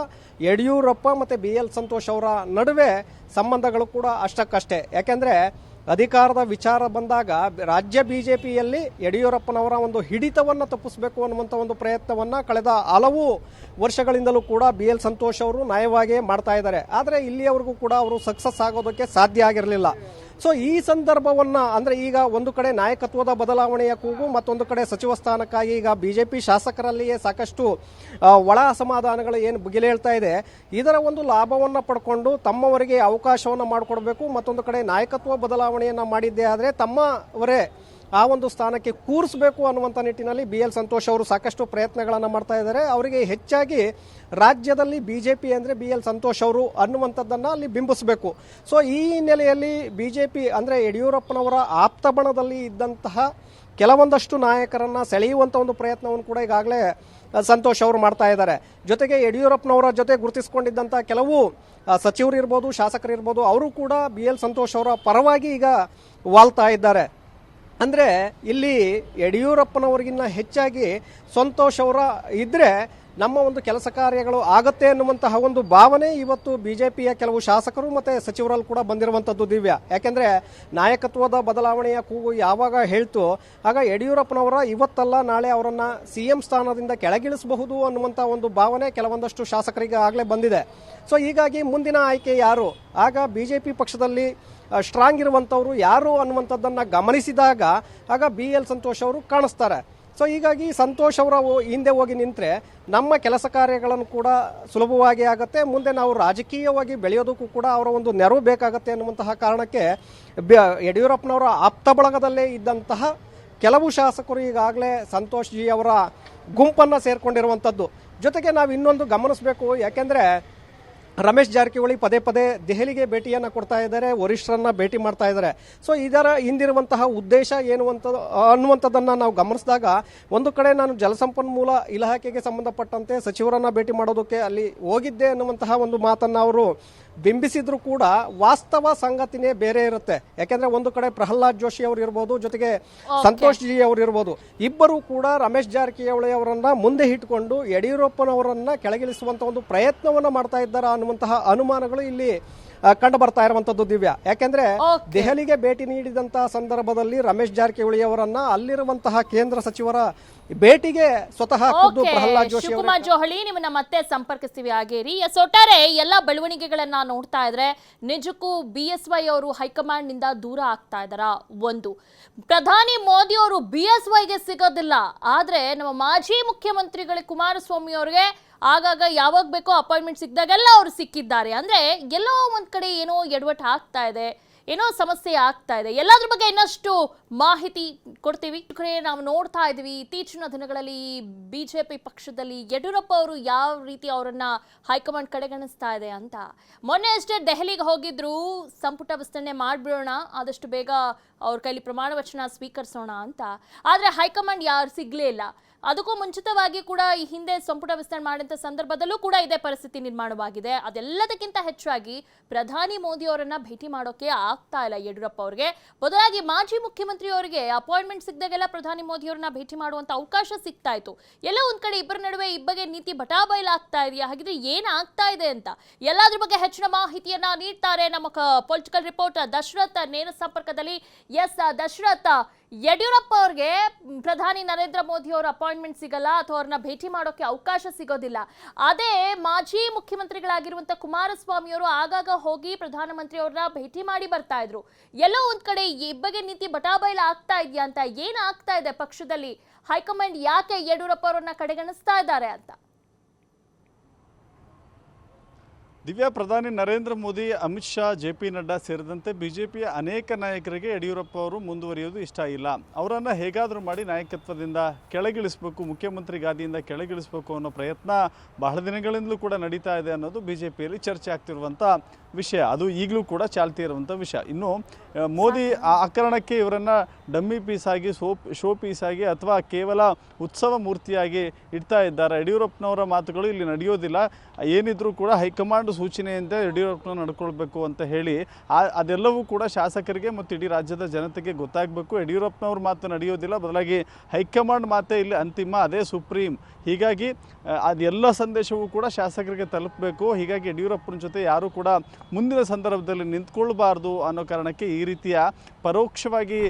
ಯಡಿಯೂರಪ್ಪ ಮತ್ತು BL ಸಂತೋಷ್ ಅವರ ನಡುವೆ ಸಂಬಂಧಗಳು ಕೂಡ ಅಷ್ಟಕ್ಕಷ್ಟೇ. ಯಾಕೆಂದರೆ ಅಧಿಕಾರದ ವಿಚಾರ ಬಂದಾಗ ರಾಜ್ಯ ಬಿಜೆಪಿಯಲ್ಲಿ ಯಡಿಯೂರಪ್ಪನವರ ಒಂದು ಹಿಡಿತವನ್ನು ತಪ್ಪಿಸಬೇಕು ಅನ್ನುವಂಥ ಒಂದು ಪ್ರಯತ್ನವನ್ನು ಕಳೆದ ಹಲವು ವರ್ಷಗಳಿಂದಲೂ ಕೂಡ BL ಸಂತೋಷ್ ಅವರು ನ್ಯಾಯವಾಗಿ ಮಾಡ್ತಾ ಇದ್ದಾರೆ. ಆದರೆ ಇಲ್ಲಿಯವರೆಗೂ ಕೂಡ ಅವರು ಸಕ್ಸಸ್ ಆಗೋದಕ್ಕೆ ಸಾಧ್ಯ ಆಗಿರಲಿಲ್ಲ. ಸೊ ಈ ಸಂದರ್ಭವನ್ನು ಅಂದರೆ ಈಗ ಒಂದು ಕಡೆ ನಾಯಕತ್ವದ ಬದಲಾವಣೆಯ ಕೂಗು, ಮತ್ತೊಂದು ಕಡೆ ಸಚಿವ ಸ್ಥಾನಕ್ಕಾಗಿ ಈಗ ಬಿಜೆಪಿ ಶಾಸಕರಲ್ಲಿಯೇ ಸಾಕಷ್ಟು ಒಳ ಅಸಮಾಧಾನಗಳು ಏನು ಬುಗಿಲೇಳ್ತಾ ಇದೆ. ಇದರ ಒಂದು ಲಾಭವನ್ನು ಪಡ್ಕೊಂಡು ತಮ್ಮವರಿಗೆ ಅವಕಾಶವನ್ನು ಮಾಡಿಕೊಡ್ಬೇಕು. ಮತ್ತೊಂದು ಕಡೆ ನಾಯಕತ್ವ ಬದಲಾವಣೆಯನ್ನು ಮಾಡಿದ್ದೇ ಆದರೆ ತಮ್ಮವರೇ ಆ ಒಂದು ಸ್ಥಾನಕ್ಕೆ ಕೂರಿಸಬೇಕು ಅನ್ನುವಂಥ ನಿಟ್ಟಿನಲ್ಲಿ BL ಸಂತೋಷ್ ಅವರು ಸಾಕಷ್ಟು ಪ್ರಯತ್ನಗಳನ್ನು ಮಾಡ್ತಾ ಇದ್ದಾರೆ. ಅವರಿಗೆ ಹೆಚ್ಚಾಗಿ ರಾಜ್ಯದಲ್ಲಿ ಬಿಜೆಪಿ ಅಂದರೆ BL ಸಂತೋಷ್ ಅವರು ಅನ್ನುವಂಥದ್ದನ್ನು ಅಲ್ಲಿ ಬಿಂಬಿಸಬೇಕು. ಸೊ ಈ ಹಿನ್ನೆಲೆಯಲ್ಲಿ ಬಿಜೆಪಿ ಅಂದರೆ ಯಡಿಯೂರಪ್ಪನವರ ಆಪ್ತ ಬಣದಲ್ಲಿ ಇದ್ದಂತಹ ಕೆಲವೊಂದಷ್ಟು ನಾಯಕರನ್ನು ಸೆಳೆಯುವಂಥ ಒಂದು ಪ್ರಯತ್ನವನ್ನು ಕೂಡ ಈಗಾಗಲೇ ಸಂತೋಷ್ ಅವರು ಮಾಡ್ತಾ ಇದ್ದಾರೆ. ಜೊತೆಗೆ ಯಡಿಯೂರಪ್ಪನವರ ಜೊತೆ ಗುರುತಿಸಿಕೊಂಡಿದ್ದಂಥ ಕೆಲವು ಸಚಿವರು ಇರ್ಬೋದು, ಶಾಸಕರಿರ್ಬೋದು, ಅವರು ಕೂಡ BL ಸಂತೋಷ್ ಅವರ ಪರವಾಗಿ ಈಗ ವಾಲ್ತಾ ಇದ್ದಾರೆ. ಅಂದರೆ ಇಲ್ಲಿ ಯಡಿಯೂರಪ್ಪನವ್ರಿಗಿನ್ನ ಹೆಚ್ಚಾಗಿ ಸಂತೋಷ್ ಅವರ ಇದ್ದರೆ ನಮ್ಮ ಒಂದು ಕೆಲಸ ಕಾರ್ಯಗಳು ಆಗತ್ತೆ ಅನ್ನುವಂತಹ ಒಂದು ಭಾವನೆ ಇವತ್ತು ಬಿಜೆಪಿಯ ಕೆಲವು ಶಾಸಕರು ಮತ್ತು ಸಚಿವರಲ್ಲಿ ಕೂಡ ಬಂದಿರುವಂಥದ್ದು ದಿವ್ಯ. ಯಾಕೆಂದರೆ ನಾಯಕತ್ವದ ಬದಲಾವಣೆಯ ಕೂಗು ಯಾವಾಗ ಹೇಳ್ತು ಆಗ ಯಡಿಯೂರಪ್ಪನವರ ಇವತ್ತಲ್ಲ ನಾಳೆ ಅವರನ್ನು CM ಸ್ಥಾನದಿಂದ ಕೆಳಗಿಳಿಸಬಹುದು ಅನ್ನುವಂಥ ಒಂದು ಭಾವನೆ ಕೆಲವೊಂದಷ್ಟು ಶಾಸಕರಿಗೆ ಆಗಲೇ ಬಂದಿದೆ. ಸೊ ಹೀಗಾಗಿ ಮುಂದಿನ ಆಯ್ಕೆ ಯಾರು, ಆಗ ಬಿಜೆಪಿ ಪಕ್ಷದಲ್ಲಿ ಸ್ಟ್ರಾಂಗ್ ಇರುವಂಥವ್ರು ಯಾರು ಅನ್ನುವಂಥದ್ದನ್ನು ಗಮನಿಸಿದಾಗ ಆಗ BL ಸಂತೋಷ್ ಅವರು ಕಾಣಿಸ್ತಾರೆ. ಸೊ ಹೀಗಾಗಿ ಸಂತೋಷ್ ಅವರ ಹಿಂದೆ ಹೋಗಿ ನಿಂತರೆ ನಮ್ಮ ಕೆಲಸ ಕಾರ್ಯಗಳನ್ನು ಕೂಡ ಸುಲಭವಾಗಿ ಆಗುತ್ತೆ, ಮುಂದೆ ನಾವು ರಾಜಕೀಯವಾಗಿ ಬೆಳೆಯೋದಕ್ಕೂ ಕೂಡ ಅವರ ಒಂದು ನೆರವು ಬೇಕಾಗತ್ತೆ ಅನ್ನುವಂತಹ ಕಾರಣಕ್ಕೆ ಯಡಿಯೂರಪ್ಪನವರ ಆಪ್ತ ಬಳಗದಲ್ಲೇ ಇದ್ದಂತಹ ಕೆಲವು ಶಾಸಕರು ಈಗಾಗಲೇ ಸಂತೋಷ್ ಜಿ ಅವರ ಗುಂಪನ್ನು ಸೇರಿಕೊಂಡಿರುವಂಥದ್ದು. ಜೊತೆಗೆ ನಾವು ಇನ್ನೊಂದು ಗಮನಿಸಬೇಕು, ಯಾಕೆಂದರೆ ರಮೇಶ್ ಜಾರಕಿಹೊಳಿ ಪದೇ ಪದೇ ದೆಹಲಿಗೆ ಭೇಟಿಯನ್ನು ಕೊಡ್ತಾ ಇದ್ದಾರೆ, ವರಿಷ್ಠರನ್ನ ಭೇಟಿ ಮಾಡ್ತಾ ಇದ್ದಾರೆ. ಸೊ ಇದರ ಹಿಂದಿರುವಂತಹ ಉದ್ದೇಶ ಏನು ಅನ್ನುವಂಥದ್ದನ್ನು ನಾವು ಗಮನಿಸಿದಾಗ ಒಂದು ಕಡೆ ನಾನು ಜಲಸಂಪನ್ಮೂಲ ಇಲಾಖೆಗೆ ಸಂಬಂಧಪಟ್ಟಂತೆ ಸಚಿವರನ್ನ ಭೇಟಿ ಮಾಡೋದಕ್ಕೆ ಅಲ್ಲಿ ಹೋಗಿದ್ದೆ ಅನ್ನುವಂತಹ ಒಂದು ಮಾತನ್ನು ಅವರು ಬಿಂಬಿಸಿದ್ರು ಕೂಡ ವಾಸ್ತವ ಸಂಗತಿನೇ ಬೇರೆ ಇರುತ್ತೆ. ಯಾಕೆಂದ್ರೆ ಒಂದು ಕಡೆ ಪ್ರಹ್ಲಾದ್ ಜೋಶಿ ಅವರು ಇರ್ಬೋದು, ಜೊತೆಗೆ ಸಂತೋಷ್ ಜಿ ಅವರು ಇರ್ಬೋದು, ಇಬ್ಬರು ಕೂಡ ರಮೇಶ್ ಜಾರಕಿಹೊಳಿ ಅವರನ್ನ ಮುಂದೆ ಇಟ್ಕೊಂಡು ಯಡಿಯೂರಪ್ಪನವರನ್ನ ಕೆಳಗಿಳಿಸುವಂತ ಒಂದು ಪ್ರಯತ್ನವನ್ನ ಮಾಡ್ತಾ ಇದ್ದಾರೆ ಅನ್ನುವಂತಹ ಅನುಮಾನಗಳು ಇಲ್ಲಿ ಕಂಡು ಬರ್ತಾ ಇರುವಂತದ್ದು ದಿವ್ಯ. ಯಾಕೆಂದ್ರೆ ದೆಹಲಿಗೆ ಭೇಟಿ ನೀಡಿದಂತಹ ಸಂದರ್ಭದಲ್ಲಿ ರಮೇಶ್ ಜಾರಕಿಹೊಳಿ ಅವರನ್ನ ಅಲ್ಲಿರುವಂತಹ ಕೇಂದ್ರ ಸಚಿವರ ಭೇಟಿಗೆ ಸ್ವತಃ ಖುದ್ದು ಪ್ರಹ್ಲಾದ್ ಜೋಶಿ ಶಿವಕುಮಾರ್ ಜೋಹಳಿ ನಿಮ್ಮನ್ನ ಮತ್ತೆ ಸಂಪರ್ಕಿಸ್ತೀವಿ ಆಗೇರಿ. ಒಟ್ಟಾರೆ ಎಲ್ಲ ಬೆಳವಣಿಗೆಗಳನ್ನ ನೋಡ್ತಾ ಇದ್ರೆ ನಿಜಕ್ಕೂ BSY ಅವರು ಹೈಕಮಾಂಡ್ ನಿಂದ ದೂರ ಆಗ್ತಾ ಇದಾರ. ಒಂದು, ಪ್ರಧಾನಿ ಮೋದಿ ಅವರು BSYಗೆ ಸಿಗೋದಿಲ್ಲ, ಆದ್ರೆ ನಮ್ಮ ಮಾಜಿ ಮುಖ್ಯಮಂತ್ರಿಗಳಿಗೆ ಕುಮಾರಸ್ವಾಮಿ ಅವರಿಗೆ ಆಗಾಗ ಯಾವಾಗ ಬೇಕೋ ಅಪಾಯಿಂಟ್ಮೆಂಟ್ ಸಿಕ್ಕಿದಾಗೆಲ್ಲ ಅವ್ರು ಸಿಕ್ಕಿದ್ದಾರೆ. ಅಂದ್ರೆ ಎಲ್ಲೋ ಒಂದ್ ಕಡೆ ಏನೋ ಎಡವಟ್ಟು ಆಗ್ತಾ ಇದೆ, ಏನೋ ಸಮಸ್ಯೆ ಆಗ್ತಾ ಇದೆ. ಎಲ್ಲದ್ರ ಬಗ್ಗೆ ಇನ್ನಷ್ಟು ಮಾಹಿತಿ ಕೊಡ್ತೀವಿ. ನಾವು ನೋಡ್ತಾ ಇದ್ವಿ ಇತ್ತೀಚಿನ ದಿನಗಳಲ್ಲಿ ಬಿಜೆಪಿ ಪಕ್ಷದಲ್ಲಿ ಯಡಿಯೂರಪ್ಪ ಅವರು ಯಾವ ರೀತಿ ಅವರನ್ನ ಹೈಕಮಾಂಡ್ ಕಡೆಗಣಿಸ್ತಾ ಇದೆ ಅಂತ. ಮೊನ್ನೆ ಅಷ್ಟೇ ದೆಹಲಿಗೆ ಹೋಗಿದ್ರು, ಸಂಪುಟ ವಿಸ್ತರಣೆ ಮಾಡ್ಬಿಡೋಣ, ಆದಷ್ಟು ಬೇಗ ಅವ್ರ ಕೈಲಿ ಪ್ರಮಾಣ ವಚನ ಸ್ವೀಕರಿಸೋಣ ಅಂತ. ಆದ್ರೆ ಹೈಕಮಾಂಡ್ ಯಾರು ಸಿಗ್ಲೇ ಇಲ್ಲ. ಅದಕ್ಕೂ ಮುಂಚಿತವಾಗಿ ಕೂಡ ಈ ಹಿಂದೆ ಸಂಪುಟ ವಿಸ್ತರಣೆ ಮಾಡಿದಂಥ ಸಂದರ್ಭದಲ್ಲೂ ಕೂಡ ಇದೇ ಪರಿಸ್ಥಿತಿ ನಿರ್ಮಾಣವಾಗಿದೆ. ಅದೆಲ್ಲದಕ್ಕಿಂತ ಹೆಚ್ಚಾಗಿ ಪ್ರಧಾನಿ ಮೋದಿ ಅವರನ್ನ ಭೇಟಿ ಮಾಡೋಕೆ ಆಗ್ತಾ ಇಲ್ಲ ಯಡಿಯೂರಪ್ಪ ಅವರಿಗೆ. ಬದಲಾಗಿ ಮಾಜಿ ಮುಖ್ಯಮಂತ್ರಿ ಅವರಿಗೆ ಅಪಾಯಿಂಟ್ಮೆಂಟ್ ಸಿಕ್ಕಿದಾಗೆಲ್ಲ ಪ್ರಧಾನಿ ಮೋದಿ ಅವರನ್ನ ಭೇಟಿ ಮಾಡುವಂತ ಅವಕಾಶ ಸಿಗ್ತಾ ಇತ್ತು. ಎಲ್ಲ ಒಂದ್ ಕಡೆ ಇಬ್ಬರ ನಡುವೆ ಈ ಬಗ್ಗೆ ನೀತಿ ಬಟಾಬೈಲಾಗ್ತಾ ಇದೆಯಾ, ಹಾಗಿದ್ರೆ ಏನಾಗ್ತಾ ಇದೆ ಅಂತ ಎಲ್ಲದ್ರ ಬಗ್ಗೆ ಹೆಚ್ಚಿನ ಮಾಹಿತಿಯನ್ನ ನೀಡ್ತಾರೆ ನಮ್ಮ ಪೊಲಿಟಿಕಲ್ ರಿಪೋರ್ಟರ್ ದಶರಥ್ ನೇರ ಸಂಪರ್ಕದಲ್ಲಿ. ಎಸ್ ದಶರಥ್, ಯಡಿಯೂರಪ್ಪ ಅವ್ರಿಗೆ ಪ್ರಧಾನಿ ನರೇಂದ್ರ ಮೋದಿ ಅವರ ಅಪಾಯಿಂಟ್ಮೆಂಟ್ ಸಿಗಲ್ಲ ಅಥವಾ ಅವ್ರನ್ನ ಭೇಟಿ ಮಾಡೋಕೆ ಅವಕಾಶ ಸಿಗೋದಿಲ್ಲ. ಅದೇ ಮಾಜಿ ಮುಖ್ಯಮಂತ್ರಿಗಳಾಗಿರುವಂತ ಕುಮಾರಸ್ವಾಮಿ ಅವರು ಆಗಾಗ ಹೋಗಿ ಪ್ರಧಾನಮಂತ್ರಿ ಅವ್ರನ್ನ ಭೇಟಿ ಮಾಡಿ ಬರ್ತಾ ಇದ್ರು. ಎಲ್ಲೋ ಒಂದ್ ಕಡೆ ಈ ಬಗ್ಗೆ ನೀತಿ ಬಟಾಬೈಲ ಆಗ್ತಾ ಇದೆಯಾ ಅಂತ, ಏನಾಗ್ತಾ ಇದೆ ಪಕ್ಷದಲ್ಲಿ, ಹೈಕಮಾಂಡ್ ಯಾಕೆ ಯಡಿಯೂರಪ್ಪ ಅವರನ್ನ ಕಡೆಗಣಿಸ್ತಾ ಇದ್ದಾರೆ ಅಂತ? ದಿವ್ಯಾ, ಪ್ರಧಾನಿ ನರೇಂದ್ರ ಮೋದಿ, ಅಮಿತ್ ಶಾ, JP ನಡ್ಡಾ ಸೇರಿದಂತೆ ಬಿಜೆಪಿಯ ಅನೇಕ ನಾಯಕರಿಗೆ ಯಡಿಯೂರಪ್ಪ ಅವರು ಮುಂದುವರಿಯೋದು ಇಷ್ಟ ಇಲ್ಲ. ಅವರನ್ನು ಹೇಗಾದರೂ ಮಾಡಿ ನಾಯಕತ್ವದಿಂದ ಕೆಳಗಿಳಿಸಬೇಕು, ಮುಖ್ಯಮಂತ್ರಿ ಗಾದಿಯಿಂದ ಕೆಳಗಿಳಿಸಬೇಕು ಅನ್ನೋ ಪ್ರಯತ್ನ ಬಹಳ ದಿನಗಳಿಂದಲೂ ಕೂಡ ನಡೀತಾ ಇದೆ ಅನ್ನೋದು ಬಿಜೆಪಿಯಲ್ಲಿ ಚರ್ಚೆ ಆಗ್ತಿರುವಂಥ ವಿಷಯ. ಅದು ಈಗಲೂ ಕೂಡ ಚಾಲ್ತಿ ಇರುವಂಥ ವಿಷಯ. ಇನ್ನು ಮೋದಿ ಆ ಕಾರಣಕ್ಕೆ ಇವರನ್ನು ಡಮ್ಮಿ ಪೀಸ್ ಆಗಿ ಶೋ ಪೀಸ್ ಆಗಿ ಅಥವಾ ಕೇವಲ ಉತ್ಸವ ಮೂರ್ತಿಯಾಗಿ ಇಡ್ತಾ ಇದ್ದಾರೆ. ಯಡಿಯೂರಪ್ಪನವರ ಮಾತುಗಳು ಇಲ್ಲಿ ನಡೆಯೋದಿಲ್ಲ, ಏನಿದ್ರೂ ಕೂಡ ಹೈಕಮಾಂಡ್ ಸೂಚನೆಯಂತೆ ಯಡಿಯೂರಪ್ಪನವ್ರು ನಡ್ಕೊಳ್ಬೇಕು ಅಂತ ಹೇಳಿ ಅದೆಲ್ಲವೂ ಕೂಡ ಶಾಸಕರಿಗೆ ಮತ್ತು ಇಡೀ ರಾಜ್ಯದ ಜನತೆಗೆ ಗೊತ್ತಾಗಬೇಕು. ಯಡಿಯೂರಪ್ಪನವ್ರ ಮಾತು ನಡೆಯೋದಿಲ್ಲ, ಬದಲಾಗಿ ಹೈಕಮಾಂಡ್ ಮಾತೇ ಇಲ್ಲಿ ಅಂತಿಮ, ಅದೇ ಸುಪ್ರೀಂ. ಹೀಗಾಗಿ ಅದೆಲ್ಲ ಸಂದೇಶವೂ ಕೂಡ ಶಾಸಕರಿಗೆ ತಲುಪಬೇಕು. ಹೀಗಾಗಿ ಯಡಿಯೂರಪ್ಪನ ಜೊತೆ ಯಾರೂ ಕೂಡ ಮುಂದಿನ ಸಂದರ್ಭದಲ್ಲಿ ನಿಂತ್ಕೊಳ್ಬಾರ್ದು ಅನ್ನೋ ಕಾರಣಕ್ಕೆ ಈ ರೀತಿಯ ಪರೋಕ್ಷವಾಗಿ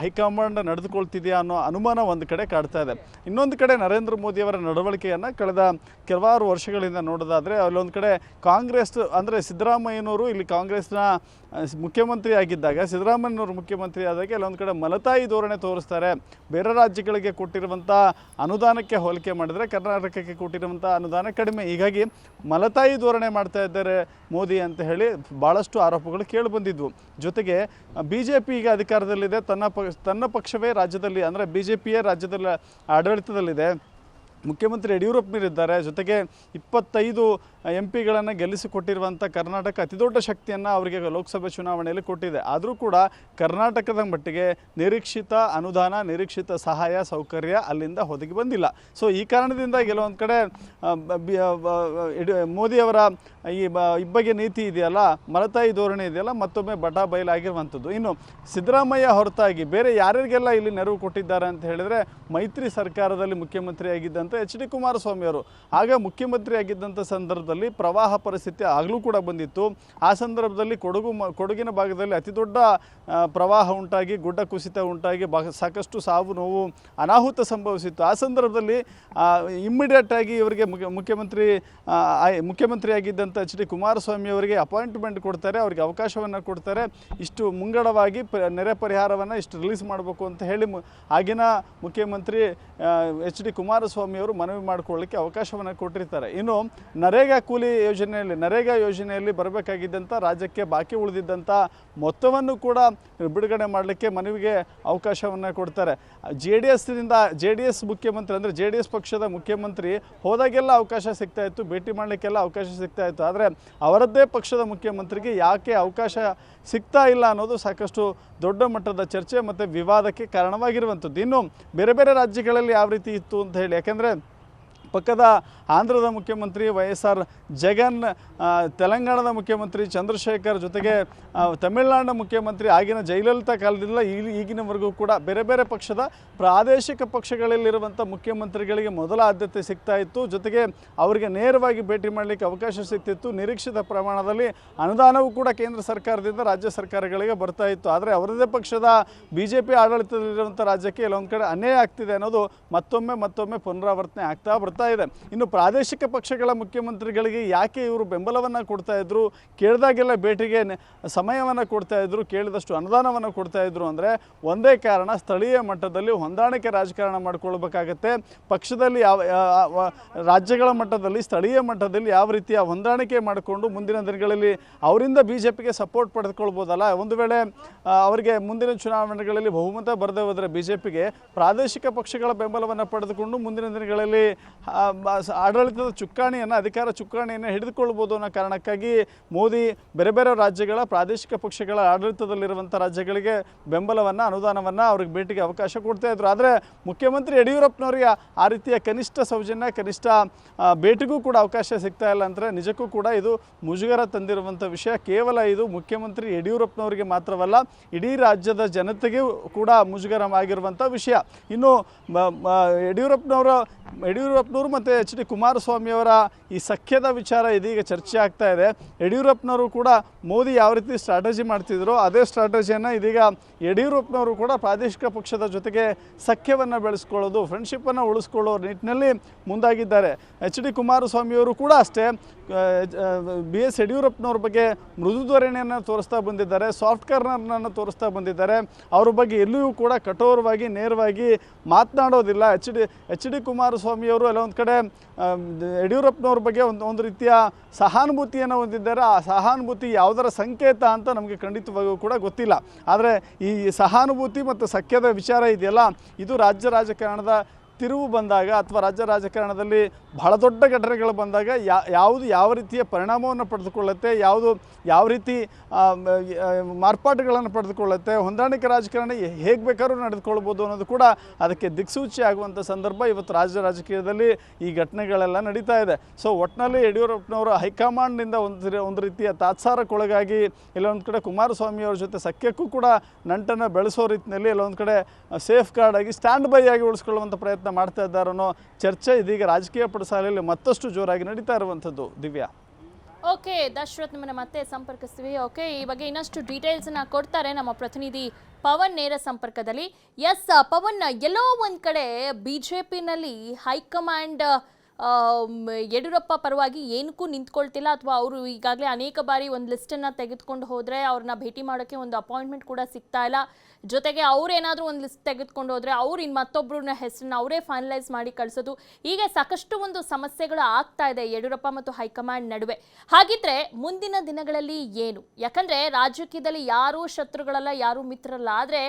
ಹೈಕಮಾಂಡ್ ನಡೆದುಕೊಳ್ತಿದೆಯಾ ಅನ್ನೋ ಅನುಮಾನ ಒಂದು ಕಡೆ ಕಾಡ್ತಾ ಇದೆ. ಇನ್ನೊಂದು ಕಡೆ ನರೇಂದ್ರ ಮೋದಿಯವರ ನಡವಳಿಕೆಯನ್ನು ಕಳೆದ ಕೆಲವಾರು ವರ್ಷಗಳಿಂದ ನೋಡೋದಾದರೆ ಅಲ್ಲೊಂದು ಕಡೆ ಕಾಂಗ್ರೆಸ್ ಅಂದರೆ ಸಿದ್ದರಾಮಯ್ಯನವರು ಇಲ್ಲಿ ಕಾಂಗ್ರೆಸ್ನ ಮುಖ್ಯಮಂತ್ರಿ ಆಗಿದ್ದಾಗ, ಸಿದ್ದರಾಮಯ್ಯನವರು ಮುಖ್ಯಮಂತ್ರಿ ಆದಾಗ ಅಲ್ಲೊಂದು ಕಡೆ ಮಲತಾಯಿ ಧೋರಣೆ ತೋರಿಸ್ತಾರೆ. ಬೇರೆ ರಾಜ್ಯಗಳಿಗೆ ಕೊಟ್ಟಿರುವಂಥ ಅನುದಾನಕ್ಕೆ ಹೋಲಿಕೆ ಮಾಡಿದರೆ ಕರ್ನಾಟಕಕ್ಕೆ ಕೊಟ್ಟಿರುವಂಥ ಅನುದಾನ ಕಡಿಮೆ, ಹೀಗಾಗಿ ಮಲತಾಯಿ ಧೋರಣೆ ಮಾಡ್ತಾ ಇದ್ದಾರೆ ಮೋದಿ ಅಂತ ಹೇಳಿ ಭಾಳಷ್ಟು ಆರೋಪಗಳು ಕೇಳಿಬಂದಿದ್ವು. ಜೊತೆಗೆ BJP ಈಗ ಅಧಿಕಾರದಲ್ಲಿದೆ, ತನ್ನ ಪಕ್ಷವೇ ರಾಜ್ಯದಲ್ಲಿ ಅಂದರೆ BJPಯೇ ರಾಜ್ಯದಲ್ಲಿ ಆಡಳಿತದಲ್ಲಿದೆ, ಮುಖ್ಯಮಂತ್ರಿ ಯಡಿಯೂರಪ್ಪನವರಿದ್ದಾರೆ, ಜೊತೆಗೆ 25 MP ಗಳನ್ನು ಗೆಲ್ಲಿಸಿಕೊಟ್ಟಿರುವಂಥ ಕರ್ನಾಟಕ ಅತಿದೊಡ್ಡ ಶಕ್ತಿಯನ್ನು ಅವರಿಗೆ ಲೋಕಸಭೆ ಚುನಾವಣೆಯಲ್ಲಿ ಕೊಟ್ಟಿದೆ. ಆದರೂ ಕೂಡ ಕರ್ನಾಟಕದ ಮಟ್ಟಿಗೆ ನಿರೀಕ್ಷಿತ ಅನುದಾನ, ನಿರೀಕ್ಷಿತ ಸಹಾಯ ಸೌಕರ್ಯ ಅಲ್ಲಿಂದ ಒದಗಿ ಬಂದಿಲ್ಲ. ಸೊ ಈ ಕಾರಣದಿಂದ ಕೆಲವೊಂದು ಕಡೆ ಮೋದಿಯವರ ಈ ಇಬ್ಬಗೆ ನೀತಿ ಇದೆಯಲ್ಲ, ಮಲತಾಯಿ ಧೋರಣೆ ಇದೆಯಲ್ಲ, ಮತ್ತೊಮ್ಮೆ ಬಟಾ ಬಯಲಾಗಿರುವಂಥದ್ದು. ಇನ್ನು ಸಿದ್ದರಾಮಯ್ಯ ಹೊರತಾಗಿ ಬೇರೆ ಯಾರಿಗೆಲ್ಲ ಇಲ್ಲಿ ನೆರವು ಕೊಟ್ಟಿದ್ದಾರೆ ಅಂತ ಹೇಳಿದರೆ, ಮೈತ್ರಿ ಸರ್ಕಾರದಲ್ಲಿ ಮುಖ್ಯಮಂತ್ರಿಯಾಗಿದ್ದಂಥ HD ಕುಮಾರಸ್ವಾಮಿ ಅವರು ಆಗ ಮುಖ್ಯಮಂತ್ರಿಯಾಗಿದ್ದಂಥ ಸಂದರ್ಭದಲ್ಲಿ ಪ್ರವಾಹ ಪರಿಸ್ಥಿತಿ ಆಗಲೂ ಕೂಡ ಬಂದಿತ್ತು. ಆ ಸಂದರ್ಭದಲ್ಲಿ ಕೊಡಗಿನ ಭಾಗದಲ್ಲಿ ಅತಿ ದೊಡ್ಡ ಪ್ರವಾಹ ಉಂಟಾಗಿ, ಗುಡ್ಡ ಕುಸಿತ ಉಂಟಾಗಿ ಸಾಕಷ್ಟು ಸಾವು ನೋವು ಅನಾಹುತ ಸಂಭವಿಸಿತ್ತು. ಆ ಸಂದರ್ಭದಲ್ಲಿ ಇಮ್ಮಿಡಿಯೇಟಾಗಿ ಇವರಿಗೆ ಮುಖ್ಯಮಂತ್ರಿಯಾಗಿದ್ದಂಥ HD ಕುಮಾರಸ್ವಾಮಿ ಅವರಿಗೆ ಅಪಾಯಿಂಟ್ಮೆಂಟ್ ಕೊಡ್ತಾರೆ, ಅವರಿಗೆ ಅವಕಾಶವನ್ನು ಕೊಡ್ತಾರೆ. ಇಷ್ಟು ಮುಂಗಡವಾಗಿ ನೆರೆ ಪರಿಹಾರವನ್ನು ಇಷ್ಟು ರಿಲೀಸ್ ಮಾಡಬೇಕು ಅಂತ ಹೇಳಿ ಆಗಿನ ಮುಖ್ಯಮಂತ್ರಿ HD ಕುಮಾರಸ್ವಾಮಿ ಅವರು ಮನವಿ ಮಾಡಿಕೊಳ್ಳಲಿಕ್ಕೆ ಅವಕಾಶವನ್ನು ಕೊಟ್ಟಿರ್ತಾರೆ. ಇನ್ನು ನರೇಗಾ ಯೋಜನೆಯಲ್ಲಿ ಬರಬೇಕಾಗಿದ್ದಂಥ ರಾಜ್ಯಕ್ಕೆ ಬಾಕಿ ಉಳಿದಿದ್ದಂಥ ಮೊತ್ತವನ್ನು ಕೂಡ ಬಿಡುಗಡೆ ಮಾಡಲಿಕ್ಕೆ ಮನವಿಗೆ ಅವಕಾಶವನ್ನು ಕೊಡ್ತಾರೆ. JDS ಮುಖ್ಯಮಂತ್ರಿ ಅಂದರೆ JDS ಪಕ್ಷದ ಮುಖ್ಯಮಂತ್ರಿ ಹೋದಾಗೆಲ್ಲ ಅವಕಾಶ ಸಿಗ್ತಾ ಇತ್ತು, ಭೇಟಿ ಮಾಡಲಿಕ್ಕೆಲ್ಲ ಅವಕಾಶ ಸಿಗ್ತಾ ಇತ್ತು. ಆದರೆ ಅವರದ್ದೇ ಪಕ್ಷದ ಮುಖ್ಯಮಂತ್ರಿಗೆ ಯಾಕೆ ಅವಕಾಶ ಸಿಗ್ತಾ ಇಲ್ಲ ಅನ್ನೋದು ಸಾಕಷ್ಟು ದೊಡ್ಡ ಮಟ್ಟದ ಚರ್ಚೆ ಮತ್ತು ವಿವಾದಕ್ಕೆ ಕಾರಣವಾಗಿರುವಂಥದ್ದು. ಇನ್ನು ಬೇರೆ ಬೇರೆ ರಾಜ್ಯಗಳಲ್ಲಿ ಯಾವ ರೀತಿ ಇತ್ತು ಅಂತ ಹೇಳಿ, ಯಾಕೆಂದರೆ ಪಕ್ಕದ ಆಂಧ್ರದ ಮುಖ್ಯಮಂತ್ರಿ YSR ಜಗನ್, ತೆಲಂಗಾಣದ ಮುಖ್ಯಮಂತ್ರಿ ಚಂದ್ರಶೇಖರ್, ಜೊತೆಗೆ ತಮಿಳುನಾಡಿನ ಮುಖ್ಯಮಂತ್ರಿ ಆಗಿನ ಜಯಲಲಿತಾ ಕಾಲದಿಂದ ಈಗಿನವರೆಗೂ ಕೂಡ ಬೇರೆ ಬೇರೆ ಪಕ್ಷದ ಪ್ರಾದೇಶಿಕ ಪಕ್ಷಗಳಲ್ಲಿರುವಂಥ ಮುಖ್ಯಮಂತ್ರಿಗಳಿಗೆ ಮೊದಲ ಆದ್ಯತೆ ಸಿಗ್ತಾ ಇತ್ತು. ಜೊತೆಗೆ ಅವರಿಗೆ ನೇರವಾಗಿ ಭೇಟಿ ಮಾಡಲಿಕ್ಕೆ ಅವಕಾಶ ಸಿಗ್ತಿತ್ತು. ನಿರೀಕ್ಷಿತ ಪ್ರಮಾಣದಲ್ಲಿ ಅನುದಾನವೂ ಕೂಡ ಕೇಂದ್ರ ಸರ್ಕಾರದಿಂದ ರಾಜ್ಯ ಸರ್ಕಾರಗಳಿಗೆ ಬರ್ತಾ ಇತ್ತು. ಆದರೆ ಅವರದೇ ಪಕ್ಷದ BJP ಆಡಳಿತದಲ್ಲಿರುವಂಥ ರಾಜ್ಯಕ್ಕೆ ಕೆಲವೊಂದು ಕಡೆ ಅನ್ಯಾಯ ಆಗ್ತಿದೆ ಅನ್ನೋದು ಮತ್ತೊಮ್ಮೆ ಪುನರಾವರ್ತನೆ ಆಗ್ತಾ ಬರ್ತಾ ಇದೆ. ಇನ್ನು ಪ್ರಾದೇಶಿಕ ಪಕ್ಷಗಳ ಮುಖ್ಯಮಂತ್ರಿಗಳಿಗೆ ಯಾಕೆ ಇವರು ಬೆಂಬಲವನ್ನು ಕೊಡ್ತಾ ಇದ್ರು, ಕೇಳಿದಾಗೆಲ್ಲ ಭೇಟಿಗೆ ಸಮಯವನ್ನು ಕೊಡ್ತಾ ಇದ್ರು, ಕೇಳಿದಷ್ಟು ಅನುದಾನವನ್ನು ಕೊಡ್ತಾ ಇದ್ರು ಅಂದರೆ ಒಂದೇ ಕಾರಣ, ಸ್ಥಳೀಯ ಮಟ್ಟದಲ್ಲಿ ಹೊಂದಾಣಿಕೆ ರಾಜಕಾರಣ ಮಾಡಿಕೊಳ್ಬೇಕಾಗತ್ತೆ. ಪಕ್ಷದಲ್ಲಿ ರಾಜ್ಯಗಳ ಮಟ್ಟದಲ್ಲಿ, ಸ್ಥಳೀಯ ಮಟ್ಟದಲ್ಲಿ ಯಾವ ರೀತಿಯ ಹೊಂದಾಣಿಕೆ ಮಾಡಿಕೊಂಡು ಮುಂದಿನ ದಿನಗಳಲ್ಲಿ ಅವರಿಂದ BJPಗೆ ಸಪೋರ್ಟ್ ಪಡೆದುಕೊಳ್ಬೋದಲ್ಲ. ಒಂದು ವೇಳೆ ಅವರಿಗೆ ಮುಂದಿನ ಚುನಾವಣೆಗಳಲ್ಲಿ ಬಹುಮತ ಬರದೇ ಹೋದರೆ BJPಗೆ ಪ್ರಾದೇಶಿಕ ಪಕ್ಷಗಳ ಬೆಂಬಲವನ್ನು ಪಡೆದುಕೊಂಡು ಮುಂದಿನ ದಿನಗಳಲ್ಲಿ ಆಡಳಿತದ ಅಧಿಕಾರ ಚುಕ್ಕಾಣಿಯನ್ನು ಹಿಡಿದುಕೊಳ್ಬೋದು ಅನ್ನೋ ಕಾರಣಕ್ಕಾಗಿ ಮೋದಿ ಬೇರೆ ಬೇರೆ ರಾಜ್ಯಗಳ ಪ್ರಾದೇಶಿಕ ಪಕ್ಷಗಳ ಆಡಳಿತದಲ್ಲಿರುವಂಥ ರಾಜ್ಯಗಳಿಗೆ ಬೆಂಬಲವನ್ನು, ಅನುದಾನವನ್ನು, ಅವ್ರಿಗೆ ಭೇಟಿಗೆ ಅವಕಾಶ ಕೊಡ್ತಾ ಇದ್ರು. ಆದರೆ ಮುಖ್ಯಮಂತ್ರಿ ಯಡಿಯೂರಪ್ಪನವರಿಗೆ ಆ ರೀತಿಯ ಕನಿಷ್ಠ ಸೌಜನ್ಯ, ಕನಿಷ್ಠ ಭೇಟಿಗೂ ಕೂಡ ಅವಕಾಶ ಸಿಗ್ತಾ ಇಲ್ಲ ಅಂದರೆ ನಿಜಕ್ಕೂ ಕೂಡ ಇದು ಮುಜುಗರ ತಂದಿರುವಂಥ ವಿಷಯ. ಕೇವಲ ಇದು ಮುಖ್ಯಮಂತ್ರಿ ಯಡಿಯೂರಪ್ಪನವರಿಗೆ ಮಾತ್ರವಲ್ಲ, ಇಡೀ ರಾಜ್ಯದ ಜನತೆಗೂ ಕೂಡ ಮುಜುಗರವಾಗಿರುವಂಥ ವಿಷಯ. ಇನ್ನು ಯಡಿಯೂರಪ್ಪನವರು ಮತ್ತು HD ಕುಮಾರಸ್ವಾಮಿಯವರ ಈ ಸಖ್ಯದ ವಿಚಾರ ಇದೀಗ ಚರ್ಚೆ ಆಗ್ತಾ ಇದೆ. ಯಡಿಯೂರಪ್ಪನವರು ಕೂಡ ಮೋದಿ ಯಾವ ರೀತಿ ಸ್ಟ್ರಾಟಜಿ ಮಾಡ್ತಿದ್ರು ಅದೇ ಸ್ಟ್ರಾಟಜಿಯನ್ನು ಇದೀಗ ಯಡಿಯೂರಪ್ಪನವರು ಕೂಡ ಪ್ರಾದೇಶಿಕ ಪಕ್ಷದ ಜೊತೆಗೆ ಸಖ್ಯವನ್ನು ಬೆಳೆಸ್ಕೊಳ್ಳೋದು, ಫ್ರೆಂಡ್ಶಿಪ್ಪನ್ನು ಉಳಿಸ್ಕೊಳ್ಳೋ ನಿಟ್ಟಿನಲ್ಲಿ ಮುಂದಾಗಿದ್ದಾರೆ. HD ಕುಮಾರಸ್ವಾಮಿಯವರು ಕೂಡ ಅಷ್ಟೇ BS ಯಡಿಯೂರಪ್ಪನವ್ರ ಬಗ್ಗೆ ಮೃದು ಧೋರಣೆಯನ್ನು ತೋರಿಸ್ತಾ ಬಂದಿದ್ದಾರೆ, ಸಾಫ್ಟ್ ಕಾರ್ನರ್ನನ್ನು ತೋರಿಸ್ತಾ ಬಂದಿದ್ದಾರೆ. ಅವ್ರ ಬಗ್ಗೆ ಎಲ್ಲಿಯೂ ಕೂಡ ಕಠೋರವಾಗಿ, ನೇರವಾಗಿ ಮಾತನಾಡೋದಿಲ್ಲ. HD ಕುಮಾರಸ್ವಾಮಿಯವರು ಎಲ್ಲ ಒಂದು ಕಡೆ ಯಡಿಯೂರಪ್ಪನವ್ರ ಬಗ್ಗೆ ಒಂದು ರೀತಿಯ ಸಹಾನುಭೂತಿಯನ್ನು ಹೊಂದಿದ್ದಾರೆ. ಆ ಸಹಾನುಭೂತಿ ಯಾವುದರ ಸಂಕೇತ ಅಂತ ನಮಗೆ ಖಂಡಿತವಾಗಿಯೂ ಕೂಡ ಗೊತ್ತಿಲ್ಲ. ಆದರೆ ಈ ಸಹಾನುಭೂತಿ ಮತ್ತು ಸಖ್ಯದ ವಿಚಾರ ಇದೆಯಲ್ಲ, ಇದು ರಾಜ್ಯ ರಾಜಕಾರಣದ ತಿರುವು ಬಂದಾಗ ಅಥವಾ ರಾಜ್ಯ ರಾಜಕಾರಣದಲ್ಲಿ ಬಹಳ ದೊಡ್ಡ ಘಟನೆಗಳು ಬಂದಾಗ ಯಾವುದು ಯಾವ ರೀತಿಯ ಪರಿಣಾಮವನ್ನು ಪಡೆದುಕೊಳ್ಳುತ್ತೆ, ಯಾವ ರೀತಿ ಮಾರ್ಪಾಟುಗಳನ್ನು ಪಡೆದುಕೊಳ್ಳುತ್ತೆ, ಹೊಂದಾಣಿಕೆ ರಾಜಕಾರಣ ಹೇಗೆ ಬೇಕಾದ್ರೂ ನಡೆದುಕೊಳ್ಬೋದು ಅನ್ನೋದು ಕೂಡ ಅದಕ್ಕೆ ದಿಕ್ಸೂಚಿ ಆಗುವಂಥ ಸಂದರ್ಭ ಇವತ್ತು ರಾಜ್ಯ ರಾಜಕೀಯದಲ್ಲಿ ಈ ಘಟನೆಗಳೆಲ್ಲ ನಡೀತಾ ಇದೆ. ಸೊ ಒಟ್ಟಿನಲ್ಲಿ ಯಡಿಯೂರಪ್ಪನವರ ಹೈಕಮಾಂಡ್ನಿಂದ ಒಂದು ರೀತಿಯ ತಾತ್ಸಾರಕ್ಕೊಳಗಾಗಿ ಎಲ್ಲೊಂದು ಕಡೆ ಕುಮಾರಸ್ವಾಮಿಯವ್ರ ಜೊತೆ ಸಖ್ಯಕ್ಕೂ ಕೂಡ ನಂಟನ್ನು ಬೆಳೆಸೋ ರೀತಿಯಲ್ಲಿ ಎಲ್ಲೊಂದು ಕಡೆ ಸೇಫ್ ಗಾರ್ಡ್ ಆಗಿ, ಸ್ಟ್ಯಾಂಡ್ ಬೈ ಆಗಿ ಉಳಿಸ್ಕೊಳ್ಳುವಂಥ ಪ್ರಯತ್ನ ಮಾಡ್ತಾ ಇದ್ದಾರೆ ಅನ್ನೋ ಚರ್ಚೆ ಇದೀಗ ರಾಜಕೀಯ ಪಡಸಾಲೆಯಲ್ಲಿ ಮತ್ತಷ್ಟು ಜೋರಾಗಿ ನಡೀತಾ ಇರುವಂಥದ್ದು. ದಿವ್ಯಾ. ಓಕೆ ದಶರಥ್, ನಿಮ್ಮನ್ನ ಮತ್ತೆ ಸಂಪರ್ಕಿಸ್ತೀವಿ. ಓಕೆ, ಈ ಬಗ್ಗೆ ಇನ್ನಷ್ಟು ಡೀಟೇಲ್ಸ್ ಅನ್ನ ಕೊಡ್ತಾರೆ ನಮ್ಮ ಪ್ರತಿನಿಧಿ ಪವನ್ ನೇರ ಸಂಪರ್ಕದಲ್ಲಿ. ಎಸ್ ಪವನ್, ಎಲ್ಲೋ ಒಂದ್ ಕಡೆ ಬಿಜೆಪಿನಲ್ಲಿ ಹೈಕಮಾಂಡ್ ಯಡಿಯೂರಪ್ಪ ಪರವಾಗಿ ಏನಕ್ಕೂ ನಿಂತ್ಕೊಳ್ತಿಲ್ಲ, ಅಥವಾ ಅವರು ಈಗಾಗಲೇ ಅನೇಕ ಬಾರಿ ಒಂದು ಲಿಸ್ಟನ್ನು ತೆಗೆದುಕೊಂಡು ಹೋದರೆ ಅವ್ರನ್ನ ಭೇಟಿ ಮಾಡೋಕ್ಕೆ ಒಂದು ಅಪಾಯಿಂಟ್ಮೆಂಟ್ ಕೂಡ ಸಿಗ್ತಾ ಇಲ್ಲ. ಜೊತೆಗೆ ಅವ್ರೇನಾದರೂ ಒಂದು ಲಿಸ್ಟ್ ತೆಗೆದುಕೊಂಡು ಹೋದರೆ ಅವ್ರು ಇನ್ನು ಮತ್ತೊಬ್ಬರನ್ನ ಹೆಸರನ್ನ ಅವರೇ ಫೈನಲೈಸ್ ಮಾಡಿ ಕಳಿಸೋದು, ಹೀಗೆ ಸಾಕಷ್ಟು ಒಂದು ಸಮಸ್ಯೆಗಳು ಆಗ್ತಾ ಇದೆ ಯಡಿಯೂರಪ್ಪ ಮತ್ತು ಹೈಕಮಾಂಡ್ ನಡುವೆ. ಹಾಗಿದ್ರೆ ಮುಂದಿನ ದಿನಗಳಲ್ಲಿ ಏನು? ಯಾಕಂದರೆ ರಾಜಕೀಯದಲ್ಲಿ ಯಾರೂ ಶತ್ರುಗಳಲ್ಲ, ಯಾರೂ ಮಿತ್ರರಲ್ಲ. ಆದರೆ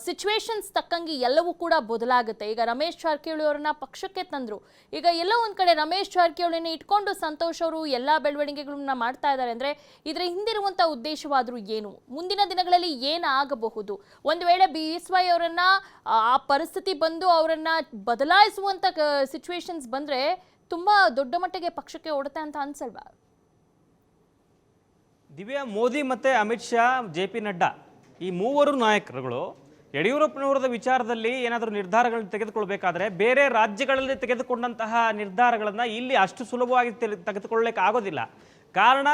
ಸಿಚುವೇಶನ್ಸ್ ತಕ್ಕಂಗೆ ಎಲ್ಲವೂ ಕೂಡ ಬದಲಾಗುತ್ತೆ. ಈಗ ರಮೇಶ್ ಜಾರಕಿಹೊಳಿ ಅವರನ್ನ ಪಕ್ಷಕ್ಕೆ ತಂದರು. ಈಗ ಎಲ್ಲೋ ಒಂದು ಕಡೆ ರಮೇಶ್ ಜಾರಕಿಹೊಳಿನ ಇಟ್ಕೊಂಡು ಸಂತೋಷ್ ಅವರು ಎಲ್ಲ ಬೆಳವಣಿಗೆಗಳನ್ನ ಮಾಡ್ತಾ ಇದ್ದಾರೆ ಅಂದರೆ ಇದರ ಹಿಂದಿರುವಂಥ ಉದ್ದೇಶವಾದರೂ ಏನು? ಮುಂದಿನ ದಿನಗಳಲ್ಲಿ ಏನಾಗಬಹುದು? ಒಂದು ವೇಳೆ BSY ಅವರನ್ನ ಆ ಪರಿಸ್ಥಿತಿ ಬಂದು ಅವರನ್ನ ಬದಲಾಯಿಸುವಂಥ ಸಿಚುವೇಶನ್ಸ್ ಬಂದರೆ ತುಂಬ ದೊಡ್ಡ ಮಟ್ಟಿಗೆ ಪಕ್ಷಕ್ಕೆ ಓಡುತ್ತೆ ಅಂತ ಅನ್ಸಲ್ವಾ? ದಿವ್ಯಾ, ಮೋದಿ ಮತ್ತು ಅಮಿತ್ ಶಾ, JP ನಡ್ಡಾ ಈ ಮೂವರು ನಾಯಕರುಗಳು ಯಡಿಯೂರಪ್ಪನವರದ ವಿಚಾರದಲ್ಲಿ ಏನಾದರೂ ನಿರ್ಧಾರಗಳನ್ನು ತೆಗೆದುಕೊಳ್ಬೇಕಾದ್ರೆ ಬೇರೆ ರಾಜ್ಯಗಳಲ್ಲಿ ತೆಗೆದುಕೊಂಡಂತಹ ನಿರ್ಧಾರಗಳನ್ನು ಇಲ್ಲಿ ಅಷ್ಟು ಸುಲಭವಾಗಿ ತೆಗೆದುಕೊಳ್ಳಲಿಕ್ಕೆ ಆಗೋದಿಲ್ಲ. ಕಾರಣ,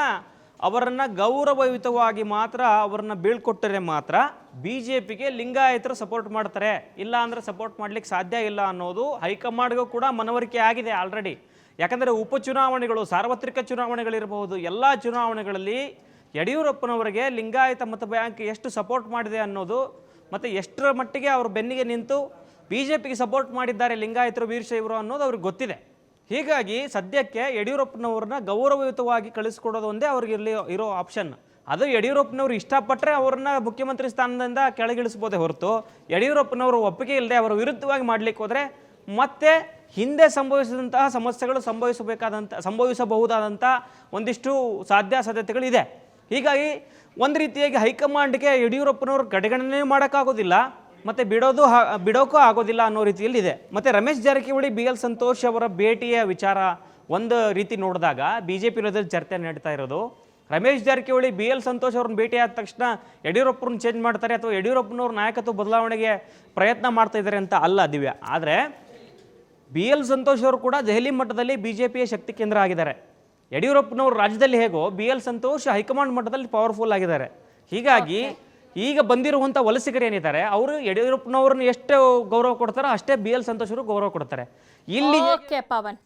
ಅವರನ್ನು ಗೌರವಯುತವಾಗಿ ಮಾತ್ರ ಅವರನ್ನು ಬೀಳ್ಕೊಟ್ಟರೆ ಮಾತ್ರ BJPಗೆ ಲಿಂಗಾಯತರು ಸಪೋರ್ಟ್ ಮಾಡ್ತಾರೆ, ಇಲ್ಲ ಅಂದರೆ ಸಪೋರ್ಟ್ ಮಾಡಲಿಕ್ಕೆ ಸಾಧ್ಯ ಇಲ್ಲ ಅನ್ನೋದು ಹೈಕಮಾಂಡ್ಗೂ ಕೂಡ ಮನವರಿಕೆ ಆಗಿದೆ ಆಲ್ರೆಡಿ. ಯಾಕಂದರೆ ಉಪಚುನಾವಣೆಗಳು, ಸಾರ್ವತ್ರಿಕ ಚುನಾವಣೆಗಳಿರಬಹುದು, ಎಲ್ಲ ಚುನಾವಣೆಗಳಲ್ಲಿ ಯಡಿಯೂರಪ್ಪನವರಿಗೆ ಲಿಂಗಾಯತ ಮತ ಬ್ಯಾಂಕ್ ಎಷ್ಟು ಸಪೋರ್ಟ್ ಮಾಡಿದೆ ಅನ್ನೋದು ಮತ್ತು ಎಷ್ಟರ ಮಟ್ಟಿಗೆ ಅವರು ಬೆನ್ನಿಗೆ ನಿಂತು BJPಗೆ ಸಪೋರ್ಟ್ ಮಾಡಿದ್ದಾರೆ ಲಿಂಗಾಯತರು, ವೀರಶೈವರು ಅನ್ನೋದು ಅವ್ರಿಗೆ ಗೊತ್ತಿದೆ. ಹೀಗಾಗಿ ಸದ್ಯಕ್ಕೆ ಯಡಿಯೂರಪ್ಪನವ್ರನ್ನ ಗೌರವಯುತವಾಗಿ ಕಳಿಸ್ಕೊಡೋದು ಒಂದೇ ಅವ್ರಿಗೆ ಇರೋ ಆಪ್ಷನ್. ಅದು ಯಡಿಯೂರಪ್ಪನವ್ರು ಇಷ್ಟಪಟ್ಟರೆ ಅವ್ರನ್ನ ಮುಖ್ಯಮಂತ್ರಿ ಸ್ಥಾನದಿಂದ ಕೆಳಗಿಳಿಸ್ಬೋದೇ ಹೊರತು ಯಡಿಯೂರಪ್ಪನವರು ಒಪ್ಪಿಗೆ ಇಲ್ಲದೆ ಅವರ ವಿರುದ್ಧವಾಗಿ ಮಾಡಲಿಕ್ಕೆ ಹೋದರೆ ಮತ್ತೆ ಹಿಂದೆ ಸಂಭವಿಸಿದಂತಹ ಸಮಸ್ಯೆಗಳು ಸಂಭವಿಸಬಹುದಾದಂಥ ಒಂದಿಷ್ಟು ಸಾಧ್ಯತೆಗಳಿದೆ. ಹೀಗಾಗಿ ಒಂದು ರೀತಿಯಾಗಿ ಹೈಕಮಾಂಡ್ಗೆ ಯಡಿಯೂರಪ್ಪನವರು ಕಡೆಗಣನೆ ಮಾಡೋಕ್ಕಾಗೋದಿಲ್ಲ ಮತ್ತು ಬಿಡೋಕ್ಕೂ ಆಗೋದಿಲ್ಲ ಅನ್ನೋ ರೀತಿಯಲ್ಲಿದೆ. ಮತ್ತು ರಮೇಶ್ ಜಾರಕಿಹೊಳಿ, BL ಸಂತೋಷ್ ಅವರ ಭೇಟಿಯ ವಿಚಾರ ಒಂದು ರೀತಿ ನೋಡಿದಾಗ BJP ವಿರೋಧದಲ್ಲಿ ಚರ್ಚೆ ನಡೀತಾ ಇರೋದು, ರಮೇಶ್ ಜಾರಕಿಹೊಳಿ BL ಸಂತೋಷ್ ಅವ್ರನ್ನ ಭೇಟಿ ಆದ ತಕ್ಷಣ ಯಡಿಯೂರಪ್ಪರನ್ನ ಚೇಂಜ್ ಮಾಡ್ತಾರೆ ಅಥವಾ ಯಡಿಯೂರಪ್ಪನವ್ರ ನಾಯಕತ್ವ ಬದಲಾವಣೆಗೆ ಪ್ರಯತ್ನ ಮಾಡ್ತಾ ಇದ್ದಾರೆ ಅಂತ ಅಲ್ಲ ದಿವ್ಯಾ. ಆದರೆ BL ಸಂತೋಷ್ ಅವರು ಕೂಡ ದೆಹಲಿ ಮಟ್ಟದಲ್ಲಿ BJPಯ ಶಕ್ತಿ ಕೇಂದ್ರ ಆಗಿದ್ದಾರೆ. ಯಡಿಯೂರಪ್ಪನವರು ರಾಜ್ಯದಲ್ಲಿ ಹೇಗೋ BL ಸಂತೋಷ್ ಹೈಕಮಾಂಡ್ ಮಟ್ಟದಲ್ಲಿ ಪವರ್ಫುಲ್ ಆಗಿದ್ದಾರೆ. ಹೀಗಾಗಿ ಈಗ ಬಂದಿರುವಂಥ ವಲಸಿಗರು ಏನಿದ್ದಾರೆ ಅವರು ಯಡಿಯೂರಪ್ಪನವ್ರನ್ನ ಎಷ್ಟು ಗೌರವ ಕೊಡ್ತಾರೋ ಅಷ್ಟೇ BL ಸಂತೋಷ್ ಅವರು ಗೌರವ ಕೊಡ್ತಾರೆ. ಇಲ್ಲಿ ಓಕೆ ಪವನ್,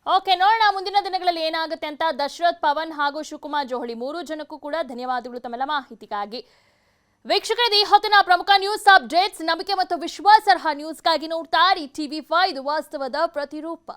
ಓಕೆ, ನೋಡೋಣ ಮುಂದಿನ ದಿನಗಳಲ್ಲಿ ಏನಾಗುತ್ತೆ ಅಂತ. ದಶರಥ್, ಪವನ್ ಹಾಗೂ ಶಿವಕುಮಾರ್ ಜೋಹಳಿ ಮೂರು ಜನಕ್ಕೂ ಕೂಡ ಧನ್ಯವಾದಗಳು ತಮ್ಮೆಲ್ಲ ಮಾಹಿತಿಗಾಗಿ. ವೀಕ್ಷಕರೇ, ಈ ಹೊತ್ತಿನ ಪ್ರಮುಖ ನ್ಯೂಸ್ ಅಪ್ಡೇಟ್ಸ್, ನಂಬಿಕೆ ಮತ್ತು ವಿಶ್ವಾಸಾರ್ಹ ನ್ಯೂಸ್ಗಾಗಿ ನೋಡ್ತಾ ಇರಿ TV5, ವಾಸ್ತವದ ಪ್ರತಿರೂಪ.